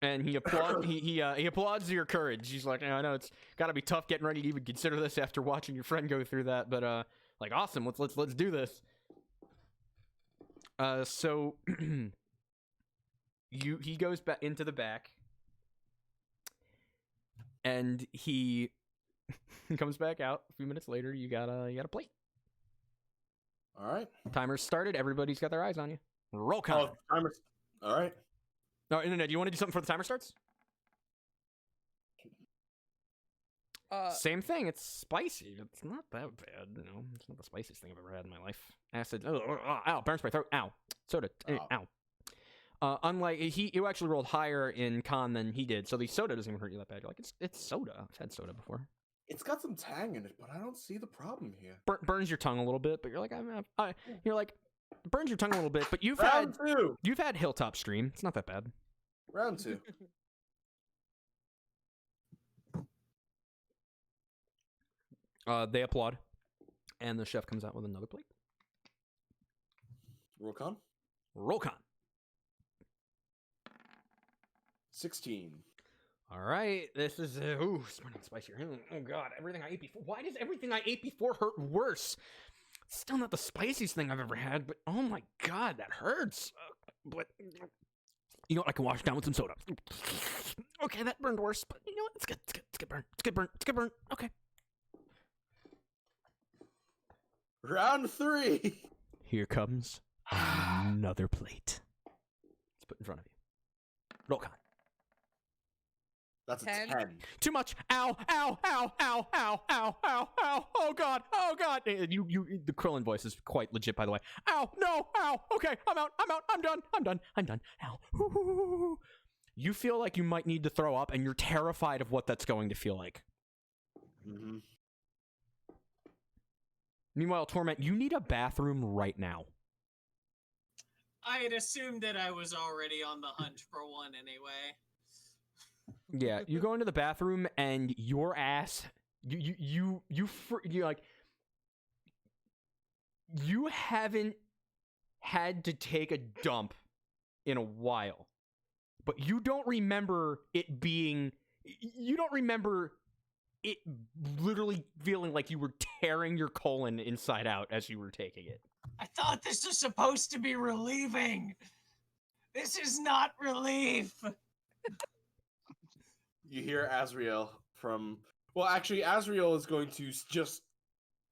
and he applauds. he applauds your courage. He's like, "I know it's got to be tough getting ready to even consider this after watching your friend go through that, but like, awesome. Let's do this." So he goes back into the back, and he comes back out a few minutes later. You got a plate. All right. Timer's started. Everybody's got their eyes on you. Roll count. Oh, timer's... All right. No, do you want to do something before the timer starts? Same thing. It's spicy. It's not that bad. It's not the spiciest thing I've ever had in my life. Acid. Ow! Burns my throat. Ow! Soda. Ow! Unlike you actually rolled higher in con than he did, so the soda doesn't even hurt you that bad. You're like, it's soda. I've had soda before. It's got some tang in it, but I don't see the problem here. Burns your tongue a little bit, but you're like, burns your tongue a little bit, but you've Round two. You've had Hilltop Stream. It's not that bad. Round 2. They applaud, and the chef comes out with another plate. Roll con. Roll con. 16. All right, this is smelling spicier. Oh god, everything I ate before. Why does everything I ate before hurt worse? Still not the spiciest thing I've ever had, but oh my god, that hurts. But you know what? I can wash it down with some soda. Okay, that burned worse, but you know what? It's good. It's good. It's good burn. It's good burn. It's good burn. Okay. Round 3. Here comes another plate. Let's put in front of you. Roll con. That's a 10. 10. Too much. Ow, ow, ow, ow, ow, ow, ow, ow. Oh god, oh god. The Krillin voice is quite legit, by the way. Ow, no, ow. Okay, I'm out, I'm done. Ow. You feel like you might need to throw up, and you're terrified of what that's going to feel like. Mm-hmm. Meanwhile, Torment, you need a bathroom right now. I had assumed that I was already on the hunt for one anyway. Yeah, you go into the bathroom and your ass, you like, you haven't had to take a dump in a while, but you don't remember it literally feeling like you were tearing your colon inside out as you were taking it. I thought this was supposed to be relieving. This is not relief. You hear Azrael from... Well, actually, Azrael is going to just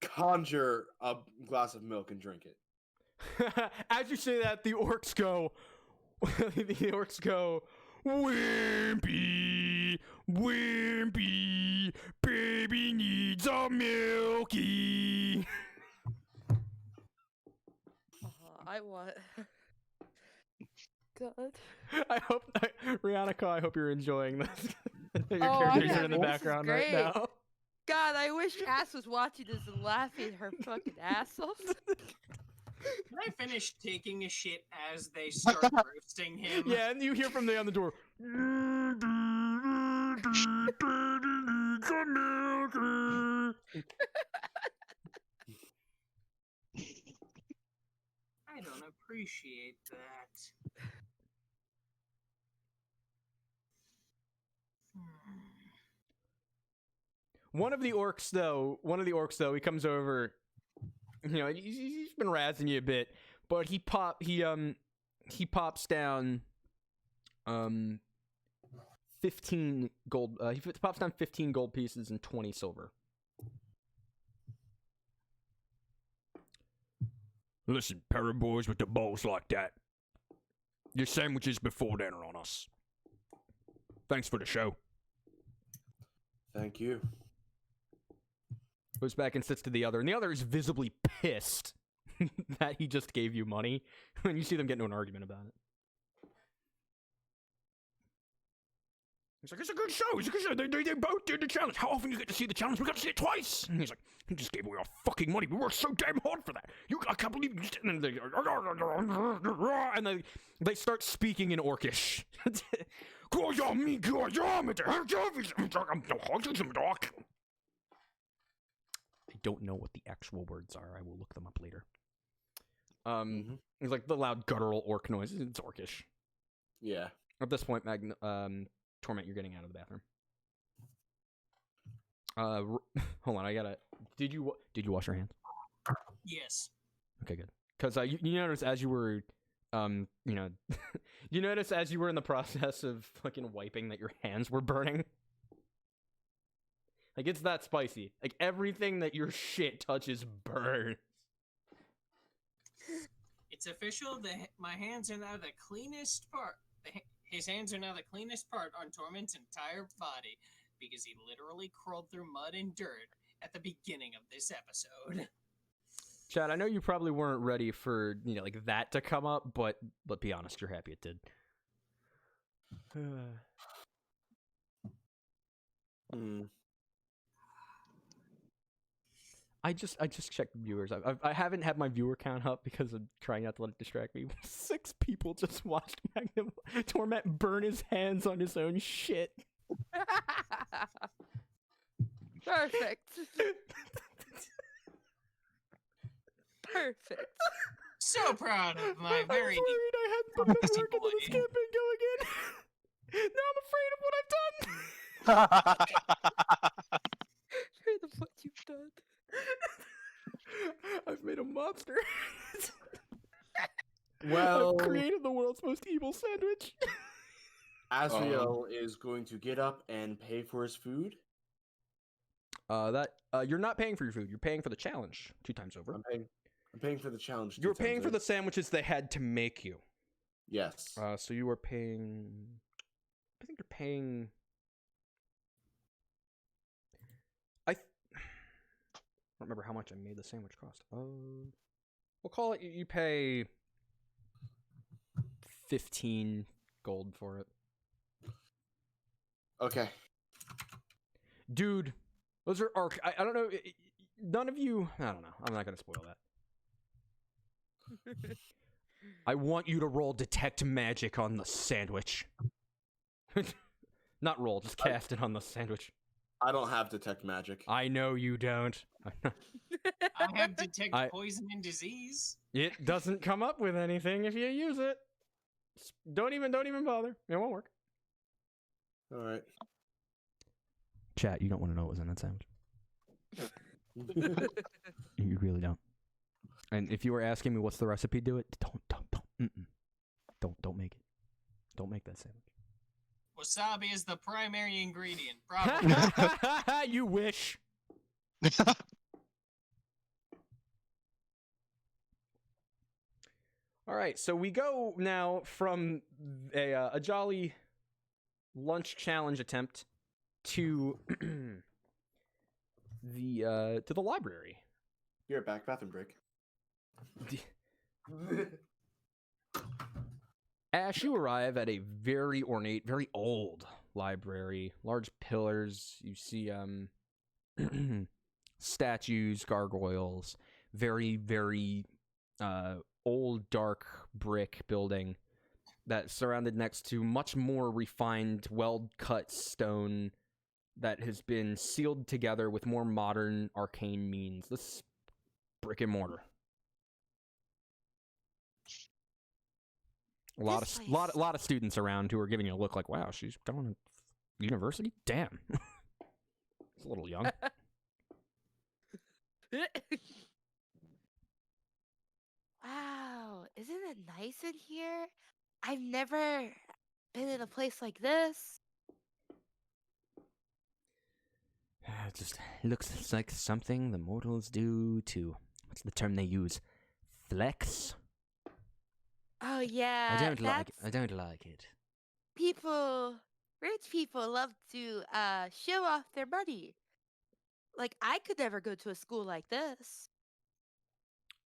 conjure a glass of milk and drink it. As you say that, the orcs go... Wimpy, Wimpy, baby needs a milky. I want. God. Rihanna, I hope you're enjoying this. Your Oh, characters I'm are in the having- this is background right great. now. God, I wish Ass was watching this and laughing her fucking ass off. Can I finish taking a shit as they start roasting him? Yeah, and you hear from the on the door. I don't appreciate that. One of the orcs, though, he comes over. You know, he's been razzing you a bit, but he pops down 15 gold. He pops down 15 gold pieces and 20 silver. Listen, parrot boys with the balls like that. Your sandwiches before dinner on us. Thanks for the show. Thank you. Goes back and sits to the other, and the other is visibly pissed that he just gave you money. And you see them get into an argument about it. He's like, it's a good show. It's a good show. They both did the challenge. How often you get to see the challenge? We got to see it twice. And he's like, he just gave away our fucking money. We worked so damn hard for that. I can't believe you just... And they start speaking in Orcish. I don't know what the actual words are. I will look them up later. It's like the loud guttural orc noises. It's Orcish. Yeah. At this point, Torment, you're getting out of the bathroom. Hold on, I gotta. Did you wash your hands? Yes. Okay, good. Because you notice as you were, you notice as you were in the process of fucking wiping that your hands were burning. Like, it's that spicy. Like, everything that your shit touches burns. It's official. My hands are now the cleanest part. His hands are now the cleanest part on Torment's entire body because he literally crawled through mud and dirt at the beginning of this episode. Chad, I know you probably weren't ready for, like that to come up, but be honest, you're happy it did. I just checked viewers. I haven't had my viewer count up because I'm trying not to let it distract me. 6 people just watched Magnum Torment burn his hands on his own shit. Perfect. Perfect. So proud of my I was very worried I hadn't put enough Nasty work into this boy. campaign going in. Now I'm afraid of what I've done. Afraid of what you've done. I've made a monster. Well, I've created the world's most evil sandwich. Asriel is going to get up and pay for his food. You're not paying for your food. You're paying for the challenge 2 times over. I'm paying for the challenge. You're 2 times paying for over. the sandwiches they had to make you. Yes. So you are paying. I think you're paying. I don't remember how much I made the sandwich cost. We'll call it. You pay 15 gold for it. Okay. Dude, those are arc. I don't know. None of you. I don't know. I'm not gonna spoil that. I want you to roll detect magic on the sandwich. Not roll, just cast it on the sandwich. I don't have detect magic. I know you don't. I have detect poison and disease. It doesn't come up with anything if you use it. Don't even bother. It won't work. All right. Chat, you don't want to know what was in that sandwich. You really don't. And if you were asking me what's the recipe, do it. Don't make it. Don't make that sandwich. Wasabi is the primary ingredient. Probably. You wish. All right, so we go now from a jolly lunch challenge attempt to the library. Be right back. Bathroom break. Ash, you arrive at a very ornate, very old library. Large pillars. You see statues, gargoyles. Very, very old, dark brick building that's surrounded next to much more refined, well-cut stone that has been sealed together with more modern, arcane means. This is brick and mortar. A lot of students around who are giving you a look like, wow, she's going to university? Damn. It's a little young. Wow, isn't it nice in here? I've never been in a place like this. It just looks like something the mortals do to, what's the term they use? Flex? Oh yeah, I don't like it. Rich people love to show off their money. Like, I could never go to a school like this.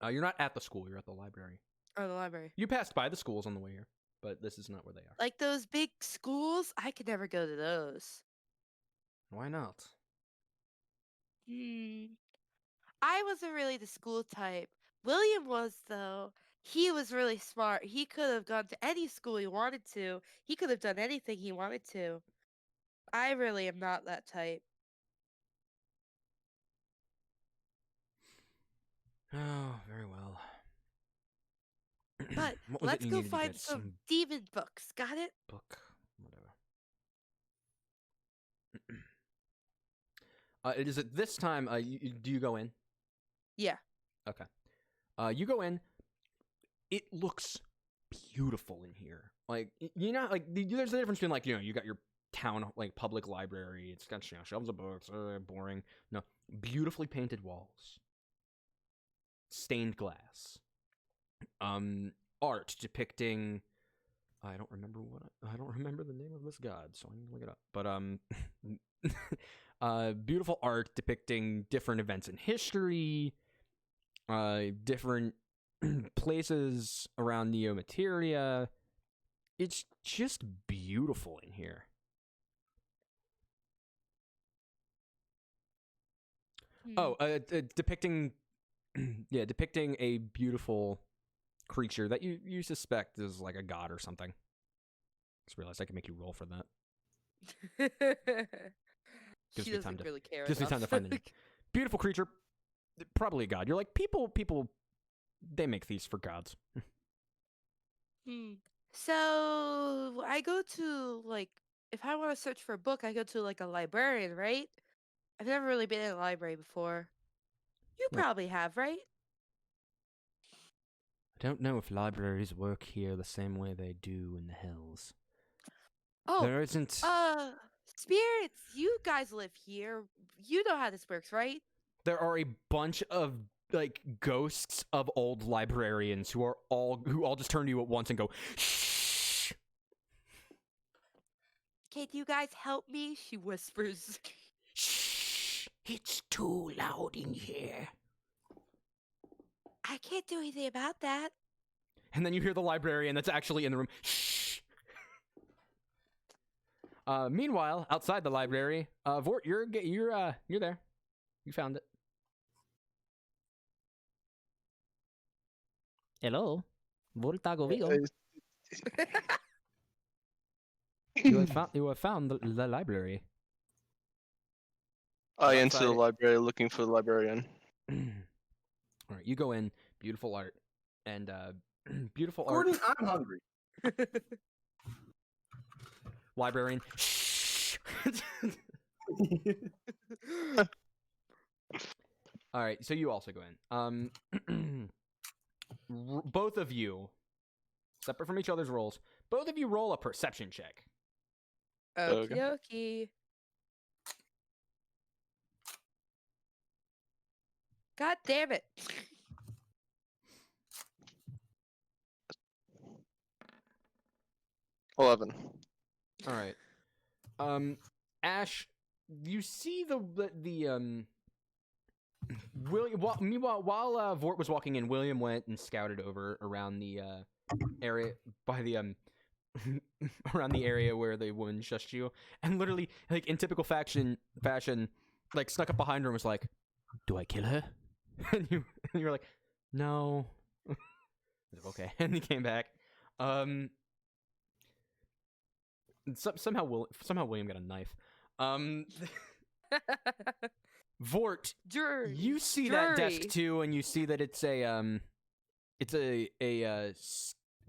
You're not at the school, you're at the library. Or the library. You passed by the schools on the way here, but this is not where they are. Like those big schools, I could never go to those. Why not? I wasn't really the school type. William was, though. He was really smart. He could have gone to any school he wanted to. He could have done anything he wanted to. I really am not that type. Oh, very well. But What was it let's you go needed to find get? some demon books. Got it? Book, whatever. It is at this time. Do you go in? Yeah. Okay. You go in. It looks beautiful in here. Like, you know, like there's a difference between, like, you know, you got your town, like, public library. It's got, you know, shelves of books. Boring. No, beautifully painted walls. Stained glass. Art depicting. I don't remember the name of this god, so I'm gonna look it up. But beautiful art depicting different events in history, different places around Neo Materia. It's just beautiful in here. Depicting depicting a beautiful creature that you suspect is like a god or something. Just realized I can make you roll for that. She doesn't really care. Gives me time to find the name. Beautiful creature, probably a god. You're like, people they make these for gods. So I go to like, if I want to search for a book, I go to like a librarian, right? I've never really been in a library before. You Well- probably have, right? I don't know if libraries work here the same way they do in the hills. Oh, There isn't. spirits, you guys live here. You know how this works, right? There are a bunch of like ghosts of old librarians who all just turn to you at once and go, shh. Can you guys help me? She whispers. Shh. It's too loud in here. I can't do anything about that. And then you hear the librarian that's actually in the room. Shh. Meanwhile, outside the library, Vort, you're there. You found it. Hello, Voltago Vigo. You have found the library. I enter the Outside- library looking for the librarian. All right, you go in. Beautiful art and beautiful Gordon, art. I'm hungry. Librarian. Shh. All right, so you also go in. Both of you, separate from each other's rolls, both of you roll a perception check. Okie Okay. dokie. God damn it. 11. All right. Ash, you see the William. Meanwhile, while Vort was walking in, William went and scouted over around the area by the around the area where the woman shushed you, and literally, like in typical fashion, like snuck up behind her and was like, "Do I kill her?" and you were like, "No." Okay, and he came back. Somehow William got a knife. Vort, Jury. you see that desk too, and you see that it's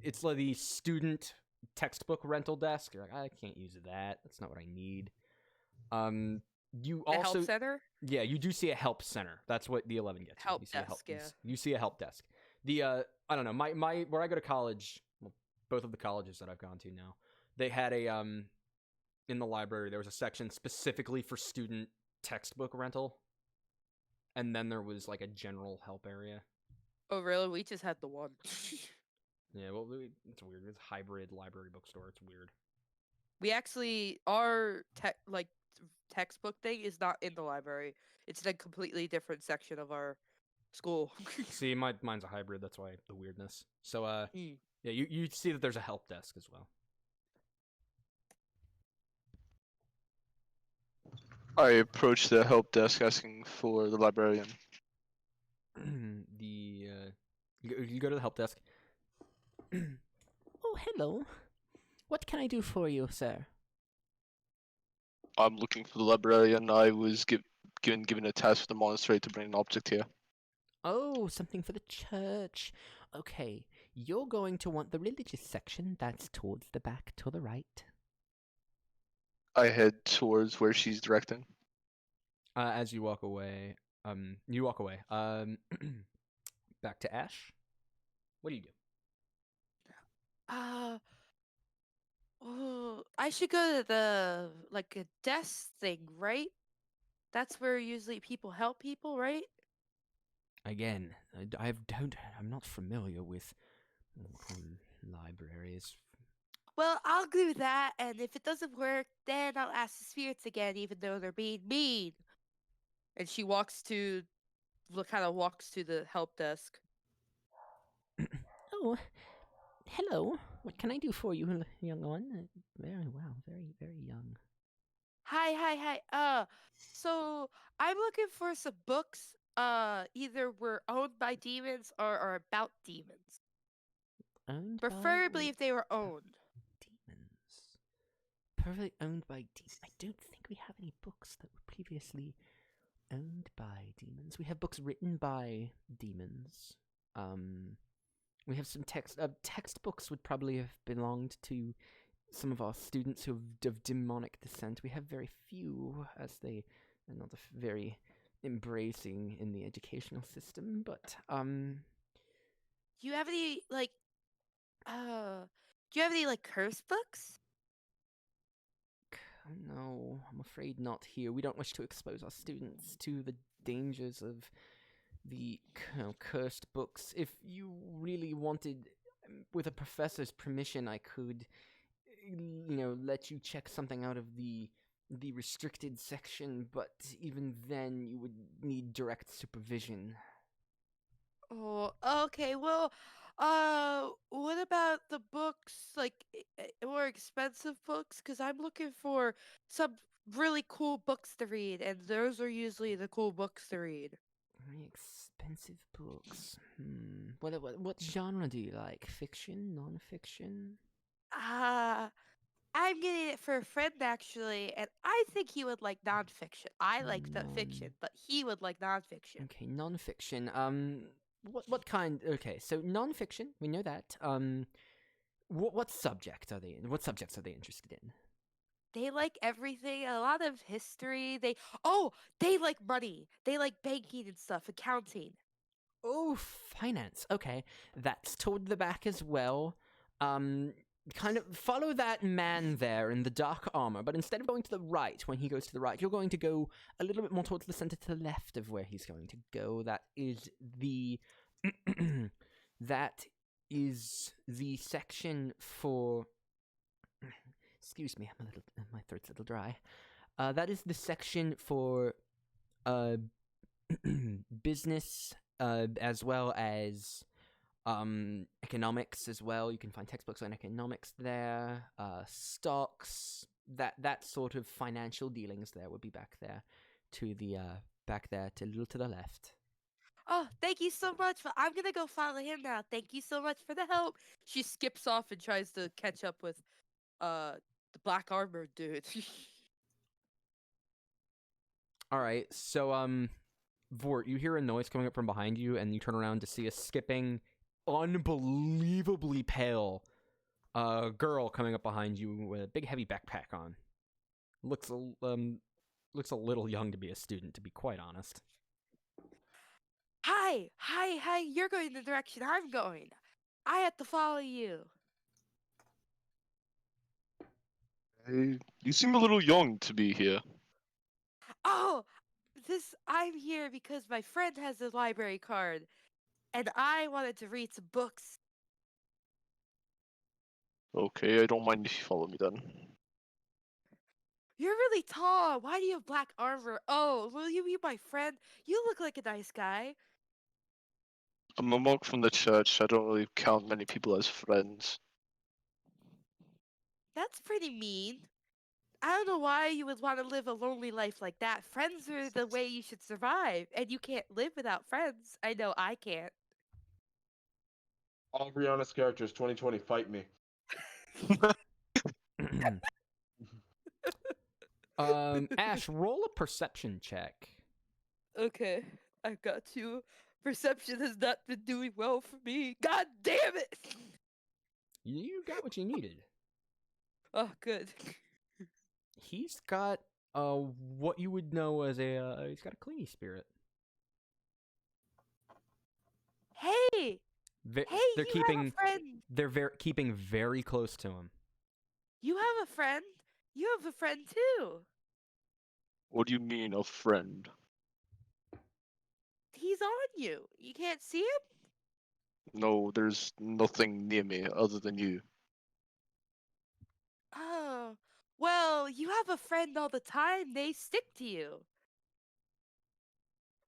it's like the student textbook rental desk. You're like, I can't use that. That's not what I need. You The also help center? yeah, you do see a help center. That's what the 11 gets. Help you see desk, yeah. You see a help desk. The I don't know. My where I go to college, well, both of the colleges that I've gone to now, they had a in the library there was a section specifically for student textbook rental, and then there was like a general help area. Oh, really? We just had the one. Yeah, well, it's weird. It's a hybrid library bookstore. It's weird. We actually, our textbook thing is not in the library. It's in a completely different section of our school. See, mine's a hybrid. That's why the weirdness. So, Mm. yeah, you see that there's a help desk as well. I approach the help desk asking for the librarian. You go to the help desk. Oh, hello. What can I do for you, sir? I'm looking for the librarian. I was given a task for the monastery to bring an object here. Oh, something for the church. Okay, you're going to want the religious section. That's towards the back to the right. I head towards where she's directing. As you walk away, you walk away. Back to Ash. What do you do? Oh, I should go to the like a desk thing, right? That's where usually people help people, right? Again, I'm not familiar with libraries. Well, I'll do that, and if it doesn't work, then I'll ask the spirits again, even though they're being mean. And she walks to, kind of walks to the help desk. Oh, hello. What can I do for you, young one? Very well, very young. Hi. So I'm looking for some books. Either were owned by demons or are about demons. Owned Preferably by if they were owned. demons. Perfectly owned by demons. I don't think we have any books that were previously owned by demons. We have books written by demons. We have some textbooks would probably have belonged to some of our students who have of demonic descent. We have very few, as they are not very embracing in the educational system. But Do you have any like do you have any like curse books? no, I'm afraid not here. We don't wish to expose our students to the dangers of the cursed books. If you really wanted, with a professor's permission, I could, let you check something out of the restricted section, but even then you would need direct supervision. Oh, okay. Well, what about the books, like more expensive books? Because I'm looking for some really cool books to read, and those are usually the cool books to read. Very expensive books. What genre do you like? Fiction, non-fiction? Ah, I'm getting it for a friend actually, and I think he would like nonfiction. I like the fiction, but he would like nonfiction. Okay, non-fiction. What kind? Okay, so non-fiction. We know that. What subject are they in? What subjects are they interested in? They like everything, a lot of history. They like money. They like banking and stuff, accounting. Oh, finance. Okay, that's toward the back as well. Kind of follow that man there in the dark armor, but instead of going to the right, when he goes to the right, you're going to go a little bit more towards the center to the left of where he's going to go. That is the that is the section for. Excuse me, my throat's a little dry. That is the section for business, as well as economics as well. You can find textbooks on economics there. Stocks, that sort of financial dealings there would be back there to the back there to a little to the left. Oh, thank you so much. I'm gonna go follow him now. Thank you so much for the help. She skips off and tries to catch up with the black armor dude. All right, so Vort, you hear a noise coming up from behind you, and you turn around to see a skipping, unbelievably pale girl coming up behind you with a big heavy backpack on. Looks a little young to be a student, to be quite honest. Hi, you're going the direction I'm going. I have to follow you. Hey, you seem a little young to be here. Oh, I'm here because my friend has a library card, and I wanted to read some books. Okay, I don't mind if you follow me then. You're really tall. Why do you have black armor? Oh, will you be my friend? You look like a nice guy. I'm a monk from the church. I don't really count many people as friends. That's pretty mean. I don't know why you would want to live a lonely life like that. Friends are the way you should survive, and you can't live without friends. I know I can't. All Brianna's characters 2020 fight me. Ash, roll a perception check. Okay, I've got to. Perception has not been doing well for me. God damn it! You got what you needed. Oh, good. He's got what you would know as he's got a clingy spirit. Hey! They're you keeping have a friend! they're keeping very close to him. You have a friend? You have a friend too! What do you mean, a friend? He's on you. You can't see him? No, there's nothing near me other than you. Oh. Well, you have a friend all the time. They stick to you.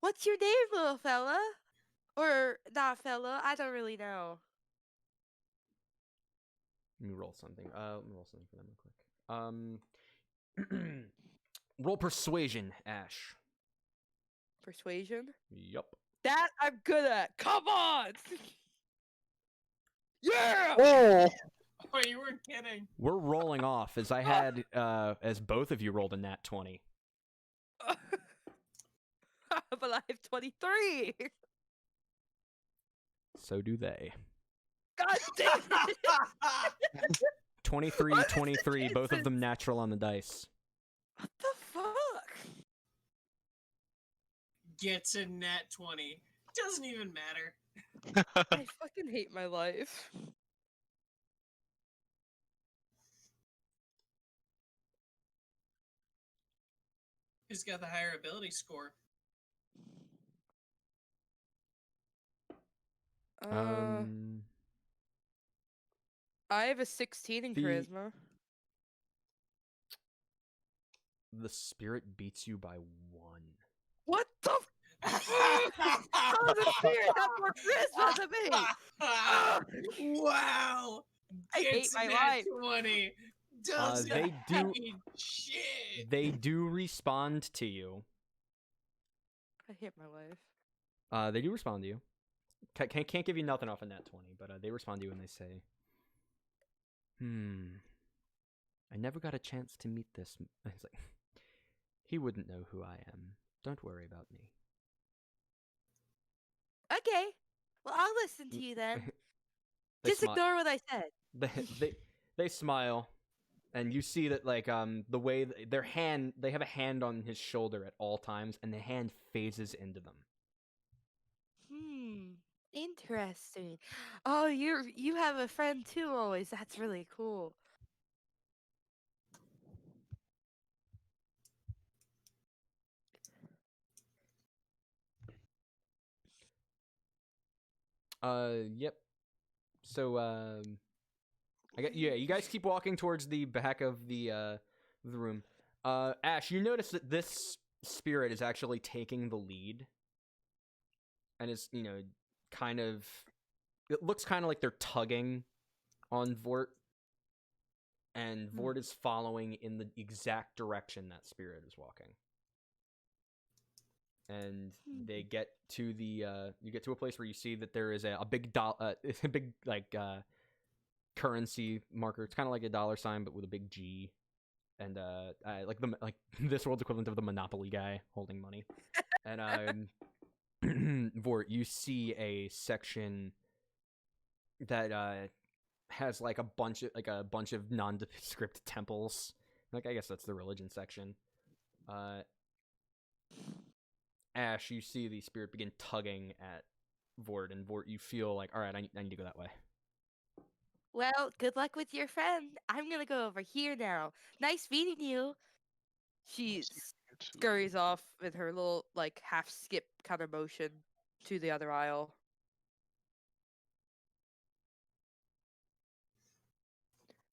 What's your name, little fella? Or not fella? I don't really know. Let me roll something. Let me roll something for them real quick. Roll persuasion, Ash. Persuasion? Yup. That I'm good at. Come on! Yeah! Oh! Oh, you weren't kidding. We're rolling off as I had as both of you rolled a nat 20. But I have 23. So do they. God damn it! 23, What is the 23, both of them chances? natural on the dice. What the fuck? Gets a nat 20. Doesn't even matter. I fucking hate my life. Who's got the higher ability score? Um, I have a 16 in the- charisma. the spirit beats you by 1. What the? How does the spirit have more charisma than me? Ah, Wow! I hate Gets a my nat life. 20. Doesn't they do- mean shit. They do respond to you. I hate my life. They do respond to you. Can't give you nothing off of nat 20, but they respond to you and they say, I never got a chance to meet this. It's like, he wouldn't know who I am. Don't worry about me. Okay. Well, I'll listen to you then. They Just smi- ignore what I said. they smile, and you see that like the way their hand, they have a hand on his shoulder at all times, and the hand phases into them. Interesting. Oh, you have a friend too always. That's really cool. Yep. So you guys keep walking towards the back of the room. Ash, you notice that this spirit is actually taking the lead, and is kind of, it looks kind of like they're tugging on Vort, and Vort is following in the exact direction that spirit is walking. And they get to the you get to a place where you see that there is a big a big like currency marker. It's kind of like a dollar sign but with a big G, and like this world's equivalent of the Monopoly guy holding money. And Vort, you see a section that has like a bunch of nondescript temples. Like, I guess that's the religion section. Ash, you see the spirit begin tugging at Vort, and Vort, you feel like, all right, I need to go that way. Well, good luck with your friend. I'm gonna go over here now. Nice meeting you. She scurries off with her little like half skip kind of motion to the other aisle.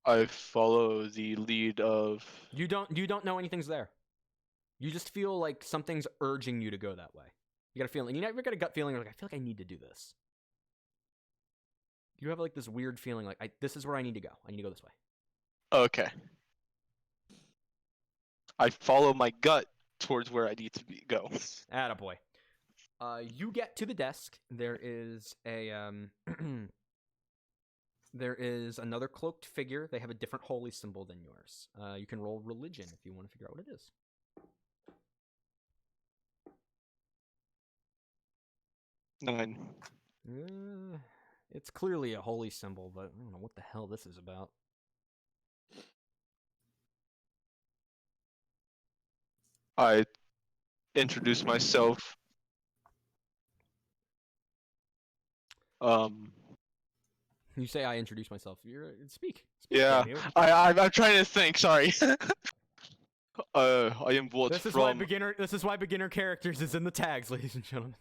I follow the lead of. You don't know anything's there. You just feel like something's urging you to go that way. You got a feeling. You never got a gut feeling like, I feel like I need to do this. You have like this weird feeling like, this is where I need to go. I need to go this way. Okay. I follow my gut towards where I need to go. Attaboy. You get to the desk. There is a there is another cloaked figure. They have a different holy symbol than yours. You can roll religion if you want to figure out what it is. 9. It's clearly a holy symbol, but I don't know what the hell this is about. I introduce myself. You say I introduce myself. Speak. Yeah, damn you. I'm trying to think. Sorry. I am what This is from. why beginner characters is in the tags, ladies and gentlemen.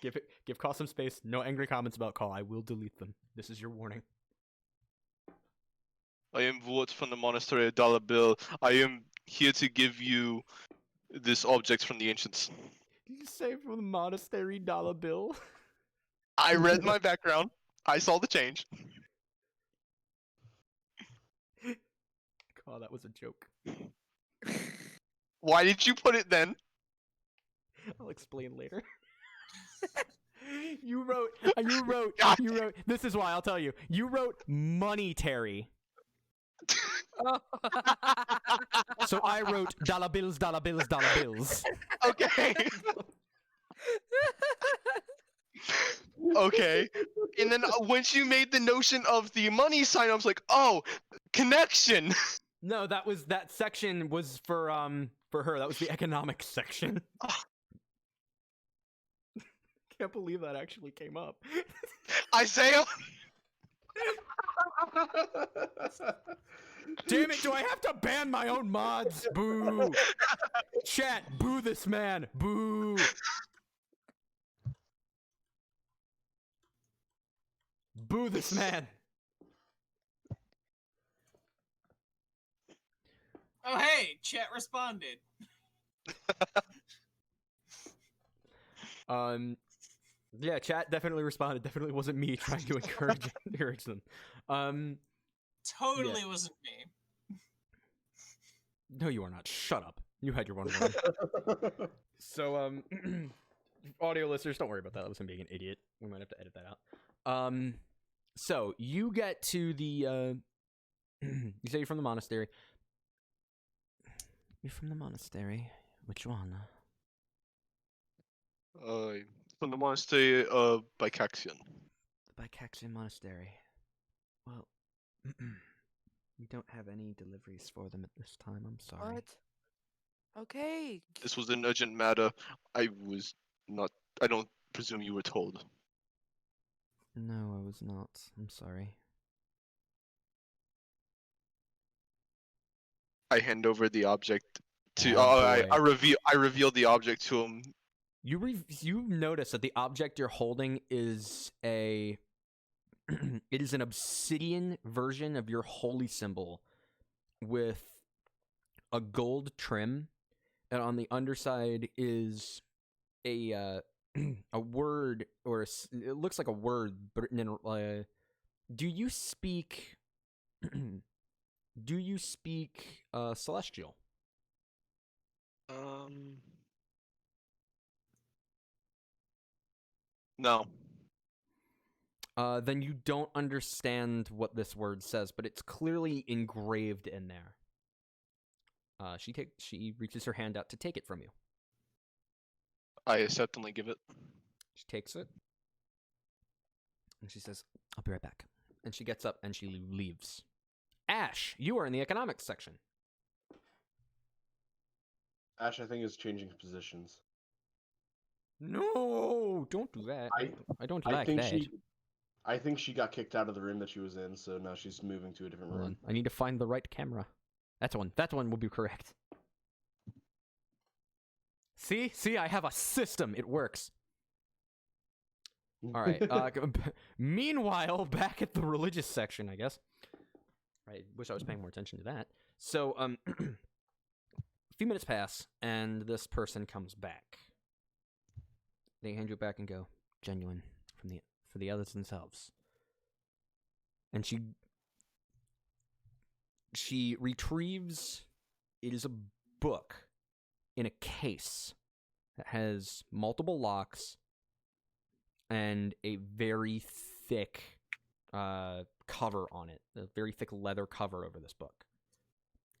Give Call some space. No angry comments about Call. I will delete them. This is your warning. I am Wort from the Monastery of Dollar Bill. I am here to give you this object from the ancients. Did you say from the Monastery Dollar Bill? I read my background. I saw the change. Call, that was a joke. Why did you put it then? I'll explain later. You wrote. This is why I'll tell you. You wrote monetary. Oh. So I wrote dollar bills, dollar bills, dollar bills. Okay. Okay. And then once you made the notion of the money sign, I was like, oh, connection. No, that section was for her. That was the economics section. Can't believe that actually came up. Isaiah. Damn it, do I have to ban my own mods? Boo. Chat, boo this man. Boo. Boo this man. Oh, hey, chat responded. Yeah, chat definitely responded. Definitely wasn't me trying to encourage them. Totally wasn't me. No, you are not. Shut up. You had your one word. So, audio listeners, don't worry about that. That was him being an idiot. We might have to edit that out. So you get to the, you say you're from the monastery. You're from the monastery. Which one? From the monastery of Bycaxian. The Bycaxian Monastery. Well, we don't have any deliveries for them at this time. I'm sorry. What? Okay. This was an urgent matter. I don't presume you were told. No, I was not. I'm sorry. I hand over the object to. Oh, I boy. reveal the object to him. You notice that the object you're holding is a it is an obsidian version of your holy symbol with a gold trim, and on the underside is a a word, or it looks like a word but written in do you speak celestial? No. Then you don't understand what this word says, but it's clearly engraved in there. She reaches her hand out to take it from you. I acceptantly give it. She takes it, and she says, "I'll be right back." And she gets up and she leaves. Ash, you are in the economics section. Ash, I think, is changing positions. No, don't do that. I don't like that. I think she got kicked out of the room that she was in, so now she's moving to a different Hold room. on. I need to find the right camera. That's one. That one will be correct. See, I have a system. It works. All right. Meanwhile, back at the religious section, I guess. I wish I was paying more attention to that. So, a few minutes pass, and this person comes back. They hand you it back and go, "Genuine for the others themselves." And she retrieves. It is a book in a case that has multiple locks and a very thick cover on it, a very thick leather cover over this book.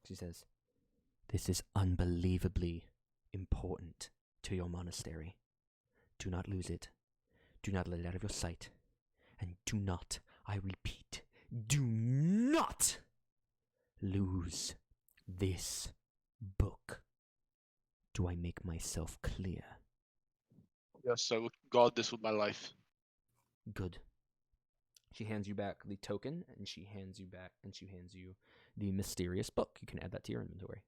She says, "This is unbelievably important to your monastery. Do not lose it. Do not let it out of your sight. And do not, I repeat, do not lose this book. Do I make myself clear?" Yes, I would guard this with my life. Good. She hands you back the token, and she hands you the mysterious book. You can add that to your inventory.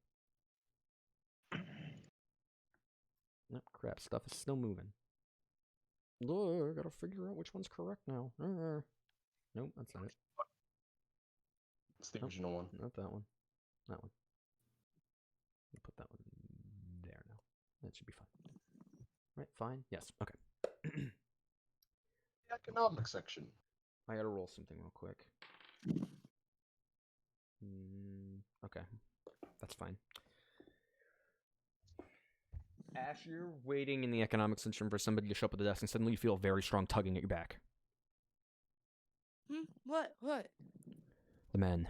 Oh, crap, stuff is still moving. Look, I gotta figure out which one's correct now. Nope, that's not it. It's the original one. Not that one. That one. I'll put that one there now. That should be fine. Right, fine. Yes, okay. The economic section. I gotta roll something real quick. Okay, that's fine. Ash, you're waiting in the economics section for somebody to show up at the desk, and suddenly you feel a very strong tugging at your back. What? The man.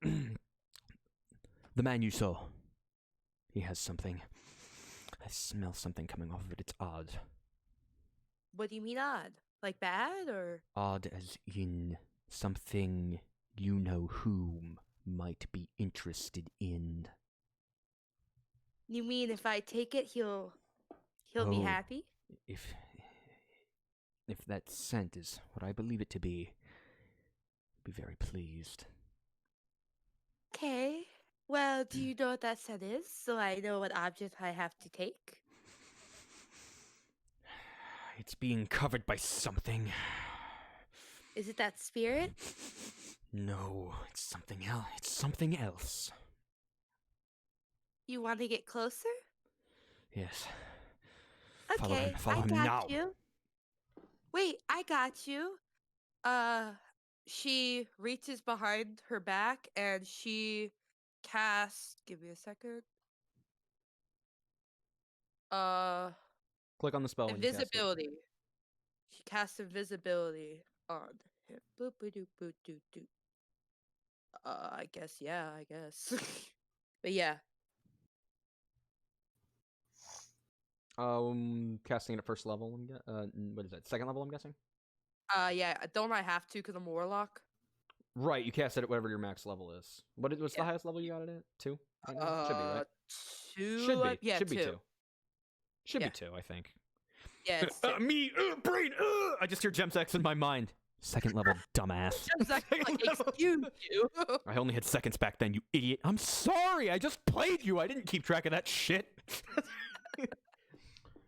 The man you saw. He has something. I smell something coming off of it. It's odd. What do you mean odd? Like bad or? Odd as in something you know whom might be interested in. You mean if I take it, he'll be Oh. happy? If that scent is what I believe it to be very pleased. Okay. Well, do you know what that scent is, so I know what object I have to take? It's being covered by something. Is it that spirit? No, it's something else. It's something else. You want to get closer? Yes. Okay, Follow I him got now. you. Wait, I got you. She reaches behind her back and she casts. Give me a second. Click on the spell when you cast it. Invisibility. She casts invisibility on him. Boop boop doop boop doop doop. I guess, yeah, I guess. But yeah. Casting it at first level. What is that? Second level, I'm guessing. Yeah. Don't I have to because I'm a warlock? Right, you cast it at whatever your max level is. What's the Yeah. highest level you got it at? 2? Right now? Should be, right? 2. Should be. Yeah, Should be 2. 2. Should Yeah. be 2, I think. Yeah, it's 2. Brain! I just hear Gemsex in my mind. Second level, dumbass. Like, excuse you. I only had seconds back then, you idiot. I'm sorry, I just played you. I didn't keep track of that shit.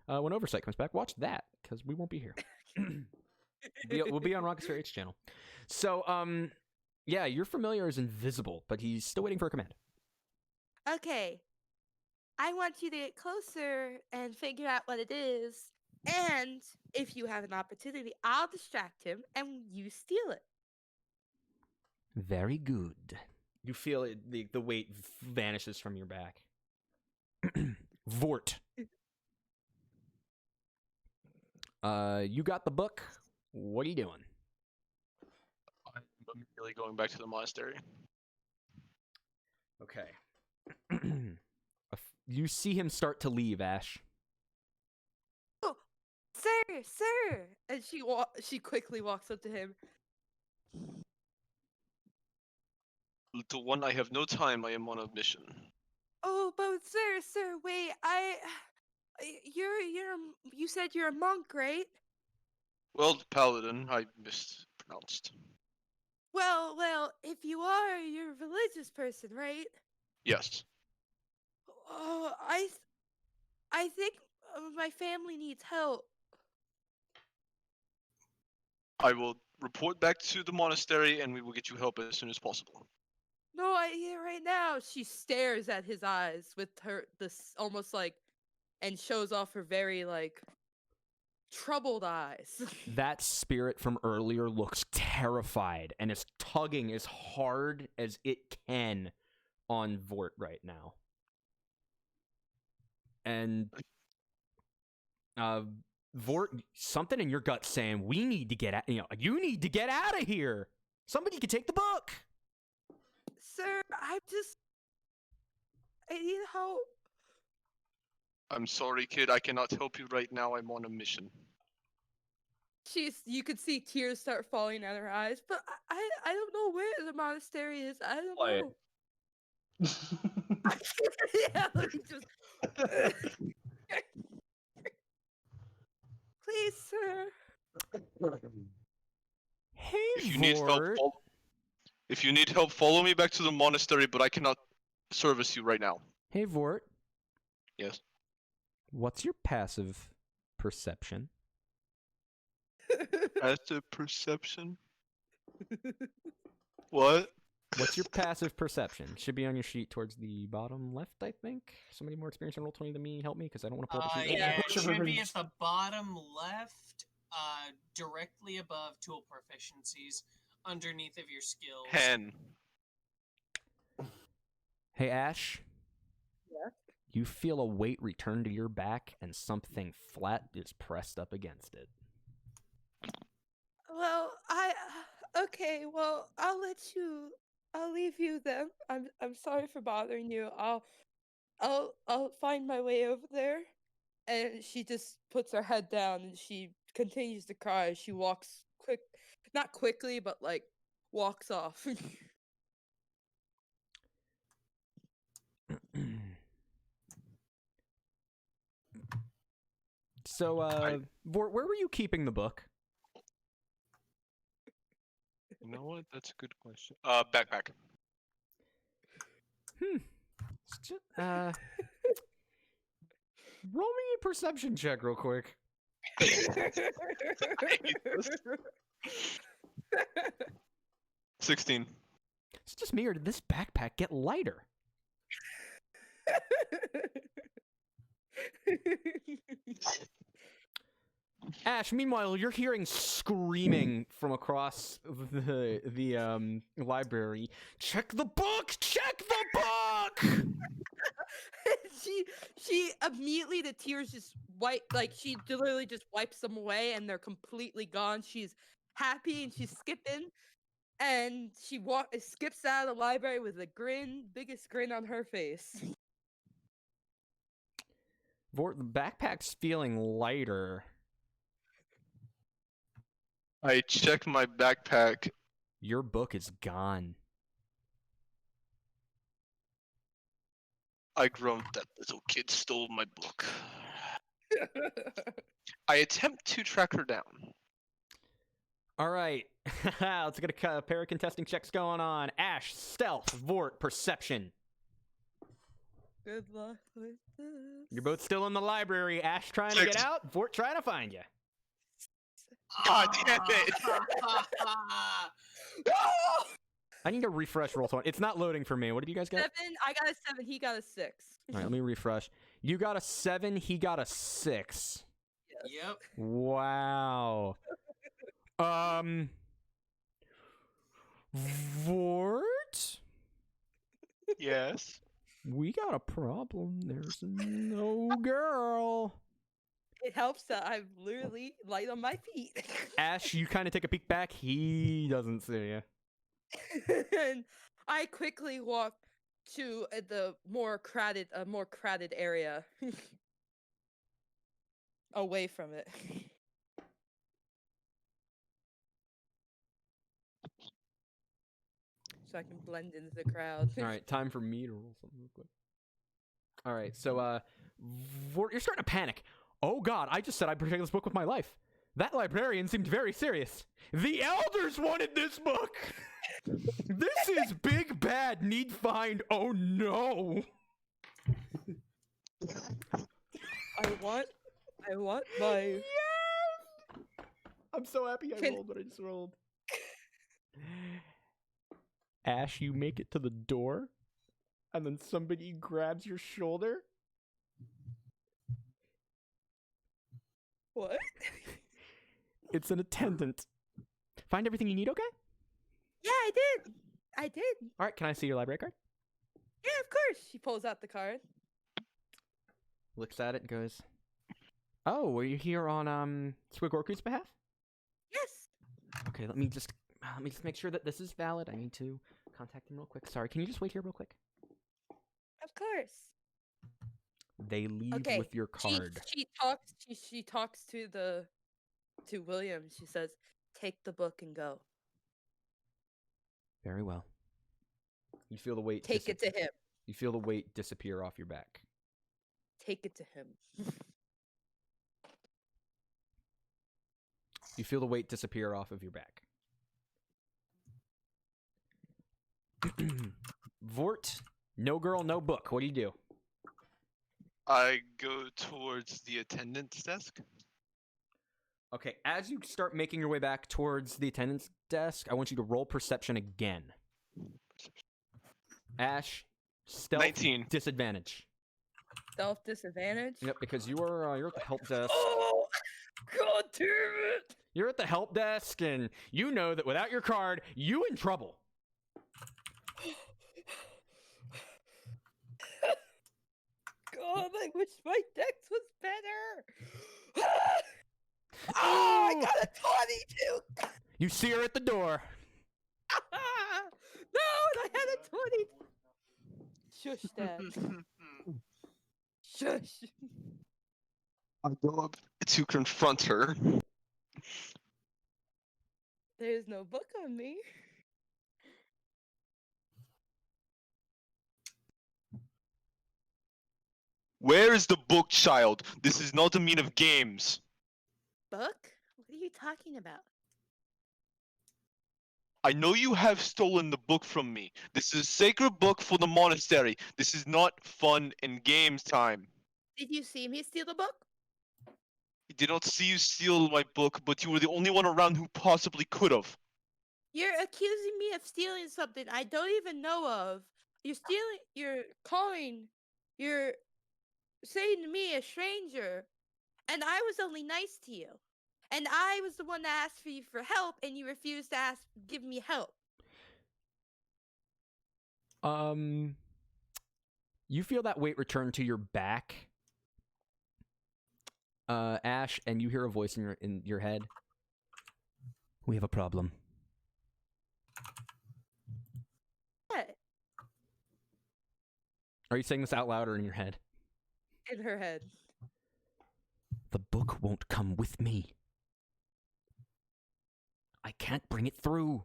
When Oversight comes back, watch that, because we won't be here. We'll be on Rocketsphere H channel. So, yeah, your familiar is invisible, but he's still waiting for a command. Okay. I want you to get closer and figure out what it is. And if you have an opportunity, I'll distract him and you steal it. Very good. You feel it, the weight vanishes from your back. Vort. You got the book. What are you doing? I'm immediately going back to the monastery. Okay. You see him start to leave, Ash. Oh, sir! And she quickly walks up to him. Little one, I have no time. I am on a mission. Oh, but sir, wait, you said you're a monk, right? Well, paladin, I mispronounced. Well, if you are, you're a religious person, right? Yes. Oh, I think my family needs help. I will report back to the monastery and we will get you help as soon as possible. No, right now. She stares at his eyes with this almost like, and shows off her very like troubled eyes. That spirit from earlier looks terrified and is tugging as hard as it can on Vort right now. And Vort, something in your gut saying, we need to get out, you need to get out of here. Somebody could take the book. Sir, I need help. I'm sorry, kid. I cannot help you right now. I'm on a mission. You could see tears start falling out her eyes, but I don't know where the monastery is. I don't Quiet. know. Yeah, let me just. Please, sir. Hey, If you need help, Vort. if you need help, follow me back to the monastery. But I cannot service you right now. Hey, Vort. Yes. What's your passive perception? Passive perception. What? What's your passive perception? Should be on your sheet towards the bottom left, I think. Somebody more experienced on Roll20 than me, help me, because I don't want to pull up the sheet. Yeah, it Push should be everybody- at the bottom left, directly above tool proficiencies, underneath of your skills. 10. Hey, Ash. Yeah? You feel a weight return to your back, and something flat is pressed up against it. Well, okay. Well, I'll leave you then. I'm sorry for bothering you. I'll find my way over there. And she just puts her head down and she continues to cry. She walks not quickly, but like walks off. So, Vort, where were you keeping the book? You know what? That's a good question. Backpack. It's just, roll me a perception check real quick. 16. It's just me, or did this backpack get lighter? Ash, meanwhile, you're hearing screaming from across the library. Check the book! Check the book! she immediately, the tears just she literally just wipes them away and they're completely gone. She's happy and she's skipping, and she skips out of the library with a biggest grin on her face. Vort, the backpack's feeling lighter. I check my backpack. Your book is gone. I groan. That little kid stole my book. I attempt to track her down. All right. Let's get a pair of contesting checks going on. Ash, stealth. Vort, perception. Good luck with this. You're both still in the library. Ash trying to get out. Vort trying to find you. God damn it! I need to refresh roll 20. It's not loading for me. What did you guys get? 7. I got a 7. He got a 6. All right, let me refresh. You got a 7. He got a 6. Yep. Wow. Vort? Yes. We got a problem. There's no girl. It helps that I'm literally light on my feet. Ash, you kind of take a peek back. He doesn't see you. And I quickly walk to the more crowded area, away from it. So I can blend into the crowd. All right, time for me to roll something real quick. All right, so Vort, you're starting to panic. Oh God, I just said I'd protect this book with my life. That librarian seemed very serious. The elders wanted this book. This is big bad need find. Oh no. I want my. Yes! I'm so happy I rolled what I just rolled. Ash, you make it to the door, and then somebody grabs your shoulder. What? It's an attendant. Find everything you need, okay? Yeah, I did. All right, can I see your library card? Yeah, of course. She pulls out the card. Looks at it and goes, "Oh, were you here on Squigorku's behalf?" Yes. Okay, let me just make sure that this is valid. I need to contact him real quick. Sorry, can you just wait here real quick? Of course. They leave Okay. with your card. She talks to William. She says, "Take the book and go. Very well. You feel the weight. Take it to him. You feel the weight disappear off your back. Take it to him." You feel the weight disappear off of your back. Vort, no girl, no book. What do you do? I go towards the attendant's desk. Okay, as you start making your way back towards the attendant's desk, I want you to roll perception again. Ash, stealth 19. disadvantage. Stealth disadvantage. Yep, because you're at the help desk. Oh, God damn it! You're at the help desk, and you know that without your card, you in trouble. God, I wish my dex was better. Oh, I got a 22. You see her at the door. No, and I had a 20. Shush, Dad. Shush. I go up to confront her. There's no book on me. Where is the book, child? This is not a mean of games. Book? What are you talking about? I know you have stolen the book from me. This is a sacred book for the monastery. This is not fun and games time. Did you see me steal the book? I did not see you steal my book, but you were the only one around who possibly could have. You're accusing me of stealing something I don't even know of. You're stealing. You're saying to me, a stranger, and I was only nice to you. And I was the one that asked for you for help, and you refused to give me help. You feel that weight return to your back, Ash, and you hear a voice in your head. We have a problem. What? Are you saying this out loud or in your head? In her head. The book won't come with me. I can't bring it through.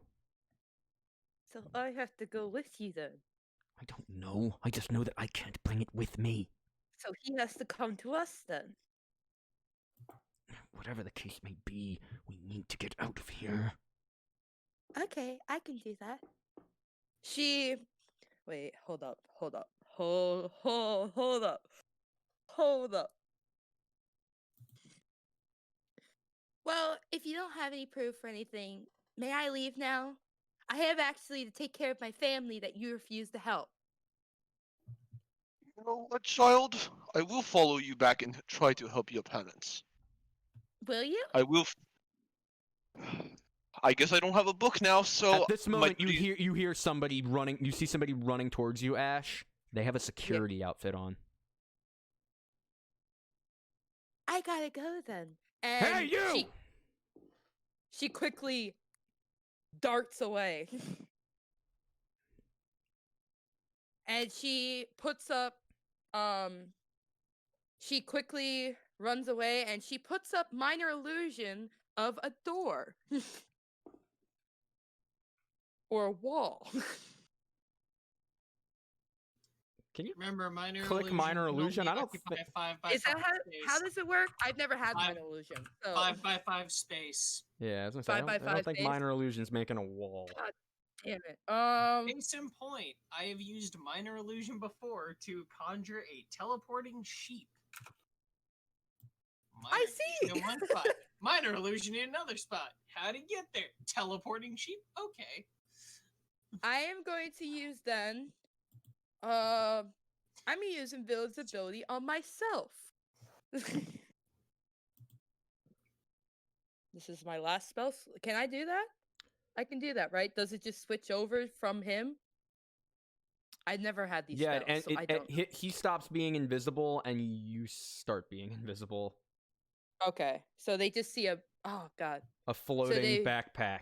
So I have to go with you then. I don't know. I just know that I can't bring it with me. So he has to come to us then. Whatever the case may be, we need to get out of here. Okay, I can do that. Wait, hold up. Hold up. Well, if you don't have any proof or anything, may I leave now? I have actually to take care of my family that you refuse to help. You know what, child? I will follow you back and try to help your parents. Will you? I will. I guess I don't have a book now, so At this my moment, duty- you hear somebody running. You see somebody running towards you, Ash. They have a security outfit on. I gotta go then. And Hey, you! She quickly darts away. And she puts up, she quickly runs away and she puts up minor illusion of a door. Or a wall. Can you Remember, minor click illusion. minor can illusion? only I don't occupy think. 5 by Is that 5 how space. does it work? I've never had Five- minor illusion. So 5 by 5 space. Yeah, I was gonna say. 5 by I don't 5 think space? minor illusion's making a wall. God damn it. Case in point, I have used minor illusion before to conjure a teleporting sheep. Minor I see. illusion in one spot, minor illusion in another spot. How to get there? Teleporting sheep? Okay. I am going to use then. I'm gonna use invisibility on myself. This is my last spell. Can I do that? I can do that, right? Does it just switch over from him? I've never had these Yeah, spells, and so I don't. he stops being invisible, and you start being invisible. Okay, so they just see a. Oh God. A floating they- backpack.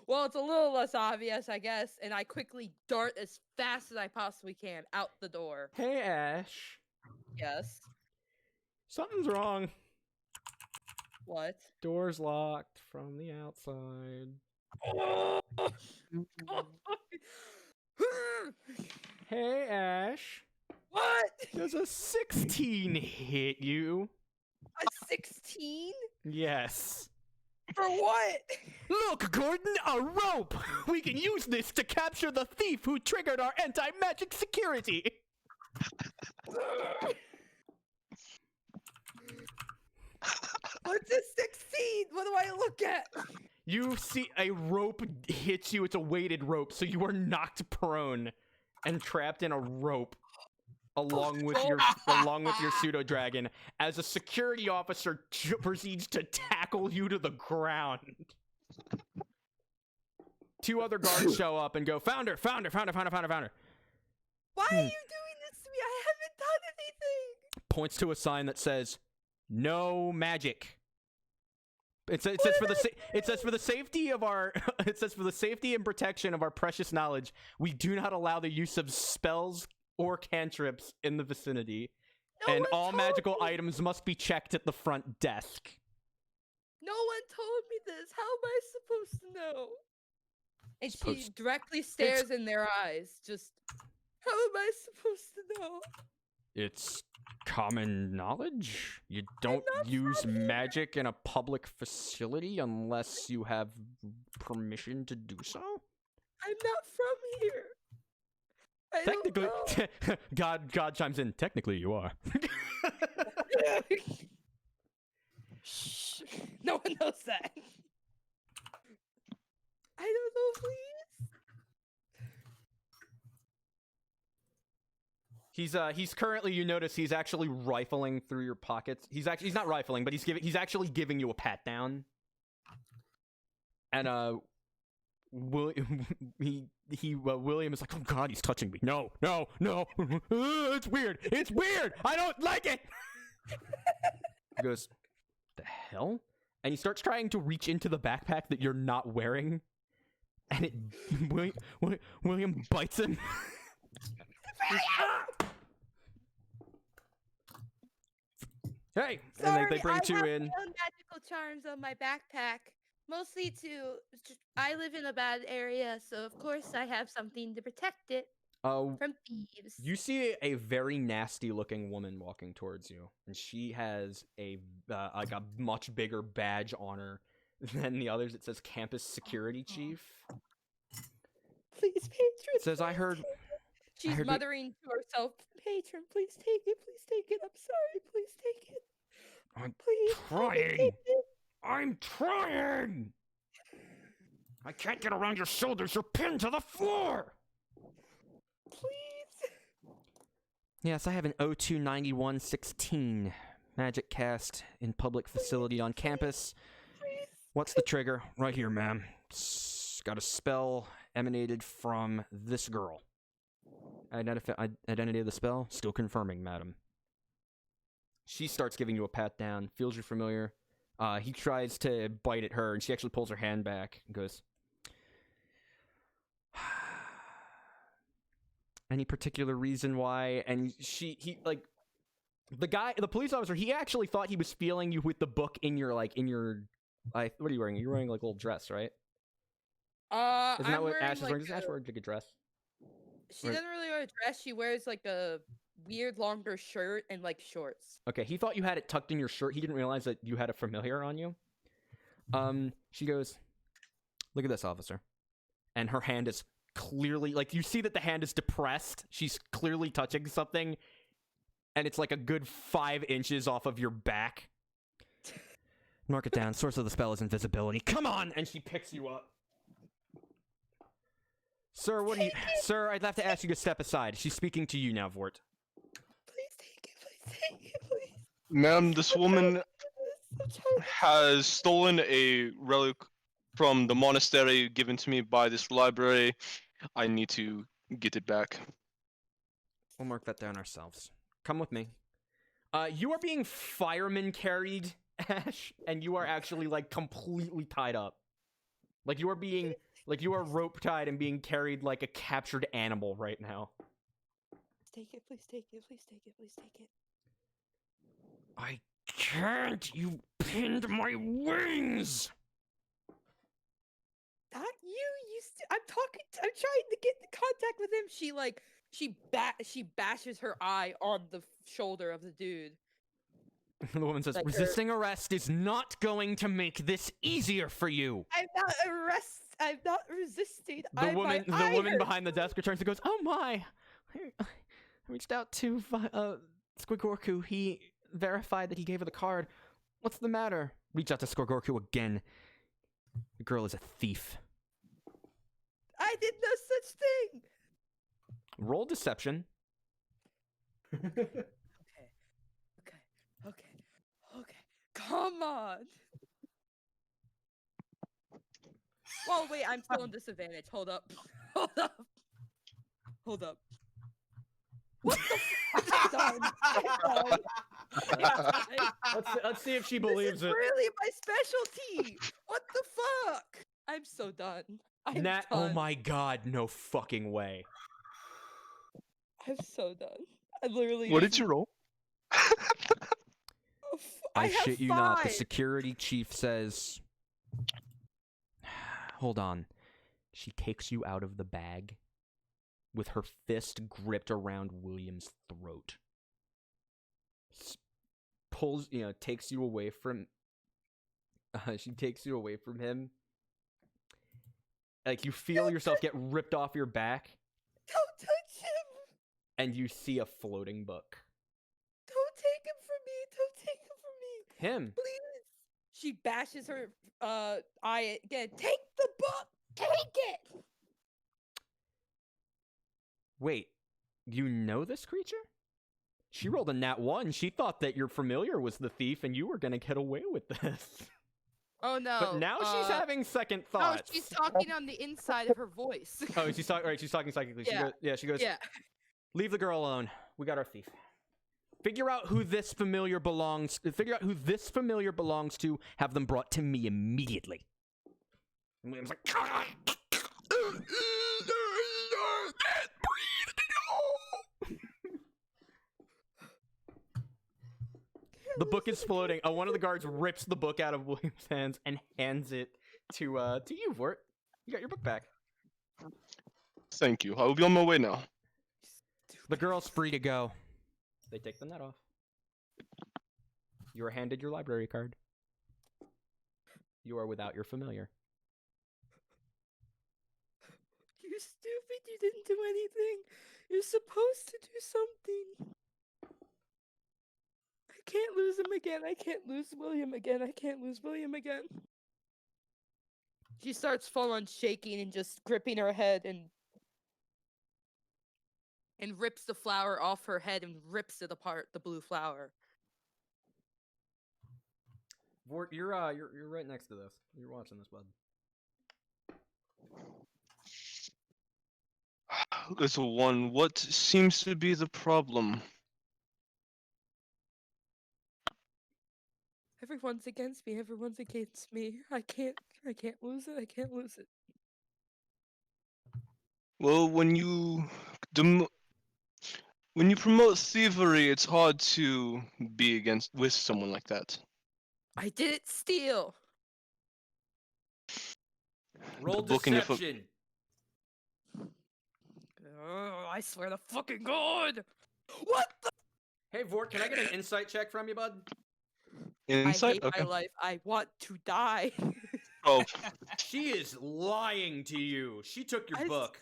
Well, it's a little less obvious, I guess, and I quickly dart as fast as I possibly can out the door. Hey, Ash. Yes. Something's wrong. What? Door's locked from the outside. Hey, Ash. What? Does a 16 hit you? A 16? Yes. For what? Look, Gordon, a rope! We can use this to capture the thief who triggered our anti-magic security! What's a 16? What do I look at? You see a rope hits you. It's a weighted rope, so you are knocked prone and trapped in a rope along with your pseudo dragon as a security officer proceeds to tackle you to the ground. Two other guards show up and go, found her. Why are you doing this to me? I haven't done anything. Points to a sign that says, "No magic." It says for the safety of our it says for the safety and protection of our precious knowledge, we do not allow the use of spells or cantrips in the vicinity, No and one all told magical me. items must be checked at the front desk. No one told me this. How am I supposed to know? And she Supposed- directly stares in their eyes. Just, how am I supposed to know? It's common knowledge. You don't not use from here. magic in a public facility unless you have permission to do so. I'm not from here. I Technically, don't know. God chimes in. Technically, you are. Shh. No one knows that. I don't know, please. He's currently, you notice he's actually rifling through your pockets. He's not rifling, but he's actually giving you a pat down. And William is like, oh God, he's touching me. No, it's weird. It's weird. I don't like it. He goes, the hell? And he starts trying to reach into the backpack that you're not wearing, and William bites him. Hey, Sorry, and they bring I two have in. my own magical charms on my backpack. Mostly I live in a bad area, so of course I have something to protect it from thieves. You see a very nasty-looking woman walking towards you, and she has a much bigger badge on her than the others. It says Campus Security Chief. Please, patron. It says, I heard. She's heard muttering to herself, patron, please take it, please take it. I'm sorry, please take it. I'm Please, trying. take it. I'm trying. I can't get around your shoulders. You're pinned to the floor. Please. Yes, I have an 029116 magic cast in public facility on campus. Please. What's the trigger? Right here, ma'am. Got a spell emanated from this girl. Identity of the spell? Still confirming, madam. She starts giving you a pat down, feels you familiar. He tries to bite at her, and she actually pulls her hand back and goes, any particular reason why? And the police officer, he actually thought he was feeling you with the book in your, what are you wearing? You're wearing, like, a little dress, right? Isn't that I'm what wearing, Ash is wearing? like, Does Ash wear like a dress? She doesn't really wear a dress. She wears like a weird longer shirt and like shorts. Okay, he thought you had it tucked in your shirt. He didn't realize that you had a familiar on you. She goes, look at this, officer. And her hand is clearly, like, you see that the hand is depressed. She's clearly touching something. And it's like a good 5 inches off of your back. Mark it down. Source of the spell is invisibility. Come on! And she picks you up. Sir, Sir, I'd have to ask you to step aside. She's speaking to you now, Vort. Please take it, please take it, please. Ma'am, this woman I'm trying to- has stolen a relic from the monastery given to me by this library. I need to get it back. We'll mark that down ourselves. Come with me. You are being fireman carried, Ash, and you are actually, like, completely tied up. Like, you are rope tied and being carried like a captured animal right now. Take it, please take it, please take it, please take it. I can't! You pinned my wings! Not you, I'm trying to get in contact with him. She bashes her eye on the shoulder of the dude. The woman says, Like resisting arrest is not going to make this easier for you. I'm not resisting. The woman behind the desk returns and goes, oh my! I reached out to Squigorku. He verified that he gave her the card. What's the matter? Reach out to Squigorku again. The girl is a thief. I did no such thing. Roll deception. Okay. Come on. Well, wait, I'm still in disadvantage. Hold up. What the f- done. Let's see if she believes This is really my specialty. What the fuck? I'm so done. I'm Nat, oh done. my god, no fucking way. I'm so done. I literally. What did you roll? I I have shit you not. The 5. security chief says, hold on. She takes you out of the bag with her fist gripped around William's throat. Pulls, takes you away from... she takes you away from him. Like, you feel yourself get ripped off your back, Don't touch him. and you see a floating book. Don't take him from me. Don't take him from me. Him. Please. She bashes her eye again. Take the book. Take it. Wait, you know this creature? She rolled a nat 1. She thought that your familiar was the thief and you were gonna get away with this. Oh no. But now she's having second No, thoughts. she's talking on the inside of her voice. Oh, she's talking. Right, she's talking psychically. Yeah. She goes. Yeah. Leave the girl alone. We got our thief. Figure out who this familiar belongs. Figure out who this familiar belongs to. Have them brought to me immediately. And William's like. The book is floating. One of the guards rips the book out of William's hands and hands it to you, Vort. You got your book back. Thank you. I will be on my way now. The girl's free to go. They take the net off. You are handed your library card. You are without your familiar. You stupid, you didn't do anything. You're supposed to do something. I can't lose him again. I can't lose William again. I can't lose William again. She starts full on shaking and just gripping her head and rips the flower off her head and rips it apart, the blue flower. Vort, you're right next to this. You're watching this, bud. Little one, what seems to be the problem? Everyone's against me. Everyone's against me. I can't lose it. I can't lose it. Well, when you promote thievery, it's hard to be with someone like that. I didn't steal. Roll The book in your deception. Oh, I swear to fucking God. What the? Hey, Vort, can I get an insight check from you, bud? Insight? I hate Okay. my life. I want to die. Oh, She is lying to you. She took your I s- book.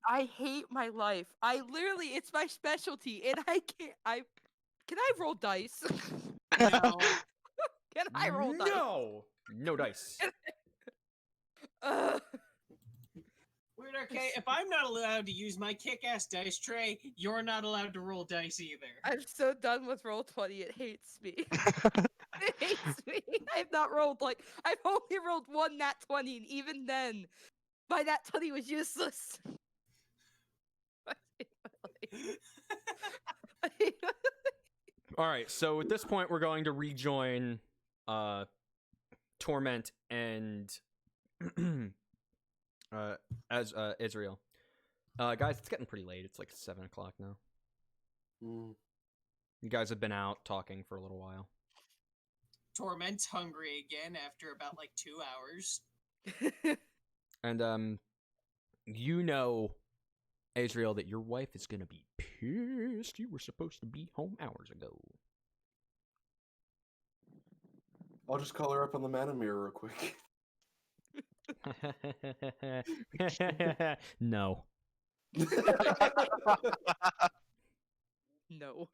I hate my life. I literally, it's my specialty, and I can't. Can I roll dice? No. Can I roll dice? No. No dice. Weird, okay. If I'm not allowed to use my kick-ass dice tray, you're not allowed to roll dice either. I'm so done with roll 20. It hates me. It hates me. I've not rolled I've only rolled one nat 20, and even then, my nat 20 was useless. I hate my life. I hate my life. All right. So at this point, we're going to rejoin Torment and as Israel. Guys, it's getting pretty late. It's like 7 o'clock now. You guys have been out talking for a little while. Torment's hungry again after about 2 hours. And you know, Israel, that your wife is gonna be pissed. You were supposed to be home hours ago. I'll just call her up on the man mirror real quick. No. No.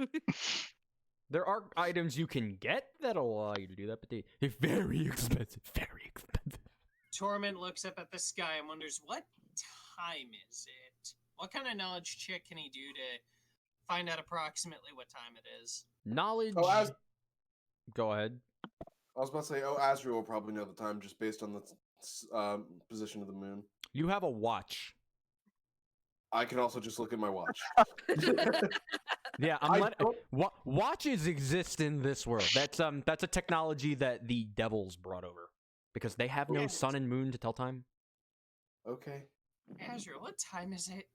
There are items you can get that'll allow you to do that, but they're very expensive. Very expensive. Torment looks up at the sky and wonders, what time is it? What kind of knowledge check can he do to find out approximately what time it is? Knowledge. Oh, Go ahead. I was about to say, Azrael will probably know the time just based on the position of the moon. You have a watch. I can also just look at my watch. Yeah, I watches exist in this world. That's a technology that the devils brought over because they have no sun and moon to tell time. Okay. Azrael, what time is it?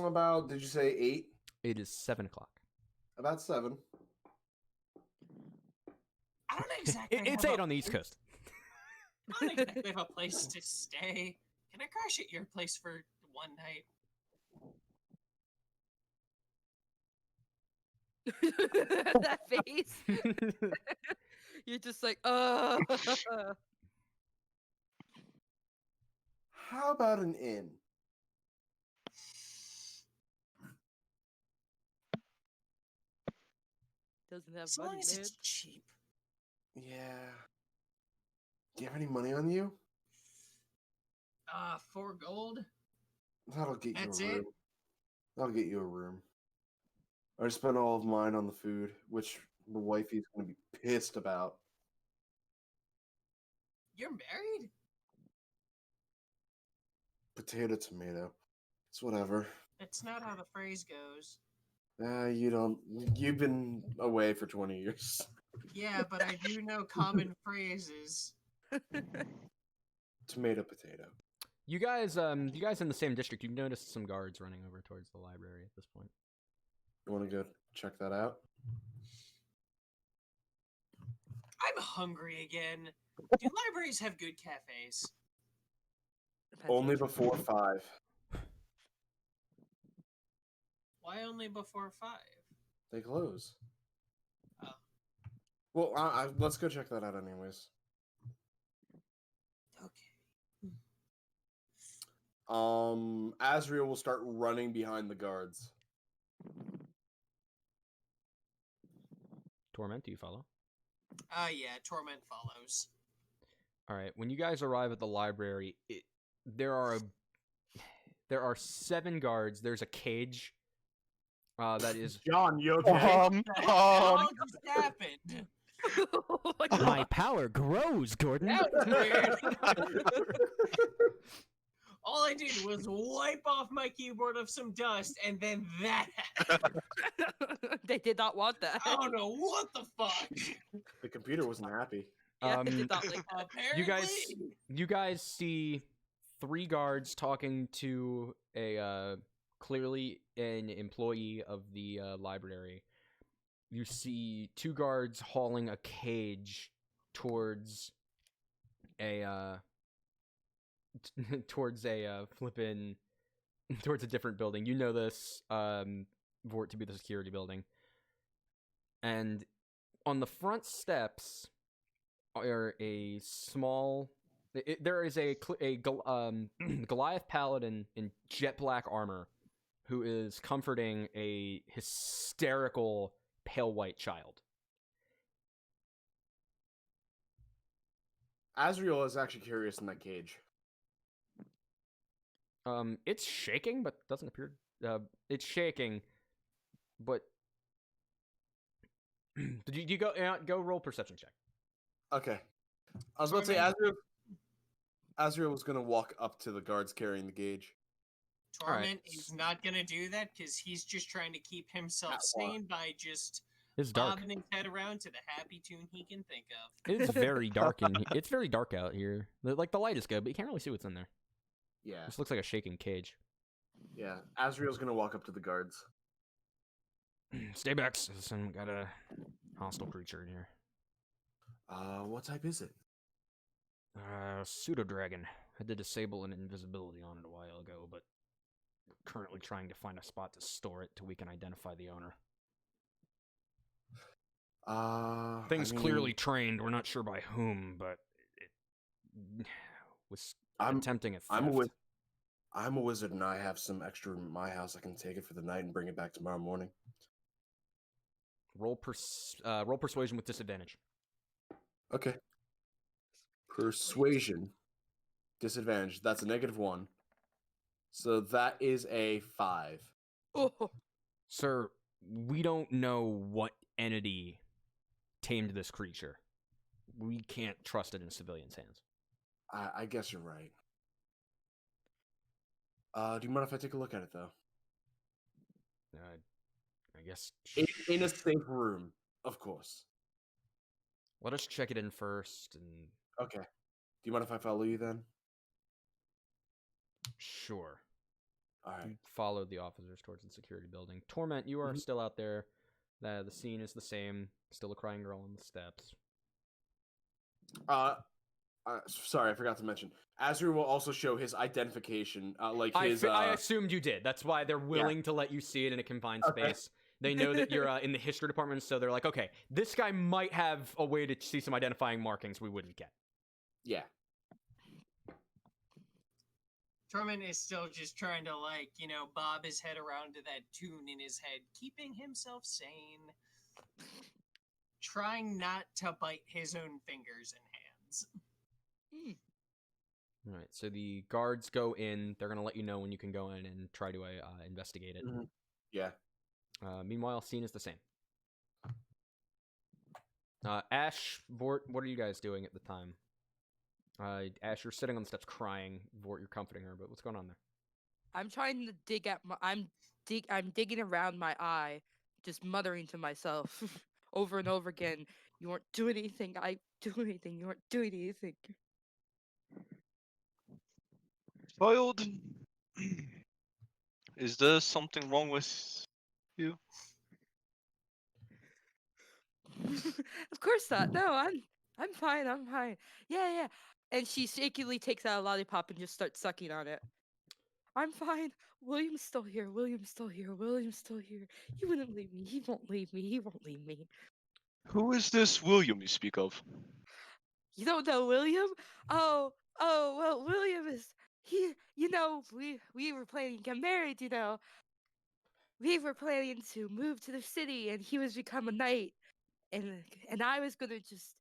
About, did you say 8? It is 7 o'clock. About 7. don't exactly. It's have 8 on the East Coast. I don't exactly have a place to stay. Can I crash at your place for one night? That face. You're just like, How about an inn? Doesn't have As money, long as man. it's cheap. Yeah. Do you have any money on you? 4 gold. That'll get That's you a it? room. That'll get you a room. I spent all of mine on the food, which the wifey's gonna be pissed about. You're married? Potato, tomato. It's whatever. That's not how the phrase goes. You don't. You've been away for 20 years. Yeah, but I do know common phrases. Tomato, potato. You guys in the same district, you noticed some guards running over towards the library at this point. You want to go check that out? I'm hungry again. Do libraries have good cafes? Depends Only on- before 5. Why only before 5? They close. Oh. Well, let's go check that out anyways. Okay. Azriel will start running behind the guards. Torment, do you follow? Yeah, Torment follows. All right. When you guys arrive at the library, there are 7 guards. There's a cage. That is John, you okay? What the hell just happened? Oh my God. my power grows, Gordon. That was weird. All I did was wipe off my keyboard of some dust, and then that happened. They did not want that. I don't know what the fuck. The computer wasn't happy. Yeah, they did not like that. Apparently, You guys see 3 guards talking to a clearly an employee of the library. You see 2 guards hauling a cage towards a towards a towards a different building. You know this for it to be the security building. And on the front steps are a small. There is a Goliath paladin in jet black armor who is comforting a hysterical pale white child. Azriel is actually curious in that cage. It's shaking, but doesn't appear. It's shaking, but did you go roll perception check? Okay. I was about to say, Azriel was going to walk up to the guards carrying the cage. Torment is not gonna do that because he's just trying to keep himself At what? sane by just It's dark. bobbing his head around to the happy tune he can think of. It's very dark it's very dark out here. Like the light is good, but you can't really see what's in there. Yeah. This looks like a shaking cage. Yeah. Azriel's going to walk up to the guards. Stay back, citizen. Got a hostile creature in here. What type is it? Pseudo dragon. Had to disable an invisibility on it a while ago, but we're currently trying to find a spot to store it till we can identify the owner. Thing's clearly trained. We're not sure by whom, but it was attempting a theft. I'm a wizard, and I have some extra in my house. I can take it for the night and bring it back tomorrow morning. Roll persuasion with disadvantage. Okay. Persuasion. Disadvantage. That's a -1. So that is a 5. Oh, Sir, we don't know what entity tamed this creature. We can't trust it in civilians' hands. I guess you're right. Do you mind if I take a look at it, though? I guess. In a safe room, of course. Let us check it in first, and Okay. Do you mind if I follow you then? sure. All right. You followed the officers towards the security building. Torment, you are still out there. The scene is the same. Still a crying girl on the steps. Sorry, I forgot to mention. Azrael will also show his identification, like I his. I assumed you did. That's why they're willing to let you see it in a confined Okay. space. They know that you're in the history department, so they're like, okay, this guy might have a way to see some identifying markings we wouldn't get. Yeah. Torment is still just trying to, like, bob his head around to that tune in his head, keeping himself sane. Trying not to bite his own fingers and hands. All right, so the guards go in. They're gonna let you know when you can go in and try to investigate it. Mhm. Yeah. Meanwhile, scene is the same. Ash, Vort, what are you guys doing at the time? Ash, you're sitting on the steps crying. Vort, you're comforting her, but what's going on there? I'm trying to dig at my. I'm digging around my eye, just muttering to myself over and over again. You aren't doing anything. I do anything. You aren't doing anything. Child, is there something wrong with you? Of course not. No, I'm fine. I'm fine. Yeah. And she shakily takes out a lollipop and just starts sucking on it. I'm fine. William's still here. William's still here. William's still here. He wouldn't leave me. He won't leave me. He won't leave me. Who is this William you speak of? You don't know William? Oh, well, William is he. We were planning to get married. We were planning to move to the city, and he was become a knight, and I was gonna just,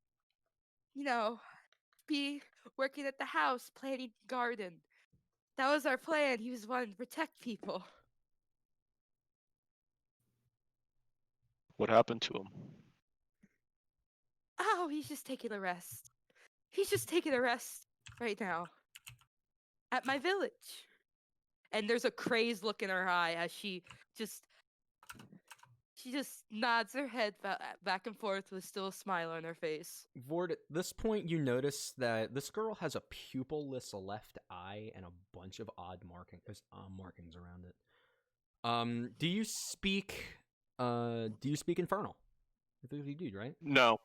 be working at the house, planting the garden. That was our plan. He was wanting to protect people. What happened to him? Oh, he's just taking a rest. He's just taking a rest right now at my village. And there's a crazed look in her eye as she just nods her head back and forth with still a smile on her face. Vort, at this point, you notice that this girl has a pupilless left eye and a bunch of odd markings around it. Do you speak Infernal? I think you do, right? No.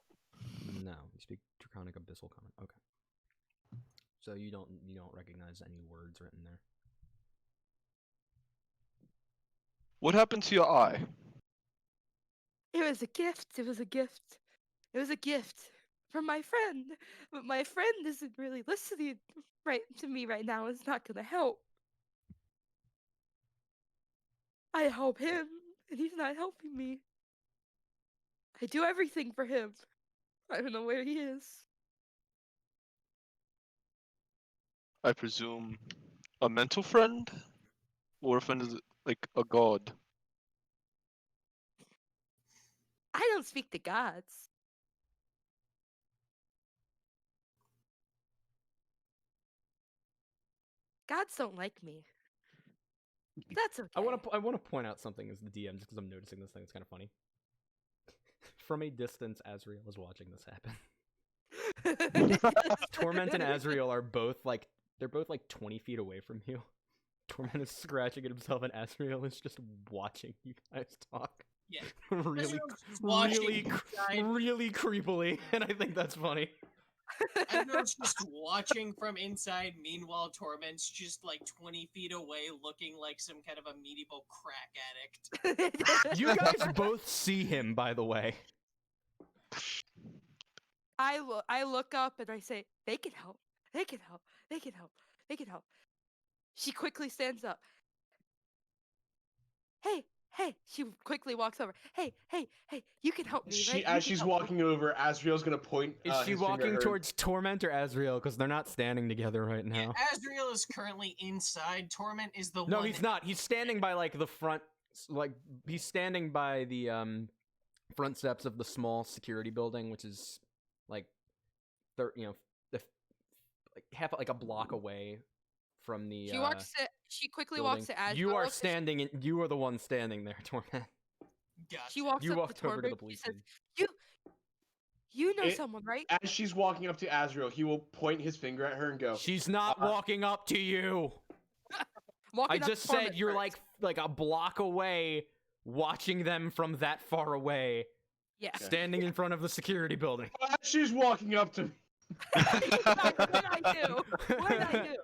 No, you speak Draconic Abyssal Common. Okay. So you don't recognize any words written there. What happened to your eye? It was a gift. It was a gift. It was a gift from my friend. But my friend isn't really listening right to me right now. It's not gonna help. I help him, and he's not helping me. I do everything for him. I don't know where he is. I presume a mental friend? Or a friend is like a god? I don't speak to gods. Gods don't like me. That's okay. I want to point out something as the DM, just because I'm noticing this thing. It's kind of funny. From a distance, Azrael is watching this happen. Torment and Azrael are both like 20 feet away from you. Torment is scratching at himself, and Azrael is just watching you guys talk. Yeah. really, Azrael's watching really creepily, and I think that's funny. Everyone's just watching from inside. Meanwhile, Torment's just like 20 feet away, looking like some kind of a medieval crack addict. You guys both see him, by the way. I look up and I say, they can help. They can help. They can help. They can help. She quickly stands up. Hey. She quickly walks over. Hey, you can help me, right? As she's walking over, Azrael's gonna point. Is she his finger at walking her. towards Torment or Azrael? Because they're not standing together right now. Yeah, Azrael is currently inside. Torment is the one. No, he's not. He's standing by like the front, he's standing by the front steps of the small security building, which is like, half like a block away from the. She quickly building. walks to Azrael. You are standing. You are the one standing there, Torment. Gotcha. She walks You up walked to over to Torment. the police She says, station. You know someone, right? As she's walking up to Azrael, he will point his finger at her and go. She's not walking up to you. I just said you're like a block away, watching them from that far away. Yeah. Standing in front of the security building. As she's walking up to me. What did I do? What did I do?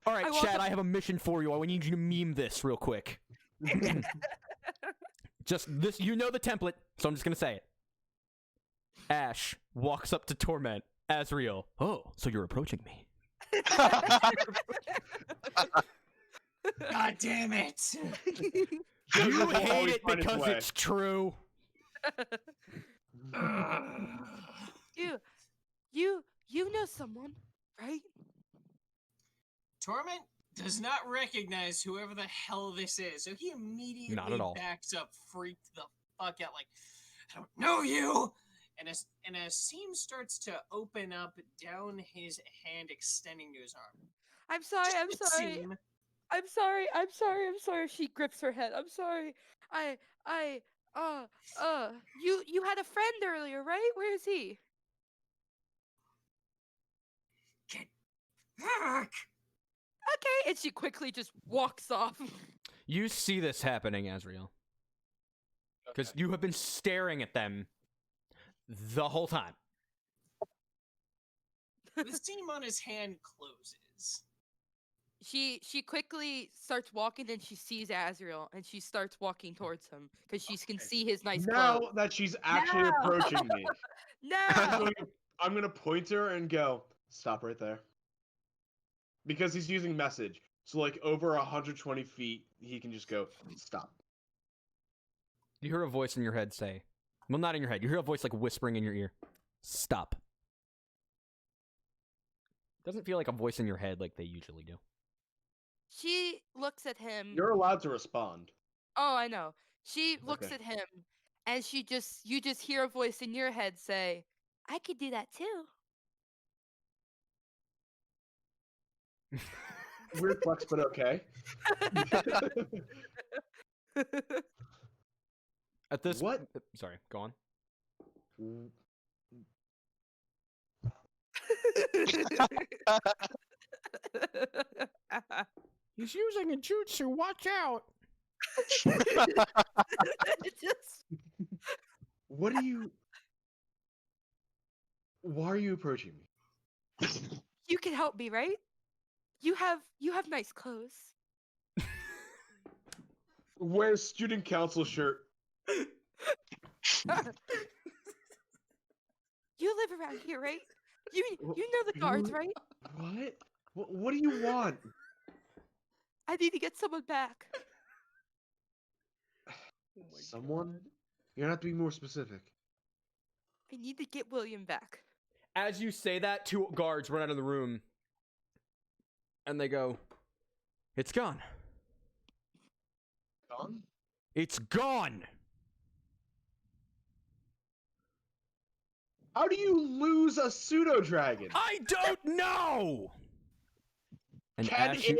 All right, I walk Chad, up- I have a mission for you. I need you to meme this real quick. Just this, you know the template, so I'm just gonna say it. Ash walks up to Torment. Azriel. Oh, so you're approaching me. God damn it! You Joseph will hate always it find his because way. it's true. You know someone, right? Torment does not recognize whoever the hell this is, so he immediately Not at all. backs up, freaked the fuck out, like, I don't know you! And a seam starts to open up down his hand, extending to his arm. I'm sorry. I'm Just a sorry. seam. I'm sorry. I'm sorry. I'm sorry. She grips her head. I'm sorry. You had a friend earlier, right? Where is he? Get back! Okay. And she quickly just walks off. You see this happening, Azriel. Because you have been staring at them the whole time. The seam on his hand closes. She quickly starts walking and she sees Azriel and she starts walking towards him because she can see his nice Now clothes. that she's actually No! approaching me, No. I'm gonna point her and go, stop right there. Because he's using message. So like over 120 feet, he can just go, stop. You hear a voice in your head say, well, not in your head. You hear a voice like whispering in your ear. Stop. Doesn't feel like a voice in your head like they usually do. She looks at him. You're allowed to respond. Oh, I know. She looks Okay. at him and you just hear a voice in your head say, I could do that too. Weird flex, but okay. At this... What? Sorry, go on. He's using a jutsu, watch out! Just What are you... Why are you approaching me? you can help me, right? You have nice clothes. Wear student council shirt. You live around here, right? You know the guards, right? What do you want? I need to get someone back. Someone? You're gonna have to be more specific. I need to get William back. As you say that, two guards run out of the room. And they go, it's gone. Gone? It's gone! How do you lose a pseudo dragon? I don't know! And Can Ash, it?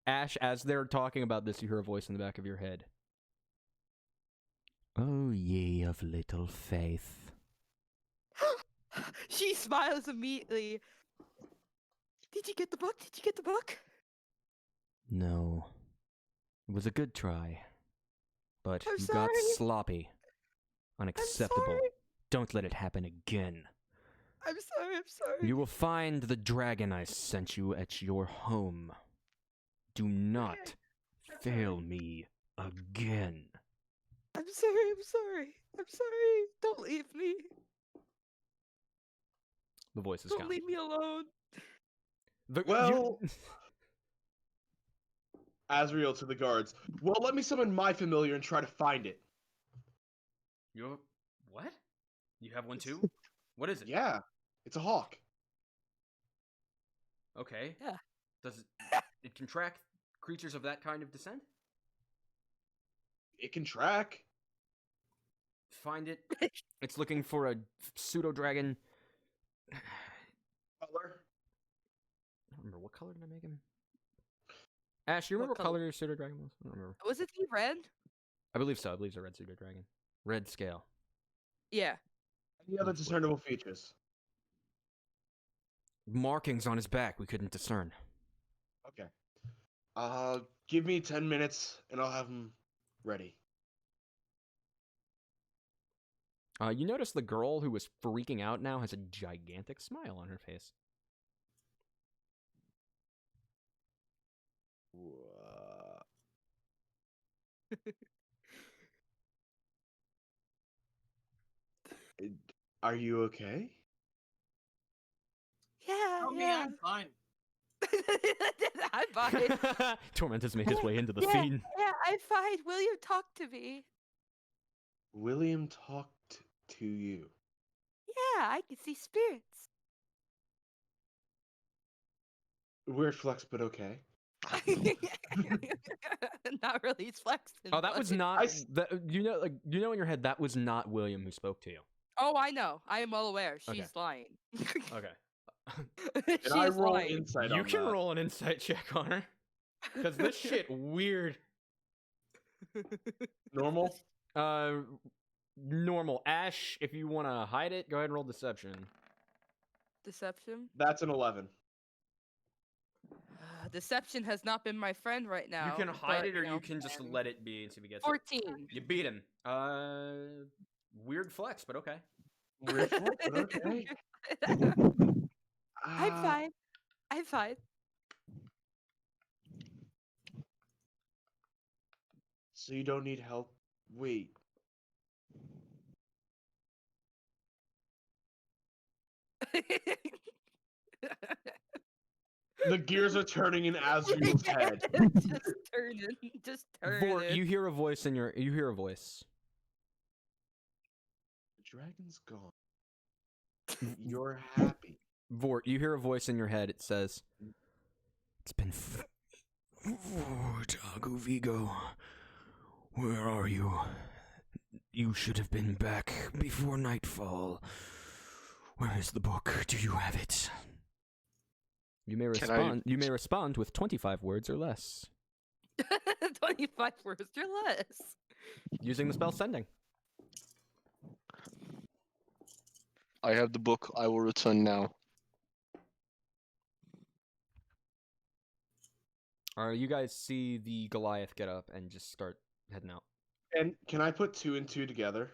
Ash, as they're talking about this, you hear a voice in the back of your head. Oh, ye of little faith. She smiles immediately. Did you get the book? Did you get the book? No. It was a good try. But I'm you got sorry. sloppy. Unacceptable. sorry. Don't let it happen again. I'm sorry. You will find the dragon I sent you at your home. Do not fail me again. I'm sorry. Don't leave me. The voice is Don't gone. leave me alone. Well- Azriel to the guards. Well, let me summon my familiar and try to find it. You what? You have one too? What is it? Yeah, it's a hawk. Okay. Yeah. Does it can track creatures of that kind of descent? It can track. Find it. It's looking for a pseudo dragon. Color. I don't remember what color did I make him. Ash, you What remember what color? color your pseudo dragon was? I don't remember. Was it the red? I believe so. I believe it's a red pseudo dragon. Red scale. Yeah. Any other discernible features? Markings on his back we couldn't discern. Okay. Give me 10 minutes and I'll have them ready. You notice the girl who was freaking out now has a gigantic smile on her face. Are you okay? Yeah, Tell me yeah. I'm fine. I'm fine. Torment has made his way into the yeah, scene. yeah, I'm fine. William, talk to me. William talked to you. Yeah, I can see spirits. Weird flex, but okay. Not really flexing. Oh, that was but- not. You know in your head that was not William who spoke to you. Oh, I know. I am well aware. Okay. She's lying. Okay. Can I She's roll lying. insight You on can that? roll an insight check on her. Because this shit weird. Normal? Normal. Ash, if you want to hide it, go ahead and roll deception. Deception. That's an 11. Deception has not been my friend right now. You can hide but, it, or know, you can just let it be until he gets it. 14. You beat him. Weird flex, but okay. Weird flex, but okay. I'm fine. I'm fine. So you don't need help? Wait. The gears are turning in Azriel's head. Just turning. Just turning. Vort, you hear a voice in your. You hear a voice. The dragon's gone. You're happy. Vort, you hear a voice in your head. It says, "It's been Vort, Vigo. Where are you? You should have been back before nightfall. Where is the book? Do you have it?" You may respond. You may respond with 25 words or less 25 words or less. using the spell sending. I have the book. I will return now. You guys see the Goliath get up and just start heading out. And can I put 2 and 2 together?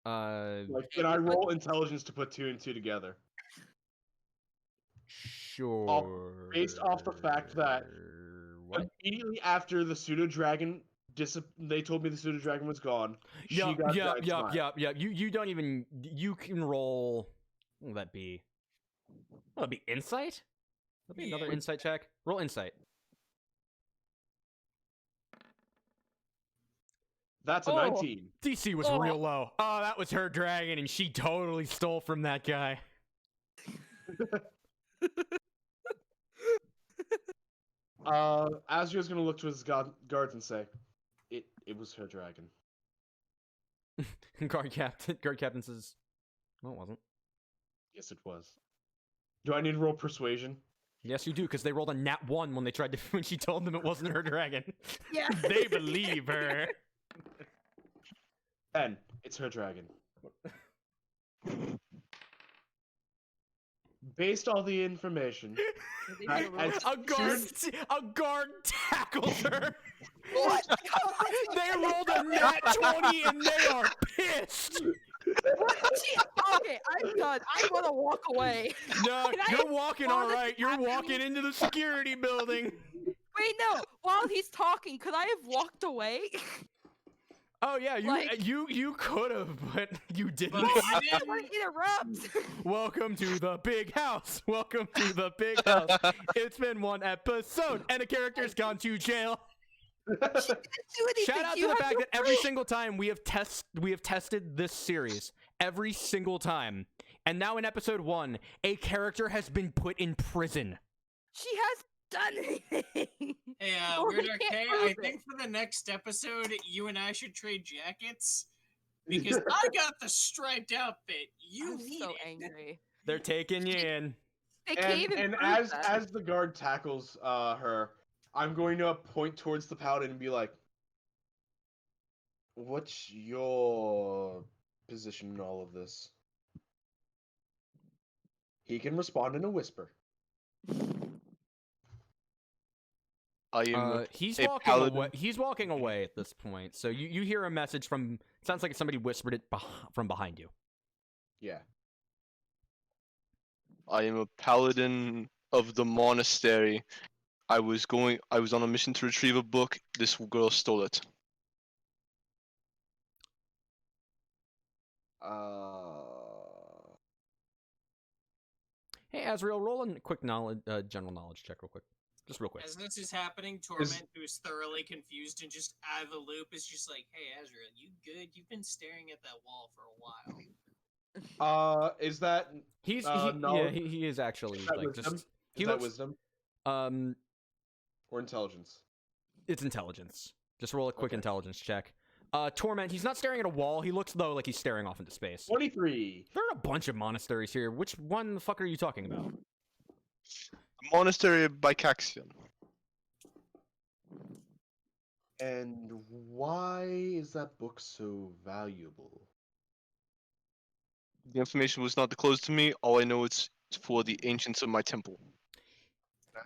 Uh, Like, can I roll intelligence to put 2 and 2 together? sure. Based off the fact that What? immediately after the pseudo dragon they told me the pseudo dragon was gone. She got giant smile. Yep. You don't even. You can roll. What will that be? Will that be insight? That'll be another Yeah. insight check. Roll insight. That's a Oh. 19. DC was real low. Oh, that was her dragon, and she totally stole from that guy. Azriel's gonna look to his guards and say, "It was her dragon." Guard captain says, "No, it wasn't." Yes, it was. Do I need to roll persuasion? Yes, you do, because they rolled a nat 1 when they tried to when she told them it wasn't her dragon. Yeah. They believe her. 10. It's her dragon. Based on the information, A guard tackles her. What? They rolled a nat 20 and they are pissed. Okay, I'm done. I want to walk away. No, Can I you're walking all respond to right. You're happening? walking into the security building. Wait, no. While he's talking, could I have walked away? Oh yeah, Like- you could have, but you didn't. But you I didn't. want to interrupt. Welcome to the big house. Welcome to the big house. It's been one episode, and a character's gone to jail. She didn't do anything. Shout out to You the have fact no that every proof. single time we have tested this series, every single time, and now in episode 1, a character has been put in prison. She has done anything. Hey, Or we Weird can't Arcade, prove I it. think for the next episode, you and I should trade jackets. Because I got the striped outfit. You I'm need so it. angry. They're taking you in. They can't even And prove that. as the guard tackles her, I'm going to point towards the paladin and be like, "What's your position in all of this?" He can respond in a whisper. I am He's a walking paladin. away. He's walking away at this point. So you hear a message from. Sounds like somebody whispered it from behind you. Yeah. I am a paladin of the monastery. I was on a mission to retrieve a book. This girl stole it. Hey, Azrael, roll a quick general knowledge check, real quick. Just real quick. As this is happening, Torment, who is thoroughly confused and just out of the loop, is just like, "Hey, Azrael, you good? You've been staring at that wall for a while." Is that knowledge? He is actually Is that like wisdom? just. Is that wisdom Um, or intelligence? it's intelligence. Just roll a quick Okay. intelligence check. Torment, he's not staring at a wall. He looks though like he's staring off into space. 23. There are a bunch of monasteries here. Which one the fuck are you talking about? The monastery by Caxian. And why is that book so valuable? The information was not disclosed to me. All I know it's for the ancients of my temple.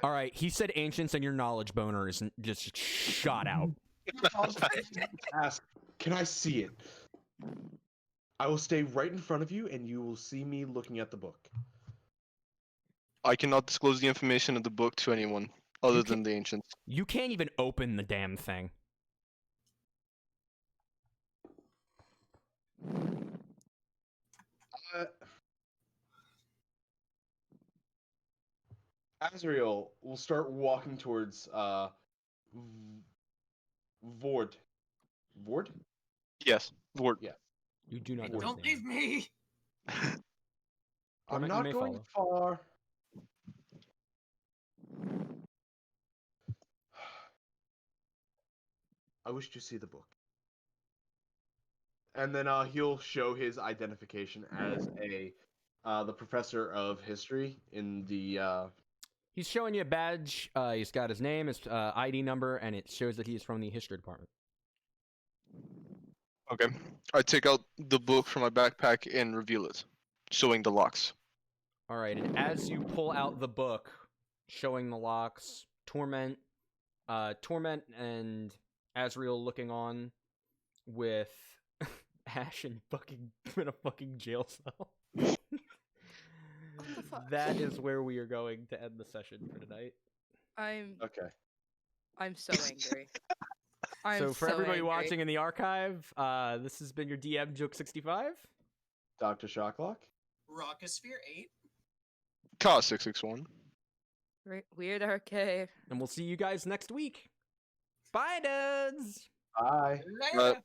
All right, he said ancients, and your knowledge boner is just shot out. Ask, can I see it? I will stay right in front of you, and you will see me looking at the book. I cannot disclose the information of the book to anyone other than the ancients. You can't even open the damn thing. Azrael will start walking towards Vord. Vord? Yes, Lord. Yeah. You do not know his Don't name. leave me. I'm Torment, you not may going follow. far. I wish to see the book. And then he'll show his identification as the professor of history in the He's showing you a badge. He's got his name, his ID number, and it shows that he's from the history department. Okay. I take out the book from my backpack and reveal it, showing the locks. All right, and as you pull out the book, showing the locks, Torment and Azrael looking on with Ash in a fucking jail cell. the fuck? That is where we are going to end the session for tonight. Okay. I'm so angry. I'm So for everybody angry. watching in the archive, this has been your DM Joke65. Dr. Shocklock. Rockosphere 8. Car 661. Weird arcade. And we'll see you guys next week. Bye, dudes! Bye. Later.